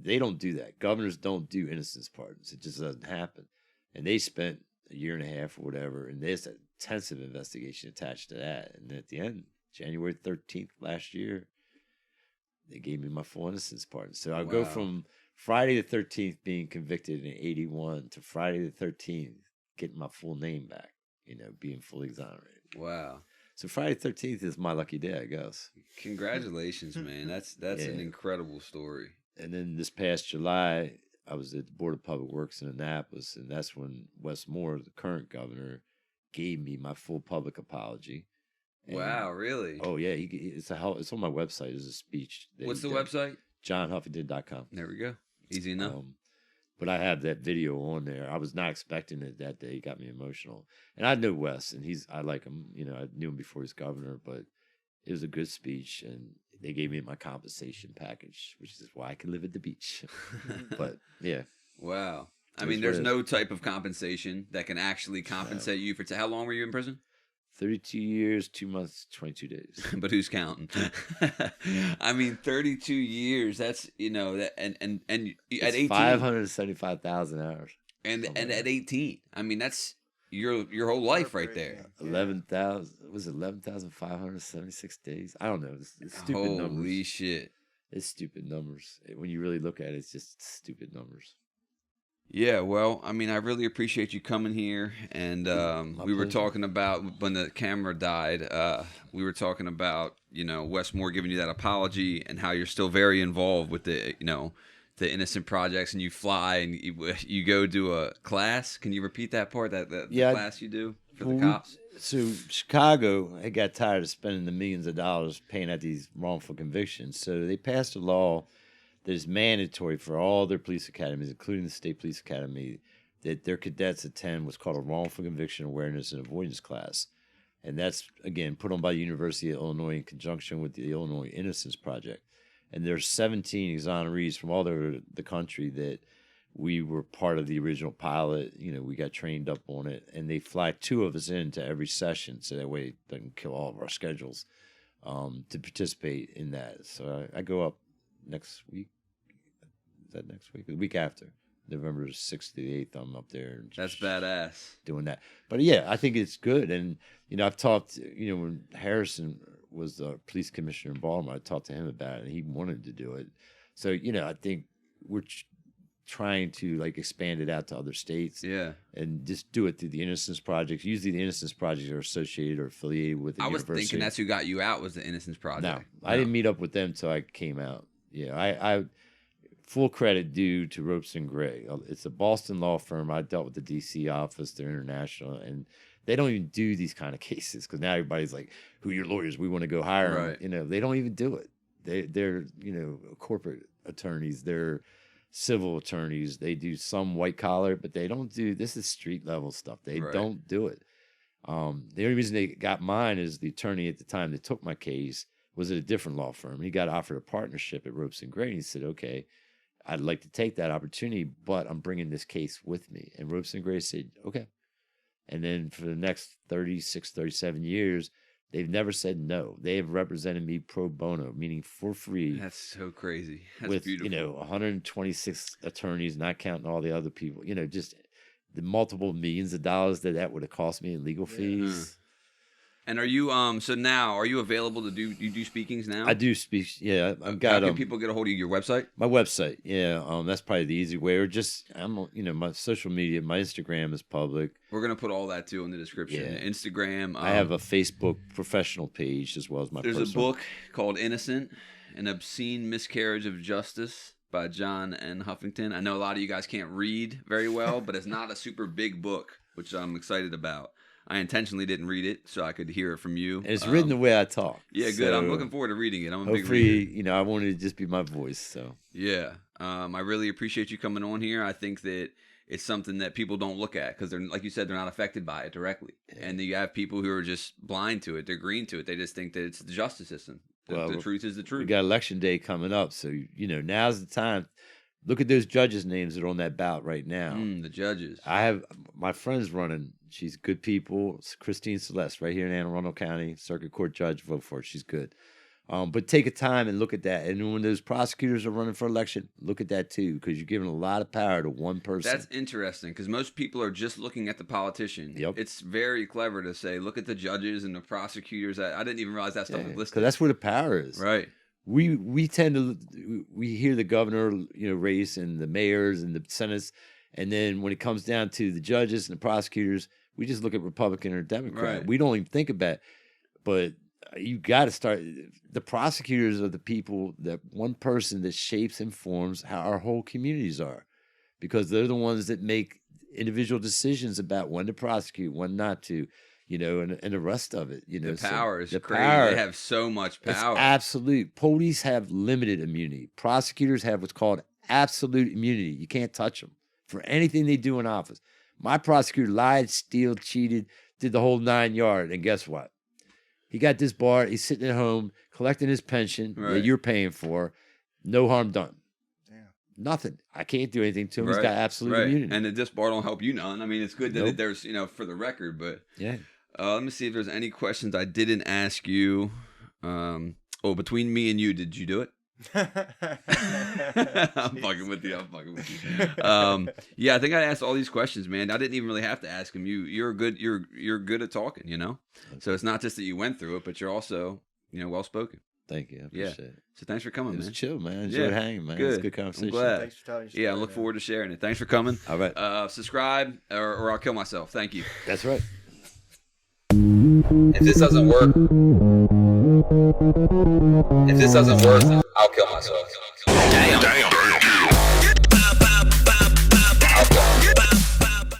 they don't do that. Governors don't do innocence pardons. It just doesn't happen. And they spent a year and a half or whatever, and there's an intensive investigation attached to that. And at the end, January 13th last year, they gave me my full innocence pardon. So I go from Friday the 13th being convicted in 81 to Friday the 13th getting my full name back, being fully exonerated. Wow. So Friday the 13th is my lucky day, I guess. Congratulations, man. That's an incredible story. And then this past July, I was at the Board of Public Works in Annapolis, and that's when Wes Moore, the current governor, gave me my full public apology. And, wow, really? Oh, yeah. It's on my website. There's a speech. What's the website? JohnHuffington.com. There we go. Easy enough. But I have that video on there. I was not expecting it that day. It got me emotional. And I know Wes, and I like him. I knew him before he was governor, but it was a good speech, and they gave me my compensation package, which is why I can live at the beach. But, yeah. Wow. I mean, there's no type of compensation that can actually compensate you for... How long were you in prison? 32 years, 2 months, 22 days. But who's counting? I mean, 32 years. That's that, and at 18, 575,000 hours. And at 18, I mean, that's your whole life right there. 11,000. Was it 11,576 days? I don't know. It's stupid numbers. Holy shit! It's stupid numbers. When you really look at it, it's just stupid numbers. Yeah, well, I mean, I really appreciate you coming here, and we were talking about when the camera died. We were talking about Wes Moore giving you that apology and how you're still very involved with the the Innocent Projects, and you fly and you go do a class. Can you repeat that part? The class you do for the cops. So Chicago, I got tired of spending the millions of dollars paying out these wrongful convictions, so they passed a law that is mandatory for all their police academies, including the State Police Academy, that their cadets attend what's called a wrongful conviction awareness and avoidance class. And that's, again, put on by the University of Illinois in conjunction with the Illinois Innocence Project. And there's 17 exonerees from all over the country that we were part of the original pilot. We got trained up on it. And they fly 2 of us into every session, so that way it doesn't kill all of our schedules, to participate in that. So I go up next week. Is that next week? The week after, November 6th to the 8th, I'm up there. That's badass. Doing that. But yeah, I think it's good. And, I've talked, when Harrison was the police commissioner in Baltimore, I talked to him about it, and he wanted to do it. So, I think we're trying to expand it out to other states. Yeah. And just do it through the Innocence Projects. Usually the Innocence Projects are associated or affiliated with the university. I was thinking that's who got you out, was the Innocence Project. No, I didn't meet up with them until I came out. Yeah, I full credit due to Ropes and Gray. It's a Boston law firm. I dealt with the D.C. office. They're international, and they don't even do these kind of cases because now everybody's like, "Who are your lawyers? We want to go hire them." They don't even do it. They're corporate attorneys. They're civil attorneys. They do some white collar, but they don't do. This is street level stuff. They don't do it. The only reason they got mine is the attorney at the time that took my case was at a different law firm. He got offered a partnership at Ropes and Gray, and he said, "Okay, I'd like to take that opportunity, but I'm bringing this case with me." And Ropes and Gray said, "Okay." And then for the next 36, 37 years, they've never said no. They have represented me pro bono, meaning for free. That's so crazy. That's with, beautiful. 126 attorneys, not counting all the other people, just the multiple millions of dollars that would have cost me in legal fees. And are you so now are you available to do speakings now? I do speak. Yeah, I've got. How can people get a hold of you? Your website? My website. Yeah, that's probably the easy way. Or just my social media. My Instagram is public. We're gonna put all that too in the description. Yeah. Instagram. I have a Facebook professional page as well as my. There's personal. a book called Innocent: An Obscene Miscarriage of Justice by John Huffington. I know a lot of you guys can't read very well, but it's not a super big book, which I'm excited about. I intentionally didn't read it so I could hear it from you. And it's written the way I talk. Yeah, good. I'm looking forward to reading it. I'm a big reader. I wanted to just be my voice. So yeah, I really appreciate you coming on here. I think that it's something that people don't look at because they're, like you said, they're not affected by it directly. Yeah. And you have people who are just blind to it. They're green to it. They just think that it's the justice system. The truth is the truth. We got election day coming up, so now's the time. Look at those judges' names that are on that ballot right now. The judges. I have my friend's running. She's good people. It's Christine Celeste right here in Anne Arundel County, Circuit Court Judge. Vote for her. She's good. But take a time and look at that. And when those prosecutors are running for election, look at that too, because you're giving a lot of power to one person. That's interesting because most people are just looking at the politician. Yep. It's very clever to say, look at the judges and the prosecutors. I didn't even realize that stuff was listed. Because that's where the power is. Right. We tend to we hear the governor, race and the mayors and the senates, and then when it comes down to the judges and the prosecutors, we just look at Republican or Democrat. Right. We don't even think about it. But you got to start. The prosecutors are the people, that one person that shapes and forms how our whole communities are, because they're the ones that make individual decisions about when to prosecute, when not to, and the rest of it. The power is crazy. Power, they have so much power. It's absolute. Police have limited immunity. Prosecutors have what's called absolute immunity. You can't touch them for anything they do in office. My prosecutor lied, steal, cheated, did the whole 9 yards, and guess what? He got disbarred. He's sitting at home collecting his pension that you're paying for. No harm done. Damn. Nothing. I can't do anything to him. He's got absolute immunity. And the disbar don't help you none. I mean, it's good that there's, for the record, but yeah. Let me see if there's any questions I didn't ask you. Between me and you, did you do it? I'm fucking with you. Yeah, I think I asked all these questions, man. I didn't even really have to ask them. You're good at talking, So it's not just that you went through it, but you're also, well spoken. Thank you. I appreciate it. So thanks for coming, man. It was man. chill, man. I enjoyed hanging, man. Good. It was a good conversation. I'm glad. Thanks for telling your story. I look forward to sharing it. Thanks for coming. All right. Subscribe or I'll kill myself. Thank you. That's right. If this doesn't work, I'll kill myself. Damn.